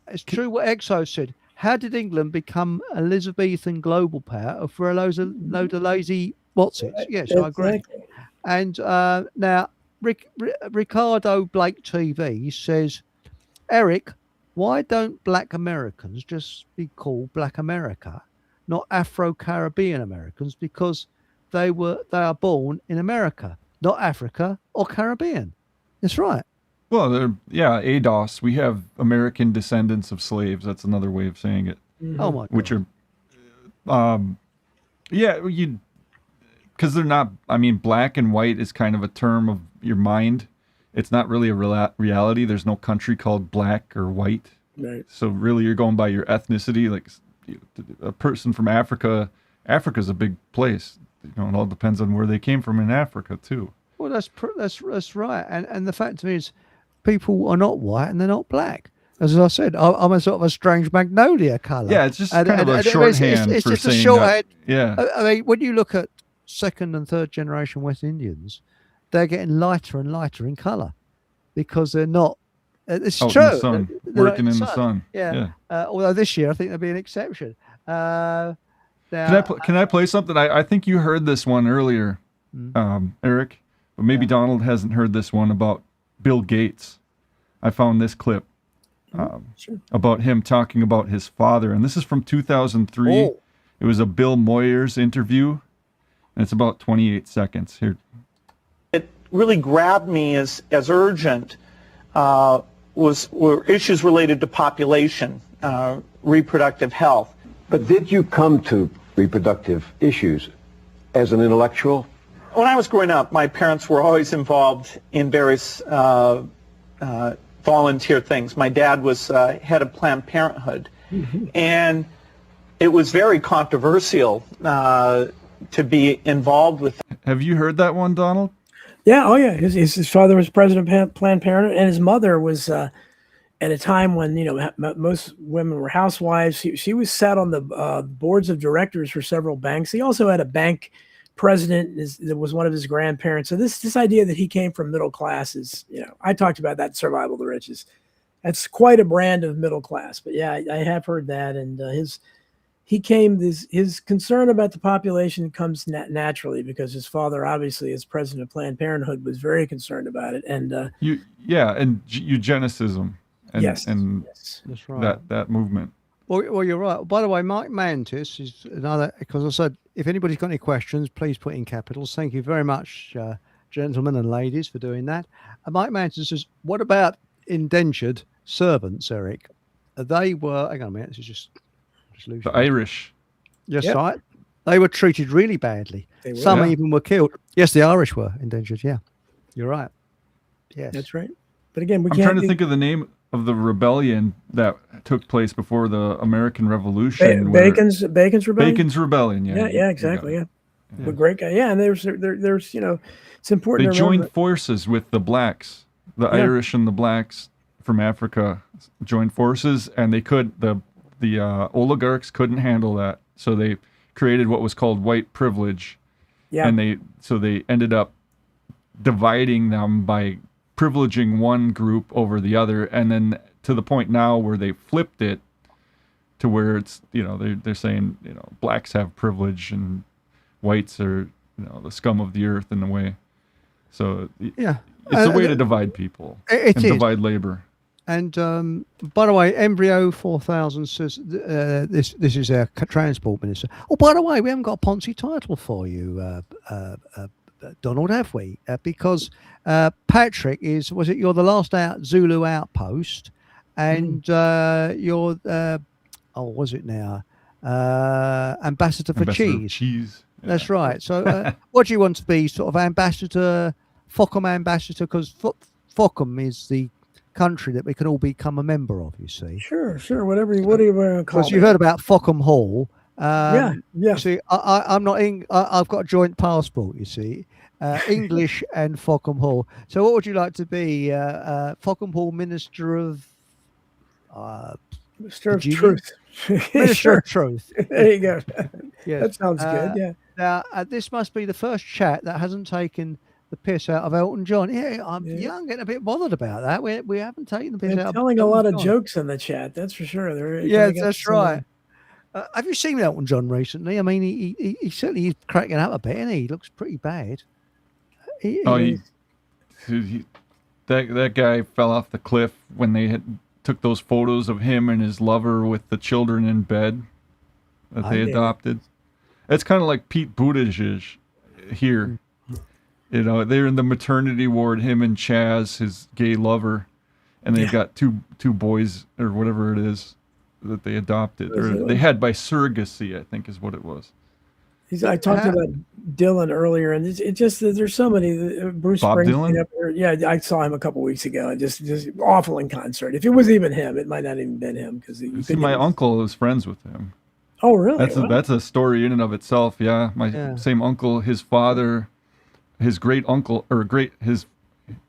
it's true what Exo said. How did England become Elizabethan global power for a load of lazy what's-its? Yes, I agree. And now, Ricardo Blake TV says, Eric, why don't black Americans just be called Black America, not Afro-Caribbean Americans, because they are born in America, not Africa or Caribbean. That's right.
Well, ADOS. We have American descendants of slaves. That's another way of saying it.
Oh my God.
Which are, because they're not. I mean, black and white is kind of a term of your mind. It's not really a reality. There's no country called black or white.
Right.
So really, you're going by your ethnicity. Like a person from Africa. Africa's a big place. It all depends on where they came from in Africa too.
Well, that's right. And the fact is, people are not white and they're not black. As I said, I'm a sort of a strange magnolia colour.
Yeah, it's just kind of a shorthand
it's
for
just a
saying
shorthand.
that. Yeah.
I mean, when you look at second and third generation West Indians, they're getting lighter and lighter in colour because they're not. It's
out
true.
in the sun,
They're
working in the sun.
Yeah. Although this year I think there'll be an exception. Now,
Can I play something? I think you heard this one earlier, Eric, but maybe Donald hasn't heard this one about Bill Gates. I found this clip about him talking about his father, and this is from 2003.
Oh.
It was a Bill Moyers interview, and it's about 28 seconds. Here.
It really grabbed me as urgent were issues related to population, reproductive health.
But did you come to reproductive issues as an intellectual?
When I was growing up, my parents were always involved in various volunteer things. My dad was head of Planned Parenthood, and it was very controversial to be involved with.
Have you heard that one, Donald?
Yeah. Oh, yeah. His father was president of Planned Parenthood, and his mother was at a time when most women were housewives. She was sat on the boards of directors for several banks. He also had a bank president that was one of his grandparents. So this idea that he came from middle class is, I talked about that in Survival of the Richest. That's quite a brand of middle class. But yeah, I have heard that, and his concern about the population comes naturally because his father, obviously, as president of Planned Parenthood, was very concerned about it. And
and eugenicism. And,
yes,
that's right.
That movement.
Well, you're right. By the way, Mike Mantis is another, because I said, if anybody's got any questions, please put in capitals. Thank you very much, gentlemen and ladies, for doing that. Mike Mantis says, what about indentured servants, Eric? They were, hang on a minute, this is just losing.
The Irish.
Yes, right. They were treated really badly.
They were.
Some even were killed. Yes, the Irish were indentured, yeah. You're right. Yes.
That's right. But again,
I'm trying to think of the name of the rebellion that took place before the American Revolution.
Bacon's Rebellion.
Bacon's Rebellion, yeah.
Yeah, exactly. Yeah. A great guy. Yeah, and there's it's important.
They joined forces with the blacks, the Irish and the blacks from Africa joined forces, and the oligarchs couldn't handle that, so they created what was called white privilege. Yeah, and they ended up dividing them by privileging one group over the other, and then to the point now where they flipped it to where it's they're saying blacks have privilege and whites are the scum of the earth in a way. So it's a way to divide people and divide labor.
And by the way, Embryo 4000 says this is our transport minister. Oh, by the way, we haven't got a Ponzi title for you, Donald, have we? Because Patrick you're the last out Zulu outpost, and you're was it now ambassador for cheese?
Cheese. Yeah.
That's right. So what do you want to be, sort of ambassador, Fockham ambassador? Because Fockham is the country that we can all become a member of, you see.
Sure, whatever you want to call it.
Because you've heard about Fockham Hall.
Yeah.
See, I'm not I've got a joint passport, you see, English and Fockham Hall. So what would you like to be? Fockham Hall Minister of
Truth.
Minister of Truth.
There you go.
Yes.
That sounds good. Yeah.
Now, this must be the first chat that hasn't taken the piss out of Elton John. Yeah, I'm getting a bit bothered about that. We haven't taken the piss out.
Telling a lot of jokes in the chat, that's for sure.
That's right. Have you seen Elton John recently? I mean, he certainly is cracking up a bit, and he looks pretty bad.
That guy fell off the cliff when they took those photos of him and his lover with the children in bed that they adopted. It's kind of like Pete Buttigieg here. They're in the maternity ward, him and Chaz, his gay lover, and they've got two boys or whatever it is that they adopted, or they had by surrogacy, I think is what it was.
I talked about Dylan earlier, and it just there's so many. Bruce
Bob
Springsteen
Dylan?
up there. Yeah, I saw him a couple weeks ago, and just awful in concert. If it was even him, it might not even been him because you
See,
couldn't.
my uncle was friends with him.
Oh, really?
That's a story in and of itself. Yeah, my same uncle, his father, his great uncle or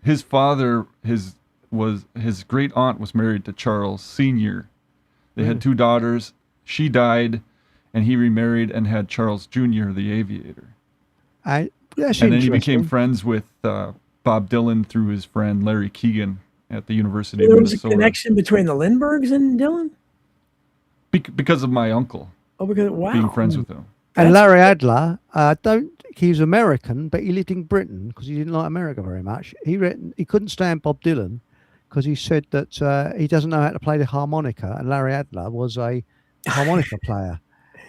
his father, his great aunt was married to Charles Sr. They had 2 daughters. She died, and he remarried and had Charles Jr., the aviator.
That's
and then he became
interesting.
friends with Bob Dylan through his friend Larry Keegan at the University of
There was a
Minnesota.
connection between the Lindberghs and Dylan.
Because of my uncle.
Oh, because wow,
being friends with him.
And Larry Adler, he was American, but he lived in Britain because he didn't like America very much. He couldn't stand Bob Dylan because he said that he doesn't know how to play the harmonica, and Larry Adler was a harmonica player.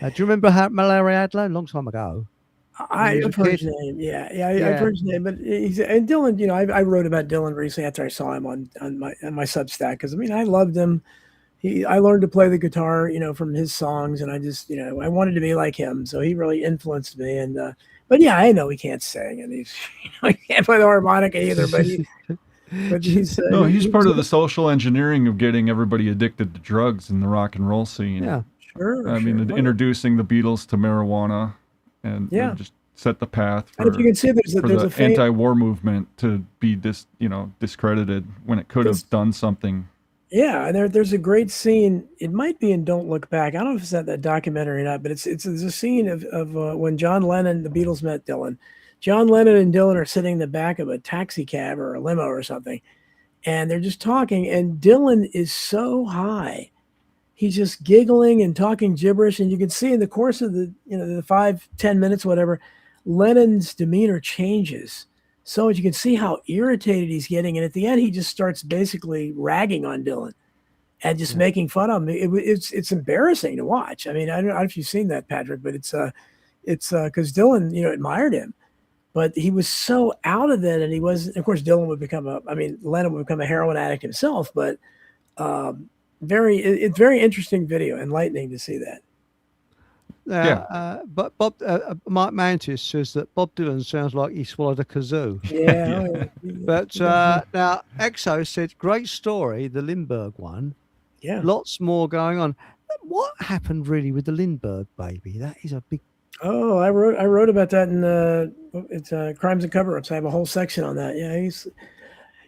Do you remember Larry Adler? A long time ago.
I've heard his name. Yeah. I've heard his name. But and Dylan, I wrote about Dylan recently after I saw him on my Substack because I loved him. I learned to play the guitar, from his songs, and I just, I wanted to be like him. So he really influenced me. And but yeah, I know he can't sing, and he can't play the harmonica either. But he's
he's part of the social engineering of getting everybody addicted to drugs in the rock and roll scene.
Yeah,
sure.
I mean, introducing the Beatles to marijuana, and just set the path for,
and if you can see, there's
the anti-war movement to be discredited when it could have done something.
Yeah, and there's a great scene. It might be in Don't Look Back. I don't know if it's that documentary or not, but it's a scene of when John Lennon, the Beatles met Dylan. John Lennon and Dylan are sitting in the back of a taxi cab or a limo or something, and they're just talking. And Dylan is so high, he's just giggling and talking gibberish. And you can see in the course of the 5-10 minutes, whatever, Lennon's demeanor changes. So you can see how irritated he's getting. And at the end, he just starts basically ragging on Dylan and just making fun of him. It's embarrassing to watch. I mean, I don't know if you've seen that, Patrick, but it's because Dylan, admired him, but he was so out of it. And he wasn't, of course, Lennon would become a heroin addict himself, but it's very interesting video, enlightening to see that.
But Bob Mike Mantis says that Bob Dylan sounds like he swallowed a kazoo.
Yeah.
But now Exo said, great story, the Lindbergh one.
Yeah.
Lots more going on. What happened really with the Lindbergh baby? That is a big.
Oh, I wrote about that in it's Crimes and Cover-Ups. I have a whole section on that. Yeah, he's.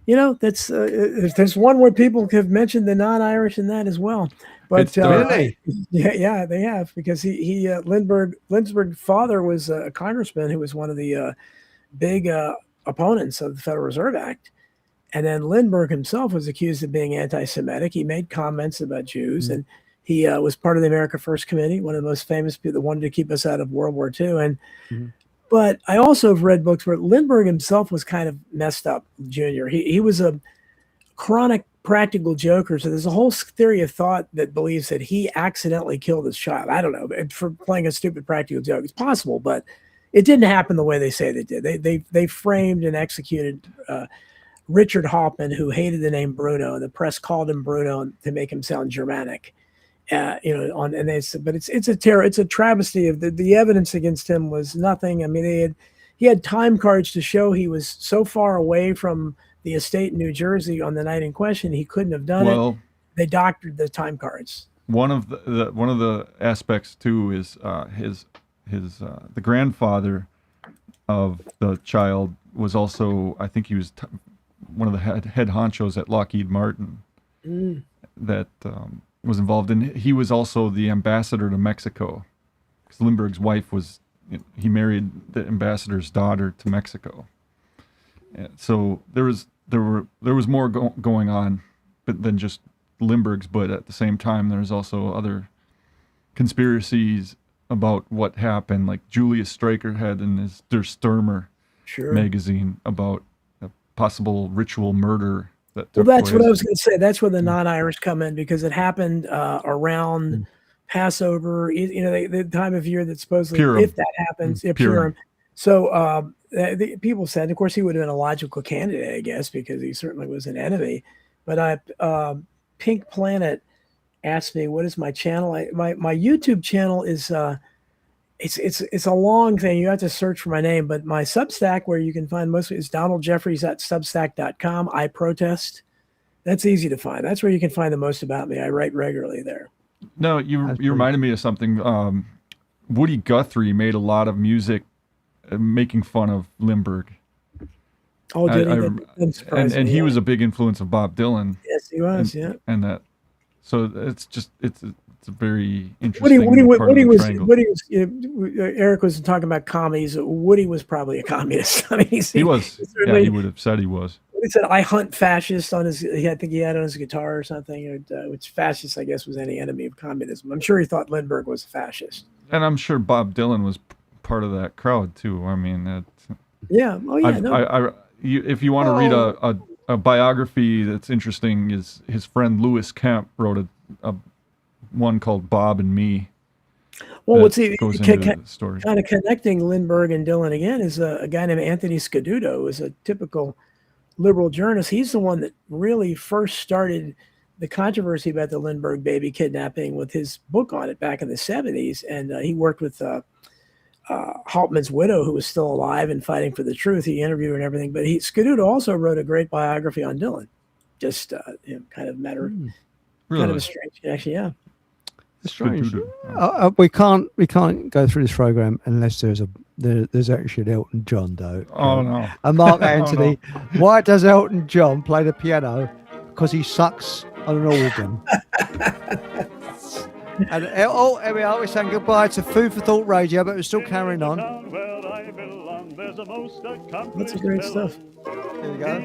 That's there's one where people have mentioned the non-Irish in that as well. But
really,
yeah, they have, because Lindbergh's father was a congressman who was one of the big opponents of the Federal Reserve Act, and then Lindbergh himself was accused of being anti-Semitic. He made comments about Jews, and he was part of the America First Committee, one of the most famous people that wanted to keep us out of World War II, and. But I also have read books where Lindbergh himself was kind of messed up, Junior. He was a chronic practical joker. So there's a whole theory of thought that believes that he accidentally killed his child. I don't know, for playing a stupid practical joke. It's possible, but it didn't happen the way they say they did. They framed and executed Richard Hoffman, who hated the name Bruno, and the press called him Bruno to make him sound Germanic. And they said, but it's a travesty of the evidence against him was nothing. I mean, he had time cards to show he was so far away from the estate in New Jersey on the night in question he couldn't have done it. They doctored the time cards.
One of the aspects too is the grandfather of the child was also, I think he was one of the head honchos at Lockheed Martin that was involved in. He was also the ambassador to Mexico, because Lindbergh's wife he married the ambassador's daughter to Mexico. And so there was more going on than just Lindbergh's, but at the same time there's also other conspiracies about what happened, like Julius Streicher had in his Der Stürmer magazine about a possible ritual murder.
That's what I was going to say. That's where the non-Irish come in, because it happened around Passover, the time of year that supposedly, Purim. If that happens, Purim. So the people said, of course, he would have been a logical candidate, I guess, because he certainly was an enemy. But Pink Planet asked me, what is my channel? My YouTube channel is It's a long thing. You have to search for my name, but my Substack, where you can find most of it, is donaldjeffries@substack.com. I protest. That's easy to find. That's where you can find the most about me. I write regularly there.
No, you reminded me of something. Woody Guthrie made a lot of music making fun of Lindbergh.
Oh, did he?
And he was a big influence of Bob Dylan.
Yes, he was.
And that, so it's a very interesting
Eric was talking about commies. Woody was probably a communist. I mean,
he was. Yeah, he would have said he was.
He said, "I hunt fascists" on his. I think he had on his guitar or something. Which fascist, I guess, was any enemy of communism. I'm sure he thought Lindbergh was a fascist.
And I'm sure Bob Dylan was part of that crowd too. I mean,
yeah. Oh yeah.
If you want to read a biography that's interesting, is his friend Lewis Kemp wrote a one called Bob and Me.
Well, what's the
story?
Kind of connecting Lindbergh and Dylan again is a guy named Anthony Scaduto, who is a typical liberal journalist. He's the one that really first started the controversy about the Lindbergh baby kidnapping with his book on it back in the 70s. And he worked with Haltman's widow, who was still alive and fighting for the truth. He interviewed her and everything. But Scaduto also wrote a great biography on Dylan. Just kind of matter,
really?
Kind of a strange connection. Yeah.
Strange. We can't go through this program unless there's actually an Elton John though.
Oh no.
And Mark Anthony. Oh, no. Why does Elton John play the piano? Because he sucks on an organ. And here we are. We're saying goodbye to Food for Thought Radio, but we're still carrying on.
That's great stuff.
Here we go.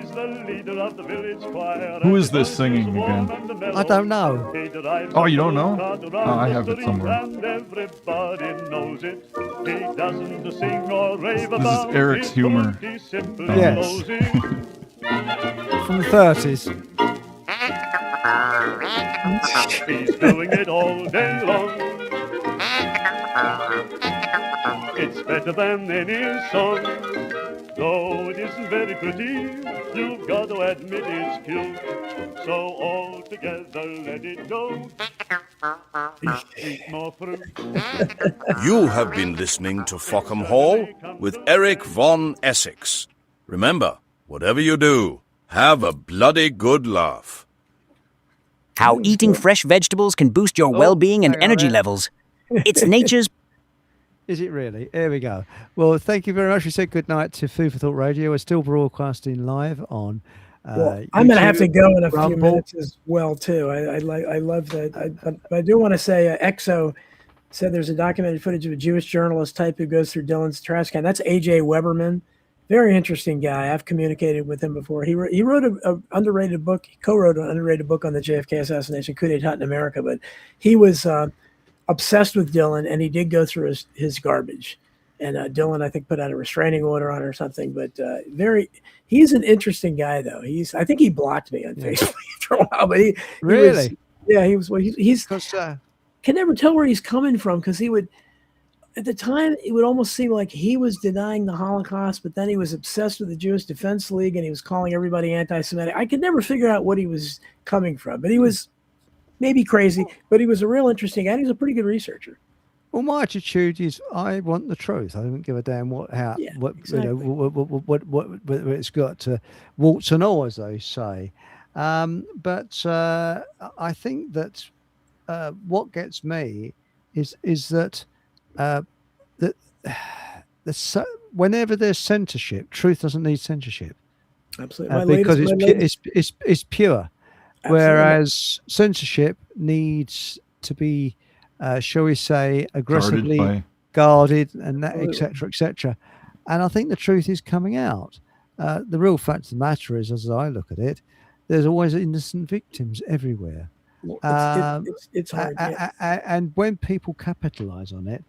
Who is this singing again?
I don't know.
Oh, you don't know? Oh, I have it somewhere. This is Eric's humor.
Yes. From the 30s.
He's doing it all day long. It's better than any song. Though it isn't very pretty, you've got to admit it's cute. So all together let it go. Eat more fruit.
You have been listening to Fockham Hall with Eric Von Essex. Remember, whatever you do, have a bloody good laugh.
How eating fresh vegetables can boost your well-being and energy levels. It's nature's...
Is it really? Here we go. Well, thank you very much. We said good night to Food for Thought Radio. We're still broadcasting live on
well, I'm going to have to go in a few minutes as well, too. I love that. I do want to say EXO said there's a documented footage of a Jewish journalist type who goes through Dylan's trash can. That's A.J. Weberman. Very interesting guy. I've communicated with him before. He wrote an underrated book. He co-wrote an underrated book on the JFK assassination, Coup d'etat in America. But he was obsessed with Dylan, and he did go through his garbage. And Dylan, I think, put out a restraining order on it or something. But he's an interesting guy, though. I think he blocked me on Facebook for a while. But he's can never tell where he's coming from, because he would. At the time, it would almost seem like he was denying the Holocaust, but then he was obsessed with the Jewish Defense League, and he was calling everybody anti-Semitic. I could never figure out what he was coming from, but he was maybe crazy, but he was a real interesting guy. He was a pretty good researcher.
Well, my attitude is I want the truth. I don't give a damn what it's got warts and all, as they say. But I think that what gets me is that. Whenever there's censorship, truth doesn't need censorship.
Absolutely,
because it's pure. Absolutely. Whereas censorship needs to be, shall we say, aggressively guarded and that, etc. And I think the truth is coming out. The real fact of the matter is, as I look at it, there's always innocent victims everywhere.
It's hard.
And when people capitalize on it,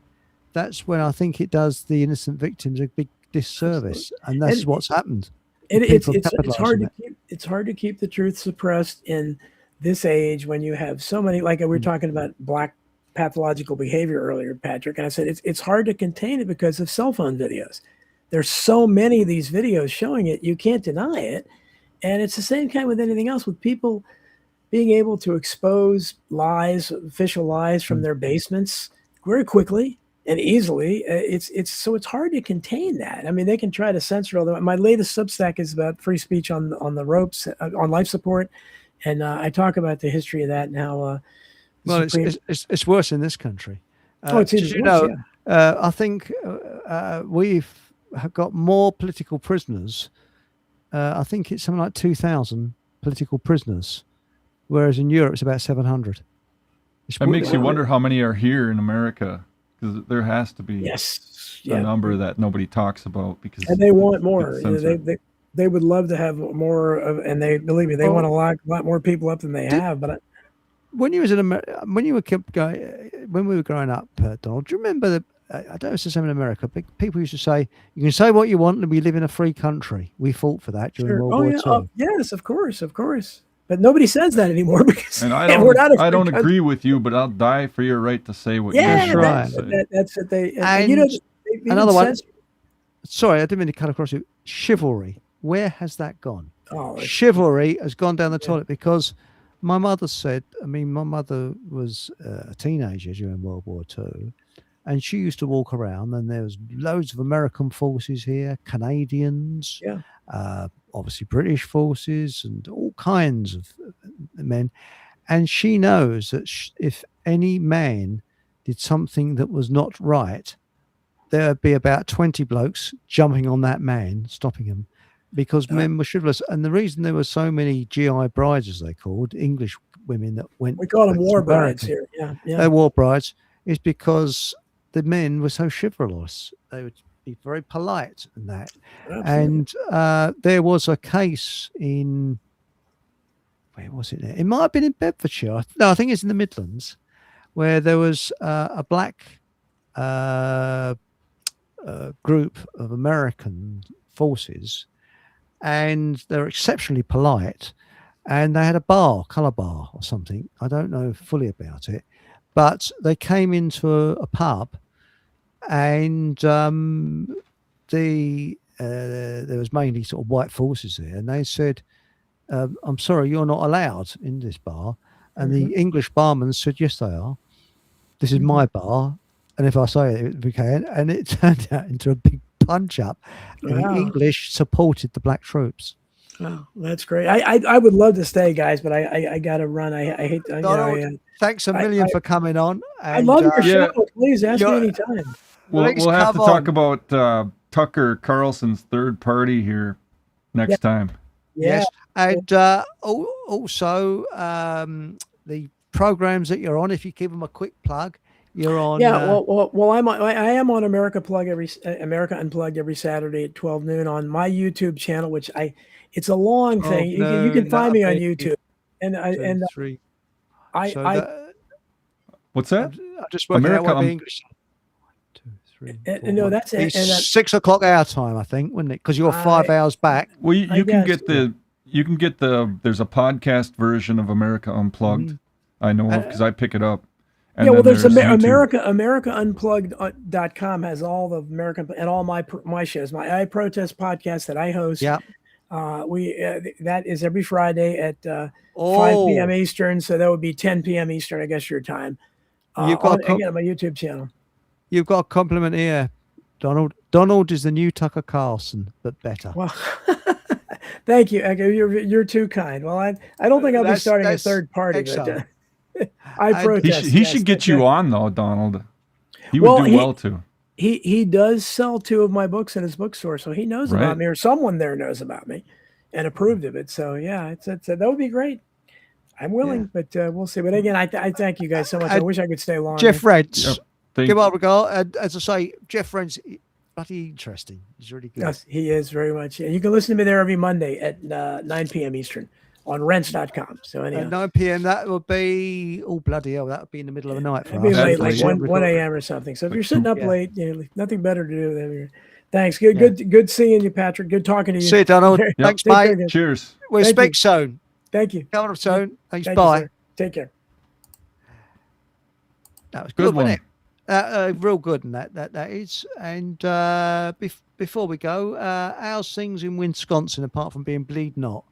that's when I think it does the innocent victims a big disservice. And that's what's happened.
It's hard to keep the truth suppressed in this age when you have so many, like we were talking about black pathological behavior earlier, Patrick, and I said it's hard to contain it because of cell phone videos. There's so many of these videos showing it, you can't deny it. And it's the same kind with anything else, with people being able to expose lies, official lies from their basements very quickly and easily. It's hard to contain that. I mean, they can try to censor all the. My latest Substack is about free speech on the ropes, on life support, and I talk about the history of that and how.
Well, it's worse in this country.
It's even worse.
I think we've got more political prisoners. I think it's something like 2,000 political prisoners, whereas in Europe it's about 700.
It makes you wonder how many are here in America, because there has to be a number that nobody talks about, because
and they want more. They would love to have more of, and they believe me, they want a lot more people up than they have. But
when you was when we were growing up, Donald, do you remember that? I don't know if it's the same in America, but people used to say, "You can say what you want, and we live in a free country." We fought for that during World War II.
Yes, of course. But nobody says that anymore because
and I don't agree with you, but I'll die for your right to say what you want.
That's right.
That's what they.
And another one. Sorry, I didn't mean to cut across you. Chivalry. Where has that gone? Chivalry has gone down the toilet because my mother said. I mean, my mother was a teenager during World War II. And she used to walk around, and there was loads of American forces here, Canadians, obviously British forces, and all kinds of men. And she knows that if any man did something that was not right, there would be about 20 blokes jumping on that man, stopping him, because men were chivalrous. And the reason there were so many GI brides, as they called, English women that went...
We call them war brides here.
They're war brides, is because... the men were so chivalrous. They would be very polite and that. Absolutely. And there was a case in, where was it now? It might have been in Bedfordshire. No, I think it's in the Midlands, where there was a black group of American forces, and they were exceptionally polite. And they had a colour bar or something. I don't know fully about it. But they came into a pub, and there was mainly sort of white forces there, and they said, "I'm sorry, you're not allowed in this bar." And the English barman said, "Yes, they are. This is my bar, and if I say it, we can." And it turned out into a big punch-up. And the English supported the black troops.
Oh, that's great. I would love to stay, guys, but I got to run. I hate.
Thanks a million for coming on.
I love your show. Please ask me anytime.
We'll have to talk about Tucker Carlson's third party here next time.
Yes, and also the programs that you're on. If you give them a quick plug, you're on.
I am on America Unplugged every Saturday at 12 noon on my YouTube channel, which it's a long thing. You can find me on YouTube.
What's that?
I just worked out what the English. 1, 2, 3.
No, that's it.
6 o'clock our time, I think, wouldn't it? Because you're 5 hours back.
Well, you can get there's a podcast version of America Unplugged. I know of because I pick it up. And
there's AmericaUnplugged.com has all the American and all my shows. My I Protest podcast that I host.
Yeah.
That is every Friday at 5 p.m. Eastern, so that would be 10 p.m. Eastern, I guess your time. Again on my YouTube channel.
You've got a compliment here, Donald. Donald is the new Tucker Carlson, but better.
Well, thank you, Echo. You're too kind. Well, I don't think I'll be starting a third party. But, I protest.
He should get you on though, Donald. He would do well too.
He does sell 2 of my books in his bookstore, so he knows about me, or someone there knows about me, and approved of it. So yeah, that would be great. I'm willing, but we'll see. But again, I thank you guys so much. I wish I could stay longer.
Jeff Rents, give our regard. And as I say, Jeff Rents, bloody interesting. He's really good.
Yes, he is very much. Yeah, you can listen to me there every Monday at 9 p.m. Eastern on rents.com. So anyhow.
At 9 p.m. that would be bloody hell. That would be in the middle of the night for us.
It'd be late, like 1 a.m. or something. So if you're sitting up late, nothing better to do than thanks. Good seeing you, Patrick. Good talking to you.
See you, Donald. Thanks, mate.
Cheers.
We'll speak soon.
Thank you.
Coming up soon. Thanks. Bye.
Take care.
That was good, wasn't it? Real good, and that is. And before we go, how's things in Wisconsin apart from being bleeding hot?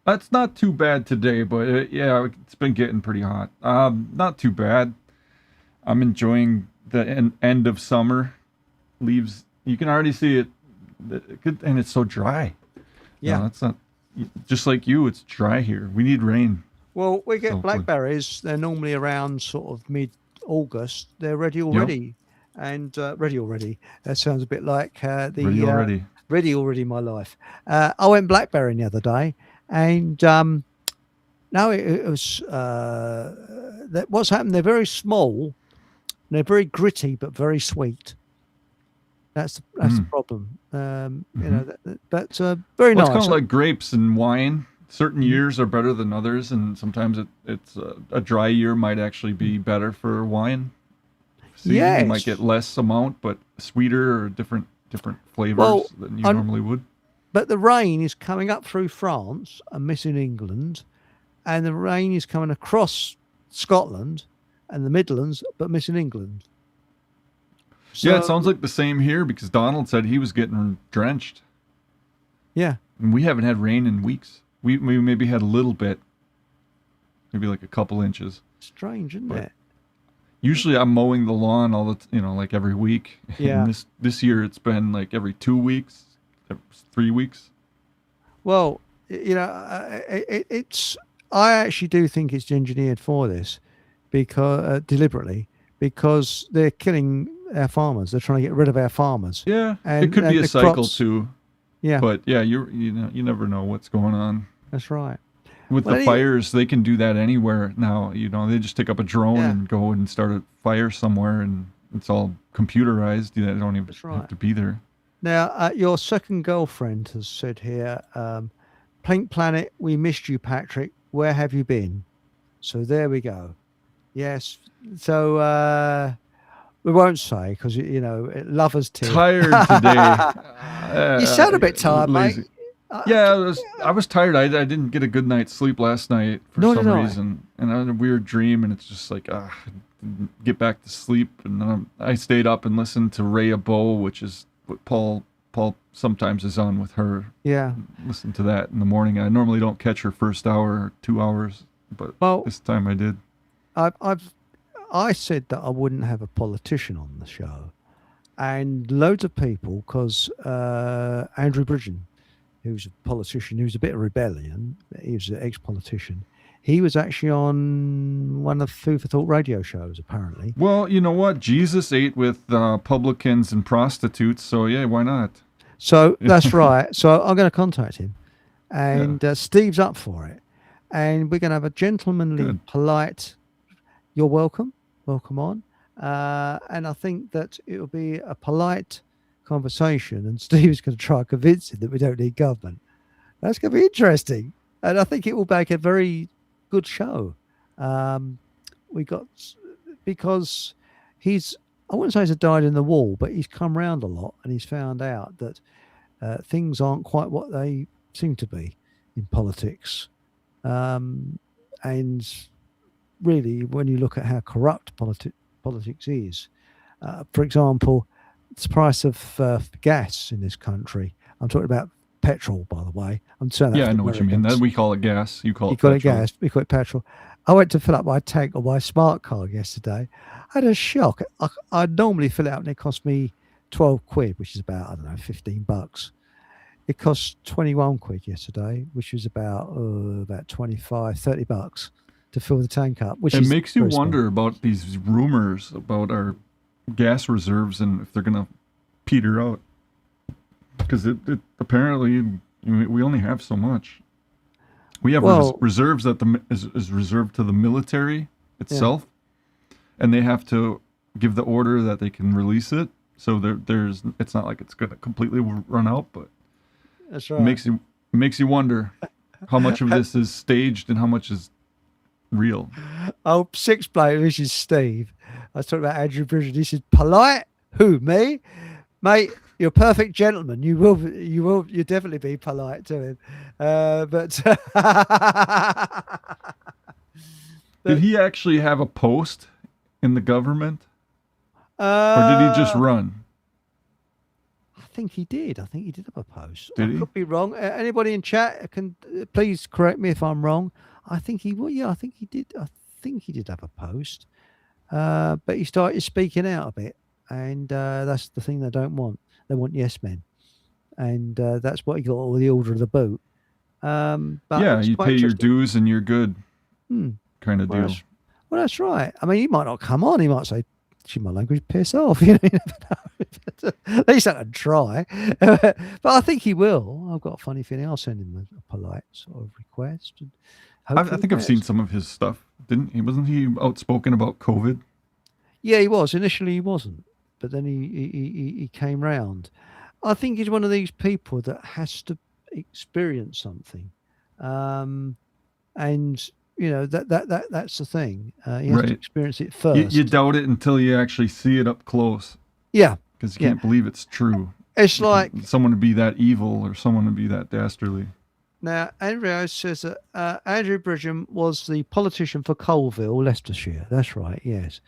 It's not too bad today, but it's been getting pretty hot. Not too bad. I'm enjoying end of summer, leaves, you can already see it, and it's so dry.
Yeah.
No, it's not, just like you, it's dry here. We need rain.
Well, we get
So,
blackberries. They're normally around sort of mid-August. They're ready already. And ready already. That sounds a bit like
Ready already.
Ready already, my life. I went blackberrying the other day, and no, it was what's happened. They're very small, and they're very gritty, but very sweet. That's the problem. You know, but very
Well,
nice.
it's kind of like grapes and wine. Certain years are better than others, and sometimes it's a dry year might actually be better for wine.
Yeah,
you might get less amount, but sweeter or different flavors than you normally would.
But the rain is coming up through France and missing England, and the rain is coming across Scotland and the Midlands, but missing England. So,
Yeah, it sounds like the same here because Donald said he was getting drenched.
Yeah.
And we haven't had rain in weeks. We maybe had a little bit, maybe like a couple inches.
Strange, isn't it?
Usually I'm mowing the lawn like every week.
Yeah.
And this year it's been like every 2 weeks, 3 weeks.
Well, you know, it's. I actually do think it's engineered for this, because deliberately, because they're killing our farmers. They're trying to get rid of our farmers.
Yeah,
and,
it could be a cycle
crops,
too.
Yeah,
but yeah, you never know what's going on.
That's right.
With the fires, they can do that anywhere now. You know, they just take up a drone and go and start a fire somewhere, and it's all computerized. They don't even have to be there.
Now, your second girlfriend has said here, Pink Planet, we missed you, Patrick. Where have you been? So there we go. Yes. So we won't say because, you know, lovers' tea.
Tired today.
You sound a bit tired,
lazy.
mate.
Yeah, I was tired. I didn't get a good night's sleep last night for some reason. And I had a weird dream, and it's just like, I didn't get back to sleep. And then I stayed up and listened to Ray Bow, which is what Paul sometimes is on with her.
Yeah.
Listen to that in the morning. I normally don't catch her first hour or 2 hours, but this time I did.
I said that I wouldn't have a politician on the show, and loads of people, because Andrew Bridgen, who's a politician, who's a bit of rebellion, he was an ex-politician. He was actually on one of Food for Thought radio shows, apparently.
Well, you know what? Jesus ate with publicans and prostitutes, so yeah, why not?
So that's right. So I'm going to contact him, and Steve's up for it, and we're going to have a gentlemanly, polite. You're welcome on, and I think that it'll be a polite conversation, and Steve's going to try and convince him that we don't need government. That's going to be interesting, and I think it will make a very good show. Because he's, I wouldn't say he's a dyed in the wool, but he's come round a lot, and he's found out that things aren't quite what they seem to be in politics, and really, when you look at how corrupt politics is, for example, the price of gas in this country. I'm talking about petrol, by the way. I'm saying that.
Yeah, I know what you mean. We call it gas. You call it petrol.
It gas. We call it petrol. I went to fill up my tank on my smart car yesterday. I had a shock. I normally fill it up and it cost me 12 quid, which is about, I don't know, $15. It cost 21 quid yesterday, which was about 25, $30 to fill the tank up. Which
makes you wonder about these rumors about our gas reserves and if they're going to peter out. Because it apparently we only have so much. We have reserves that is reserved to the military itself, and they have to give the order that they can release it. So there's it's not like it's going to completely run out, but
that's right.
It makes you wonder how much of this is staged and how much is real.
Oh, six player. This is Steve. I was talking about Andrew Bridgen. He said, "Polite? Who, me, mate? You're a perfect gentleman. You'll definitely be polite to him." But
did he actually have a post in the government, or did he just run?
I think he did. I think he did have a post.
Did he?
I could be wrong. Anybody in chat can please correct me if I'm wrong. I think he will. Yeah, I think he did. I think he did have a post. But he started speaking out a bit, and that's the thing they don't want. They want yes men, and that's what he got with the order of the boot. But
Yeah,
it's
you
quite
pay your
interesting.
dues and you're good, kind of
Well,
deal.
that's right. I mean, he might not come on. He might say, "Excuse my language, piss off." You never know. At least I can try. But I think he will. I've got a funny feeling I'll send him a polite sort of request. And
I think I've seen some of his stuff. Wasn't he outspoken about COVID?
Yeah, he was. Initially, he wasn't, but then he came round. I think he's one of these people that has to experience something, and that's the thing. He has to experience it first.
You doubt it until you actually see it up close.
Yeah,
because you can't believe it's true.
It's like
someone to be that evil or someone to be that dastardly.
Now, Andrew says that Andrew Bridgham was the politician for Colville, Leicestershire. That's right. Yes,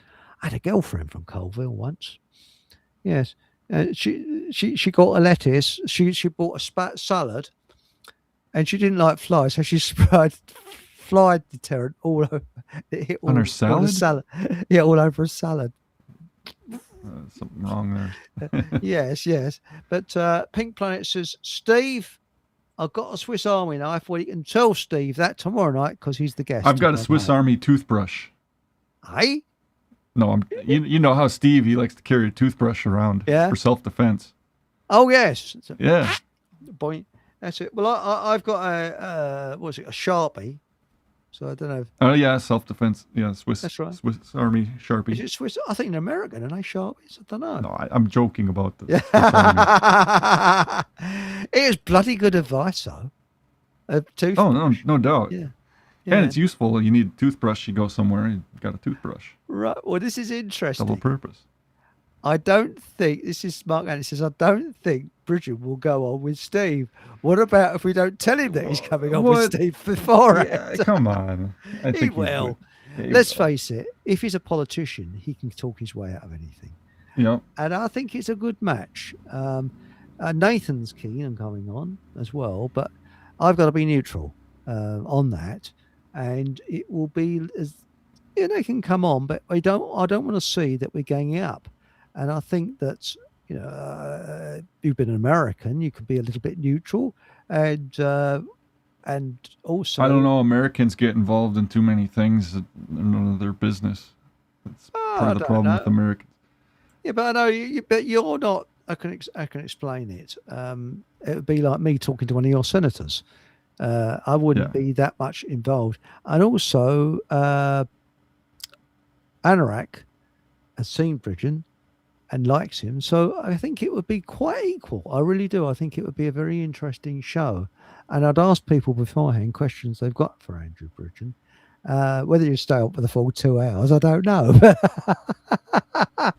I had a girlfriend from Colville once. Yes, she got a lettuce. She bought a salad, and she didn't like flies, so she sprayed fly deterrent all over
on her salad.
On the salad. Yeah, all over a salad.
Something wrong there.
Yes. But Pink Planet says, Steve, I've got a Swiss Army knife. Well, you can tell Steve that tomorrow night because he's the guest.
I've got a Swiss Army toothbrush.
Hey?
No, you know how Steve, he likes to carry a toothbrush around for self-defense.
Oh, yes.
Yeah.
Boy, that's it. Well, I've got a Sharpie. So I don't know.
Oh, yeah, self-defense. Yeah, Swiss.
That's right.
Swiss Army Sharpie.
Is it Swiss? I think they're American, and they Sharpies. I don't know.
No, I'm joking about the Swiss Army.
It is bloody good advice, though.
Oh, no doubt.
Yeah.
And it's useful. You need a toothbrush. You go somewhere, you got a toothbrush.
Right. Well, this is interesting.
Double purpose.
I don't think, this is Mark Andy says, I don't think Bridget will go on with Steve. What about if we don't tell him that he's coming on with Steve beforehand?
Yeah, come on.
He will. Let's face it, if he's a politician, he can talk his way out of anything.
Yeah.
And I think it's a good match. Nathan's keen on coming on as well, but I've got to be neutral on that. And it will be, they can come on, but I don't want to see that we're ganging up. And I think that, you've been an American, you could be a little bit neutral, and also,
I don't know. Americans get involved in too many things that are none of their business. That's part of the problem with Americans.
Yeah, but I know but you're not. I can explain it. It would be like me talking to one of your senators. I wouldn't be that much involved. And also, Anorak has seen Bridgen and likes him, so I think it would be quite equal. I really do. I think it would be a very interesting show, and I'd ask people beforehand questions they've got for Andrew Bridgen. Whether you stay up for the full 2 hours, I don't know. But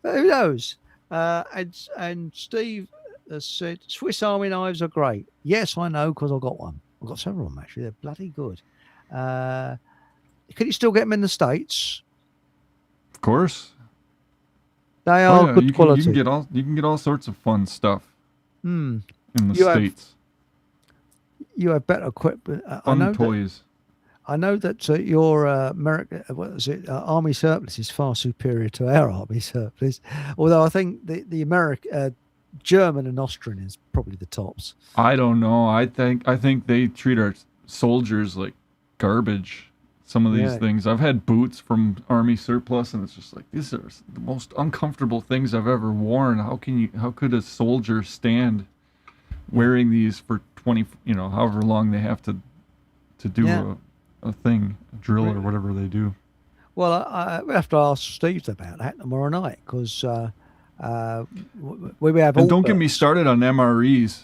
who knows? And Steve has said Swiss Army knives are great. Yes, I know because I've got one. I've got several of them actually. They're bloody good. Can you still get them in the States?
Of course.
They are good quality.
You can get all sorts of fun stuff in the States.
You have better equipment.
Fun toys.
I know that your Army surplus is far superior to our Army surplus. Although I think the German and Austrian is probably the tops.
I don't know. I think they treat our soldiers like garbage. Some of these things. I've had boots from Army surplus, and it's just like, these are the most uncomfortable things I've ever worn. How could a soldier stand wearing these for 20, however long they have to do a thing, a drill or whatever they do?
Well, I have to ask Steve about that tomorrow night because we have.
And don't get me started on MREs.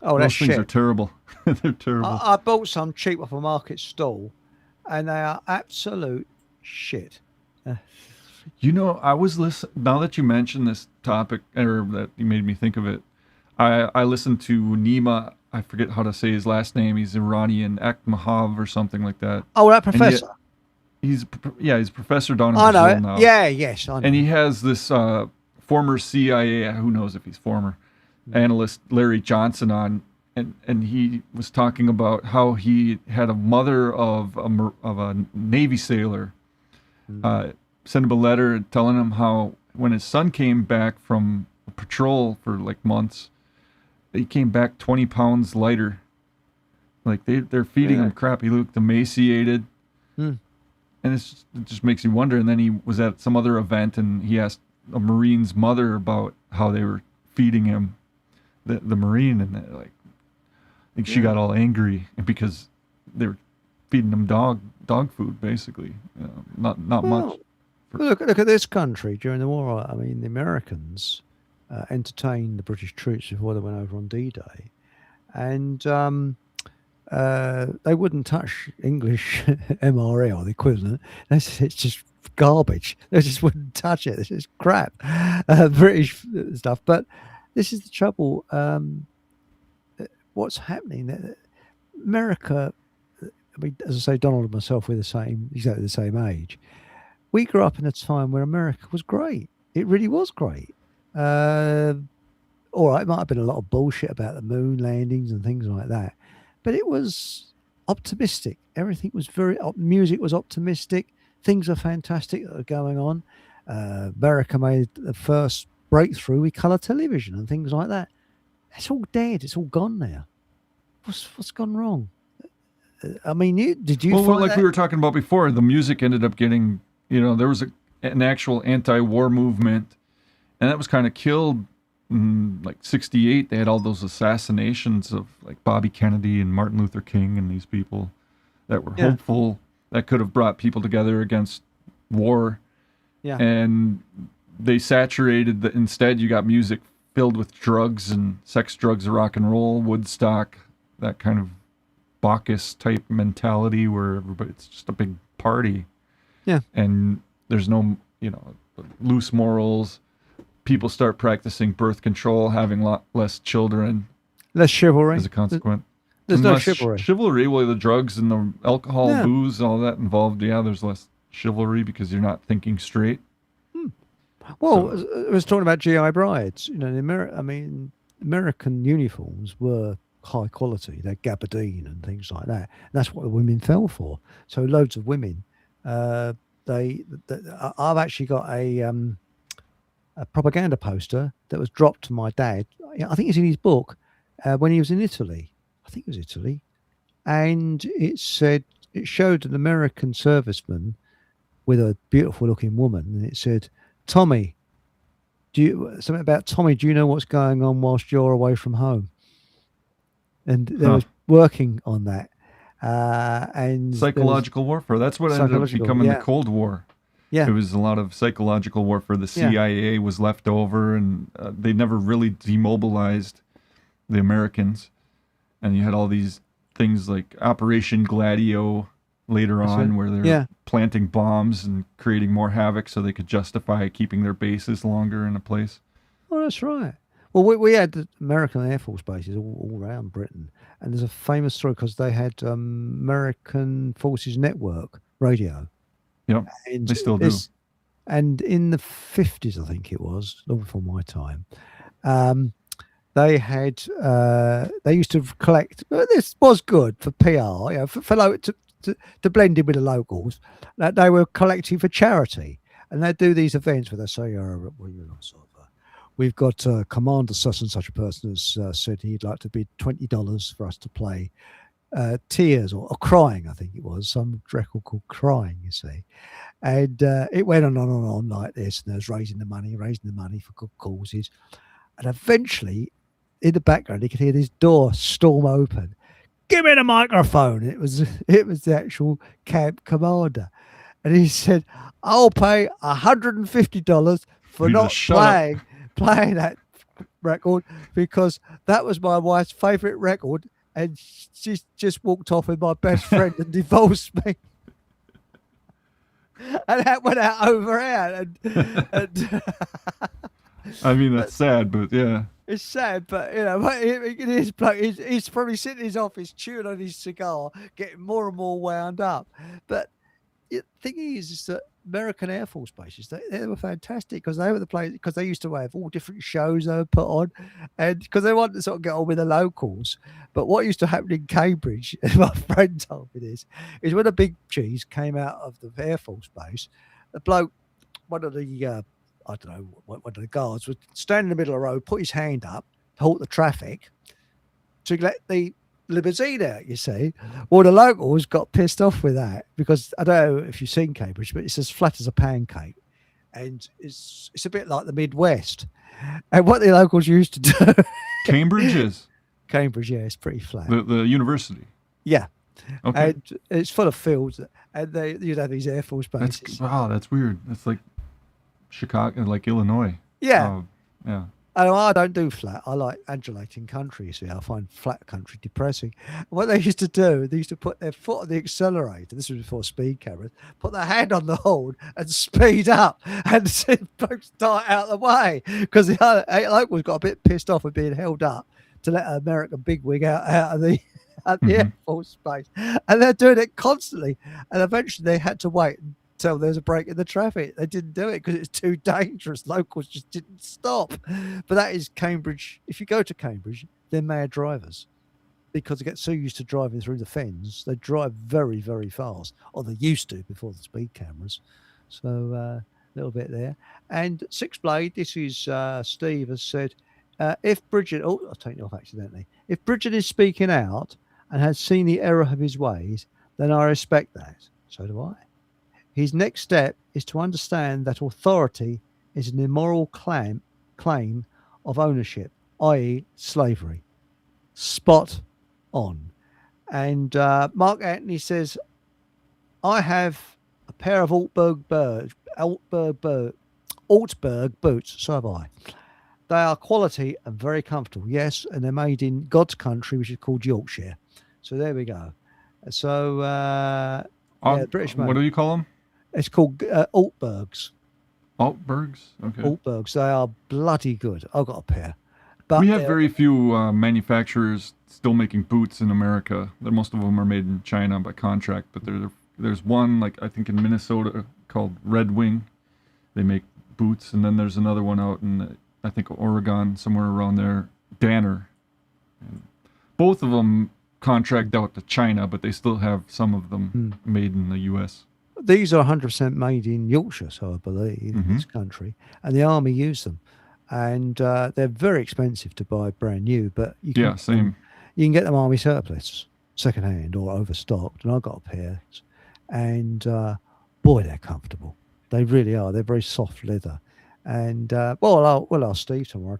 Oh, that's
those things are terrible. They're terrible.
I bought some cheap off a market stall, and they are absolute shit.
I was listening. Now that you mentioned this topic, or that you made me think of it, I listened to Nima. I forget how to say his last name. He's Iranian, Akhmahav or something like that.
Oh, that professor.
He's a professor down in
Brazil
now.
I know.
And he has this former CIA, who knows if he's former, analyst Larry Johnson on, and he was talking about how he had a mother of a Navy sailor sent him a letter telling him how when his son came back from a patrol for like months, he came back 20 pounds lighter. Like they're feeding him crap. He looked emaciated. And it just makes you wonder. And then he was at some other event and he asked a Marine's mother about how they were feeding him, the Marine, and like I think she got all angry because they were feeding him dog food basically, not much.
Look at this country during the war. I mean, the Americans entertained the British troops before they went over on D-Day, and they wouldn't touch English MRE or the equivalent. It's just garbage. They just wouldn't touch it. This is crap, British stuff. But this is the trouble. What's happening? America. I mean, as I say, Donald and myself, we're exactly the same age. We grew up in a time where America was great. It really was great. All right, it might have been a lot of bullshit about the moon landings and things like that, but it was optimistic. Everything was music was optimistic. Things are fantastic that are going on. America made the first breakthrough with colour television and things like that. It's all dead. It's all gone now. What's gone wrong? I mean, did you?
Well, like we were talking about before, the music ended up getting, there was an actual anti-war movement, and that was kind of killed in like 68. They had all those assassinations of like Bobby Kennedy and Martin Luther King and these people that were hopeful that could have brought people together against war. Yeah. And they saturated instead you got music filled with drugs and sex, drugs, rock and roll, Woodstock, that kind of Bacchus type mentality where it's just a big party. Yeah. And there's no, loose morals. People start practicing birth control, having a lot less children.
Less chivalry.
As a consequence.
There's no chivalry.
Chivalry, well, the drugs and the alcohol, booze, all that involved. Yeah, there's less chivalry because you're not thinking straight.
Well, I was talking about GI brides. American uniforms were high quality. They're gabardine and things like that. And that's what the women fell for. So loads of women. I've actually got a propaganda poster that was dropped to my dad. I think it's in his book when he was in Italy. I think it was Italy, and it showed an American serviceman with a beautiful looking woman, and it said, "Tommy, something about Tommy? Do you know what's going on whilst you're away from home?" And they was working on that. And
psychological warfare. That's what ended up becoming the Cold War. Yeah. It was a lot of psychological warfare. The CIA was left over, and they never really demobilized the Americans. And you had all these things like Operation Gladio later on, where they're planting bombs and creating more havoc so they could justify keeping their bases longer in a place.
Oh, that's right. Well, we had the American Air Force bases all around Britain. And there's a famous story because they had American Forces Network radio.
Yeah, they still do.
And in the 50s, I think it was, long before my time, they used to collect. This was good for PR, to blend in with the locals. That they were collecting for charity, and they'd do these events where they say, "We've got Commander such and such a person has said he'd like to bid $20 for us to play Tears or Crying," I think it was, some record called Crying, you see. And it went on and on like this, and they was raising the money for good causes. And eventually, in the background, you could hear this door storm open. "Give me the microphone." It was the actual camp commander. And he said, "I'll pay $150 for not playing that record because that was my wife's favourite record and she just walked off with my best friend and divorced me." And that went out over here. And
I mean, that's sad, but yeah.
It's sad, but he's probably sitting in his office chewing on his cigar, getting more and more wound up. But the thing is that American Air Force bases, they were fantastic because they were the place, because they used to have all different shows they would put on, and because they wanted to sort of get on with the locals. But what used to happen in Cambridge, my friend told me this, is when a big cheese came out of the Air Force base, the bloke one of the I don't know, one of the guards would stand in the middle of the road, put his hand up to halt the traffic to let the limousine out, you see. Well, the locals got pissed off with that because I don't know if you've seen Cambridge, but it's as flat as a pancake. And it's a bit like the Midwest. And what the locals used to do...
Cambridge is?
Cambridge, yeah, it's pretty flat.
The university?
Yeah.
Okay.
And it's full of fields. And you'd have these Air Force bases.
That's weird. That's like Chicago, like Illinois.
Yeah.
Yeah.
I don't do flat. I like undulating country, you see. I find flat country depressing. What they used to do, they used to put their foot on the accelerator. This was before speed cameras. Put their hand on the horn and speed up and send folks dart out of the way. Because the other locals got a bit pissed off with being held up to let an American bigwig out of the Air Force base. And they're doing it constantly. And eventually they had to wait until there was a break in the traffic. They didn't do it because it's too dangerous. Locals just didn't stop. But that is Cambridge. If you go to Cambridge, they're mad drivers because they get so used to driving through the fens. They drive very, very fast, or they used to before the speed cameras. So a little bit there. And Six Blade, this is Steve has said, if Bridget, I'll take it off accidentally. If Bridget is speaking out and has seen the error of his ways, then I respect that. So do I. His next step is to understand that authority is an immoral claim of ownership, i.e. slavery. Spot on. And Mark Anthony says, I have a pair of Altberg boots, so have I. They are quality and very comfortable, yes, and they're made in God's country, which is called Yorkshire. So there we go. So, British made.
What do you call them?
It's called Altbergs.
Altbergs? Okay.
Altbergs. They are bloody good. I've got a pair. But
we have very few manufacturers still making boots in America. Most of them are made in China by contract, but there's one, like I think in Minnesota, called Red Wing. They make boots, and then there's another one out in, I think, Oregon, somewhere around there, Danner. And both of them contract out to China, but they still have some of them made in the U.S.
These are 100% made in Yorkshire, so I believe, in this country, and the army use them, and they're very expensive to buy brand new. But you can, you can get them army surplus, second hand or overstocked, and I got a pair, and boy, they're comfortable. They really are. They're very soft leather, and I'll ask Steve tomorrow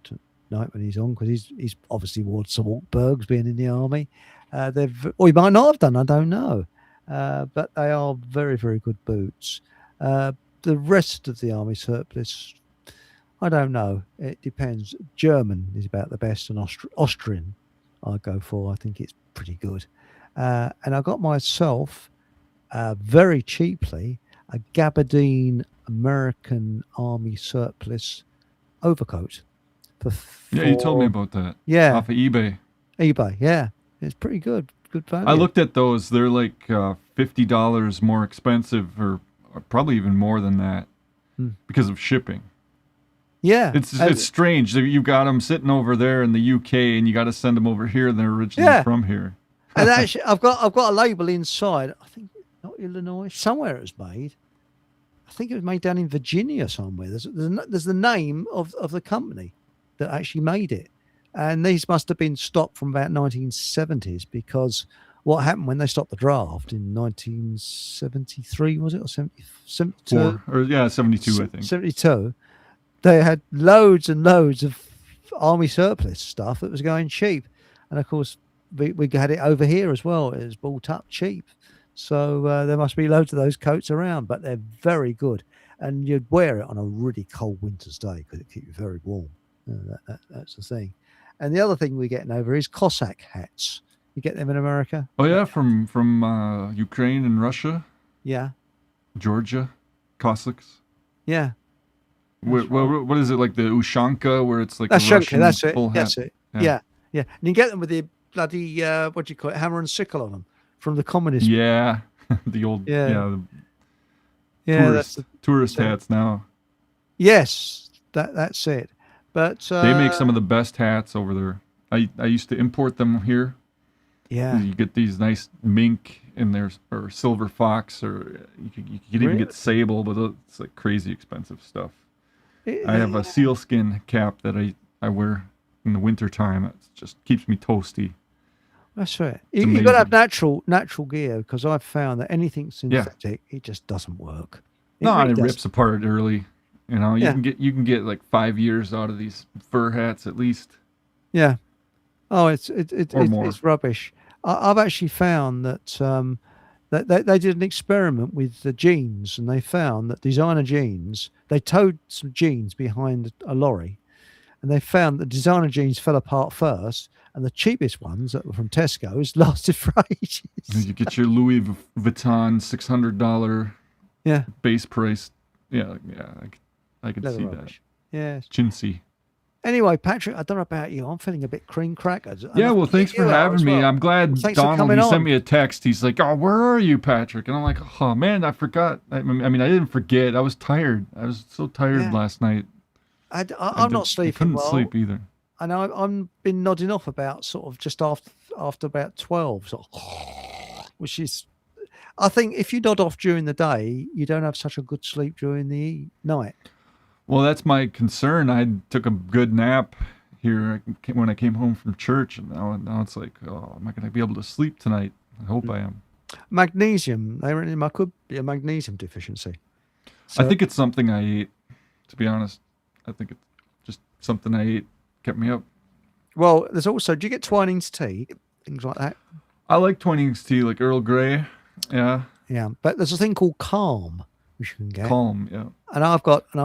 night when he's on, because he's obviously worn some Altbergs being in the army. He might not have done. I don't know. But they are very, very good boots. The rest of the army surplus, I don't know. It depends. German is about the best, and Austrian I go for. I think it's pretty good. And I got myself very cheaply a gabardine American army surplus overcoat.
Yeah, you told me about that.
Yeah.
Off of eBay.
eBay, yeah. It's pretty good. Good value.
I looked at those. They're like $50 more expensive, or probably even more than that, because of shipping.
Yeah,
it's strange. You've got them sitting over there in the UK, and you got to send them over here, and they're originally from here.
And actually, I've got a label inside. I think not Illinois, somewhere it was made. I think it was made down in Virginia somewhere. There's the name of the company that actually made it. And these must have been stopped from about 1970s, because what happened when they stopped the draft in 1973, was it, or 72?
Or 72, I think.
72. They had loads and loads of army surplus stuff that was going cheap. And of course, we had it over here as well. It was bought up cheap. So there must be loads of those coats around, but they're very good. And you'd wear it on a really cold winter's day because it keeps you very warm. That's the thing. And the other thing we're getting over is Cossack hats. You get them in America?
Oh yeah, from Ukraine and Russia.
Yeah.
Georgia, Cossacks.
Yeah.
What is it, like the Ushanka, where it's like
that's
a Russian
that's it.
full hat?
That's it. Yeah. And you get them with the bloody what do you call it, hammer and sickle on them from the communist.
Yeah, the old tourist hats now.
Yes, that's it. But
they make some of the best hats over there. I used to import them here.
Yeah.
You get these nice mink in there, or silver fox, or you could even
Really?
get sable, but it's like crazy expensive stuff. I have a sealskin cap that I wear in the wintertime. It just keeps me toasty.
That's right.
It's
You've got to have
amazing.
natural gear, because I've found that anything synthetic, it just doesn't work.
No,
really
it
doesn't.
rips apart early. You know,
Yeah.
you can get like 5 years out of these fur hats at least.
Yeah. Oh, it's
more.
rubbish. I've actually found that that they did an experiment with the jeans, and they found that designer jeans, they towed some jeans behind a lorry, and they found that designer jeans fell apart first, and the cheapest ones that were from Tesco's lasted for ages.
You get your Louis Vuitton $600
Yeah.
base price. Yeah, I could
Leather
see
rubbish. Yes.
that. Chintzy.
Anyway, Patrick, I don't know about you. I'm feeling a bit cream crackers.
Yeah, well, thanks for having me. I'm glad
Thanks for
Donald,
coming
he
on.
sent me a text. He's like, oh, where are you, Patrick? And I'm like, oh, man, I forgot. I mean, I didn't forget. I was tired. I was so tired last night.
I'm not sleeping
I couldn't
well.
sleep either.
I know I'm been nodding off about sort of just after about 12, sort of, which is, I think if you nod off during the day, you don't have such a good sleep during the night.
Well, that's my concern. I took a good nap here when I came home from church, and now it's like, oh, am I going to be able to sleep tonight? I hope I am.
Magnesium, there could be a magnesium deficiency.
I think it's something I ate, to be honest. I think it's just something I ate kept me up.
Well, there's also, do you get Twining's tea, things like that?
I like Twinings tea, like Earl Grey. Yeah.
Yeah, but there's a thing called Calm, which you can get.
Calm, yeah.
And I'm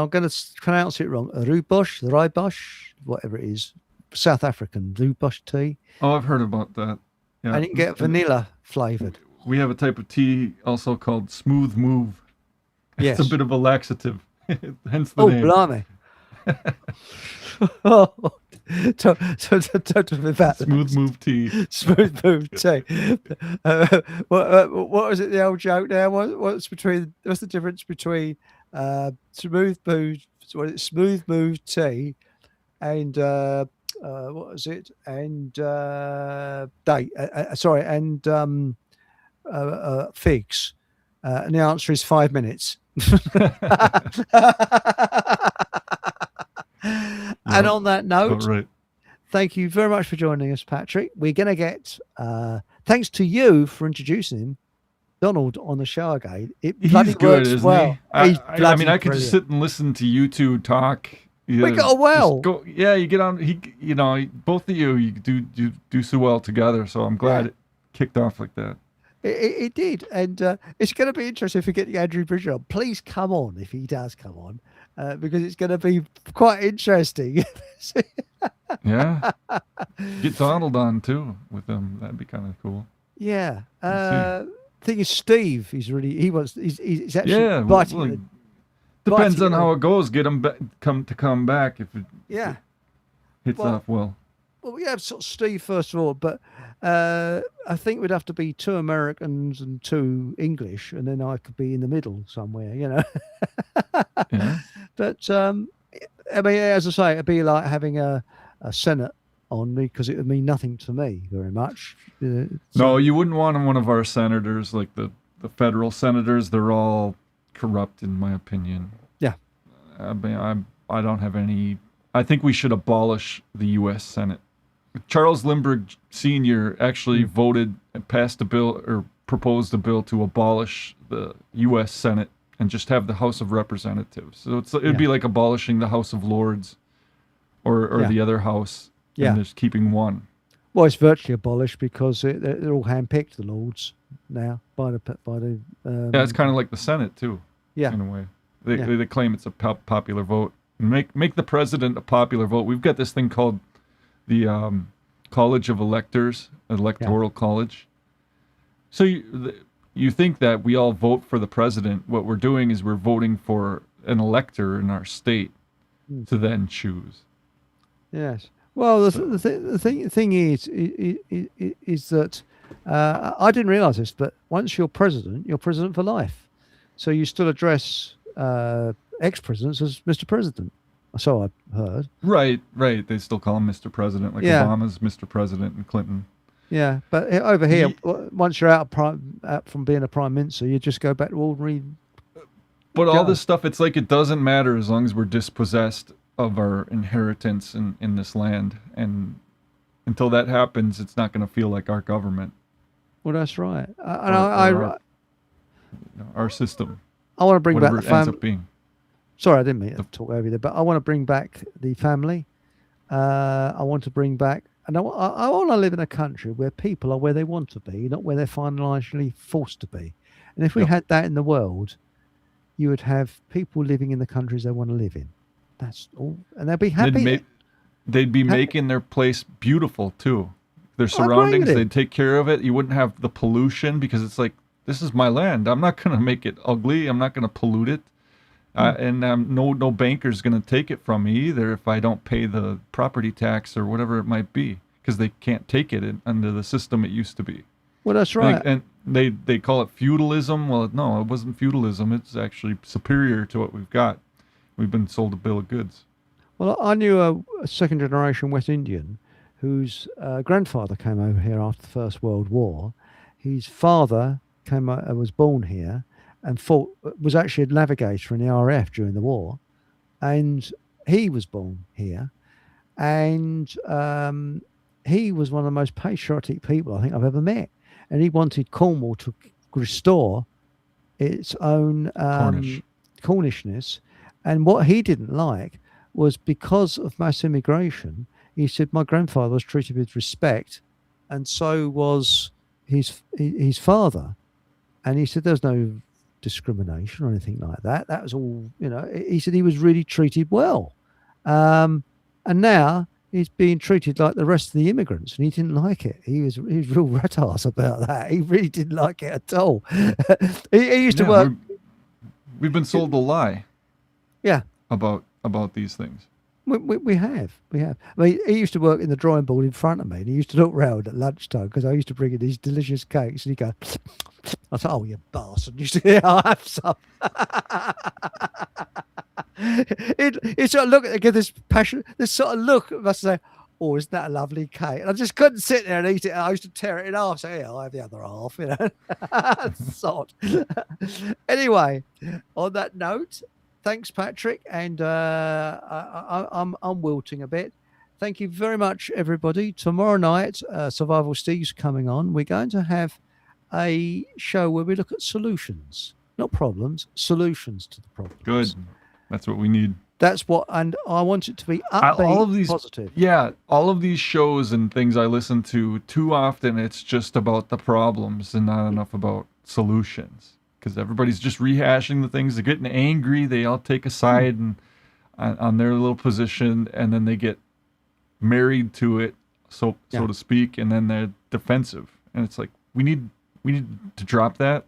going to pronounce it wrong, Rooibos, whatever it is, South African Rooibos tea.
Oh, I've heard about that. Yeah.
And you can get vanilla flavored.
We have a type of tea also called Smooth Move.
Yes.
It's a bit of a laxative, hence the name.
Blimey. Talk to me about
Smooth Move tea.
Smooth Move tea. What was it? The old joke now. What's the difference between smooth move tea and what was it? And figs. And the answer is 5 minutes. And on that note,
right.
Thank you very much for joining us, Patrick. We're going to get, thanks to you for introducing Donald on the show again. It bloody
good,
works
isn't
well.
he? I mean, I could just sit and listen to you two talk.
We got well.
You get on. Both of you do so well together. So I'm glad it kicked off like that.
It did, and it's going to be interesting if we get Andrew Bridger on. Please come on if he does come on, because it's going to be quite interesting.
Yeah, get Donald on too with them. That'd be kind of cool.
Yeah. Thing is, Steve, he's actually biting.
Depends on how it goes. Get him come back if it hits off well.
Well, we have sort of Steve first of all, but I think we'd have to be 2 Americans and 2 English, and then I could be in the middle somewhere,
Yeah.
But I mean, as I say, it'd be like having a Senate on me, because it would mean nothing to me very much.
No, you wouldn't want one of our senators, like the federal senators. They're all corrupt, in my opinion.
Yeah.
I mean, I don't have any. I think we should abolish the U.S. Senate. Charles Lindbergh Sr. actually passed a bill, or proposed a bill to abolish the U.S. Senate and just have the House of Representatives. So it'd be like abolishing the House of Lords or the other house, and just keeping one.
Well, it's virtually abolished because they're all handpicked, the Lords, now by the.
It's kind of like the Senate too.
Yeah.
In a way, they claim it's a popular vote. Make the president a popular vote. We've got this thing called the College of Electors, Electoral College. So you think that we all vote for the president? What we're doing is we're voting for an elector in our state to then choose.
Yes. Well, the thing is that I didn't realize this, but once you're president for life. So you still address ex-presidents as Mr. President. So I've heard.
Right. They still call him Mr. President, like Obama's Mr. President and Clinton.
Yeah, but over here,
Ye-
once you're out from being a prime minister, you just go back to ordinary.
But all
Joe.
this stuff, it's like it doesn't matter as long as we're dispossessed of our inheritance in this land. And until that happens, it's not going to feel like our government.
Well, that's right.
Our system.
I want to bring back
whatever
the
it ends
family.
up being.
Sorry, I didn't mean to talk over you there, but I want to bring back the family. I want to bring back, and I want to live in a country where people are where they want to be, not where they're financially forced to be. And if we had that in the world, you would have people living in the countries they want to live in. That's all, and they'll be happy.
They'd be making their place beautiful too. Their surroundings, they'd take care of it. You wouldn't have the pollution because it's like, this is my land. I'm not going to make it ugly. I'm not going to pollute it. And no banker's going to take it from me either if I don't pay the property tax or whatever it might be, because they can't take it under the system it used to be.
Well, that's right.
And they call it feudalism. Well, no, it wasn't feudalism. It's actually superior to what we've got. We've been sold a bill of goods.
Well, I knew a second-generation West Indian whose grandfather came over here after the First World War. His father was born here and was actually a navigator in the RAF during the war, and he was born here, and he was one of the most patriotic people I think I've ever met, and he wanted Cornwall to restore its own Cornishness, and what he didn't like was because of mass immigration. He said my grandfather was treated with respect, and so was his father, and he said there's no discrimination or anything like that. That was all, he said he was really treated well. And now he's being treated like the rest of the immigrants, and he didn't like it. He was real rat-ass about that. He really didn't like it at all. he used to work.
We've been sold a lie.
Yeah.
About these things.
We have. I mean, he used to work in the drawing board in front of me, and he used to look round at lunchtime because I used to bring in these delicious cakes, and he'd go, I thought, oh, you bastard. You said, yeah, I'll have some. He'd sort of look at give this passion, this sort of look, must say, oh, isn't that a lovely cake? And I just couldn't sit there and eat it. I used to tear it in half, so yeah, I'll have the other half, Sod. Anyway, on that note, thanks, Patrick, and I'm wilting a bit. Thank you very much, everybody. Tomorrow night, Survival Steve's coming on. We're going to have a show where we look at solutions, not problems, solutions to the problems.
Good. That's what we need.
That's what, and I want it to be upbeat, positive.
Yeah, all of these shows and things I listen to, too often it's just about the problems and not enough about solutions. Because everybody's just rehashing the things. They're getting angry. They all take a side and on their little position, and then they get married to it, so to speak, and then they're defensive. And it's like we need to drop that,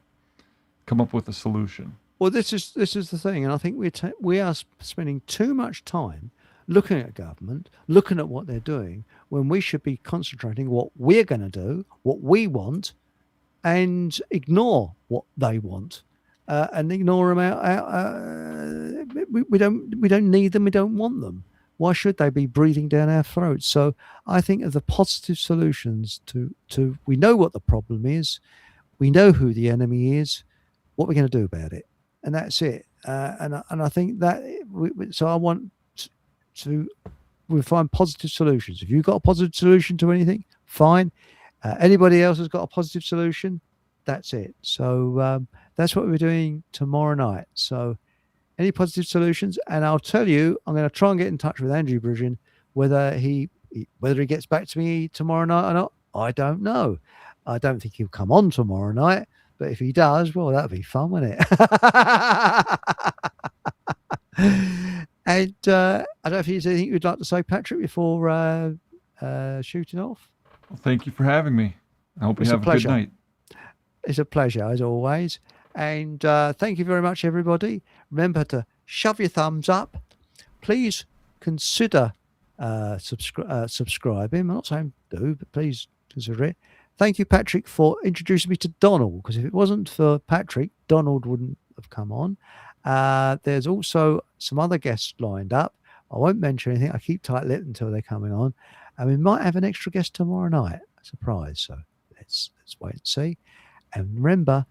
come up with a solution.
Well, this is the thing, and I think we are spending too much time looking at government, looking at what they're doing, when we should be concentrating what we're going to do, what we want, and ignore what they want, and ignore them out. We don't need them. We don't want them. Why should they be breathing down our throats? So I think of the positive solutions to we know what the problem is, we know who the enemy is, what we're going to do about it, and that's it. And I think that so I want we find positive solutions. If you've got a positive solution to anything, fine. Anybody else has got a positive solution, that's it. So that's what we're doing tomorrow night. So any positive solutions, and I'll tell you, I'm going to try and get in touch with Andrew Bridgen. Whether he gets back to me tomorrow night or not, I don't know. I don't think he'll come on tomorrow night, but if he does, well, that'll be fun, won't it? And I don't know if there's anything you'd like to say, Patrick, before shooting off.
Well, thank you for having me. I hope you have a good night.
It's a pleasure, as always. And thank you very much, everybody. Remember to shove your thumbs up. Please consider subscribing. I'm not saying do, but please consider it. Thank you, Patrick, for introducing me to Donald, because if it wasn't for Patrick, Donald wouldn't have come on. There's also some other guests lined up. I won't mention anything. I keep tight-lipped until they're coming on. And we might have an extra guest tomorrow night. surprise. So let's wait and see. And remember,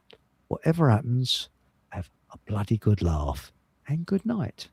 whatever happens, have a bloody good laugh and good night.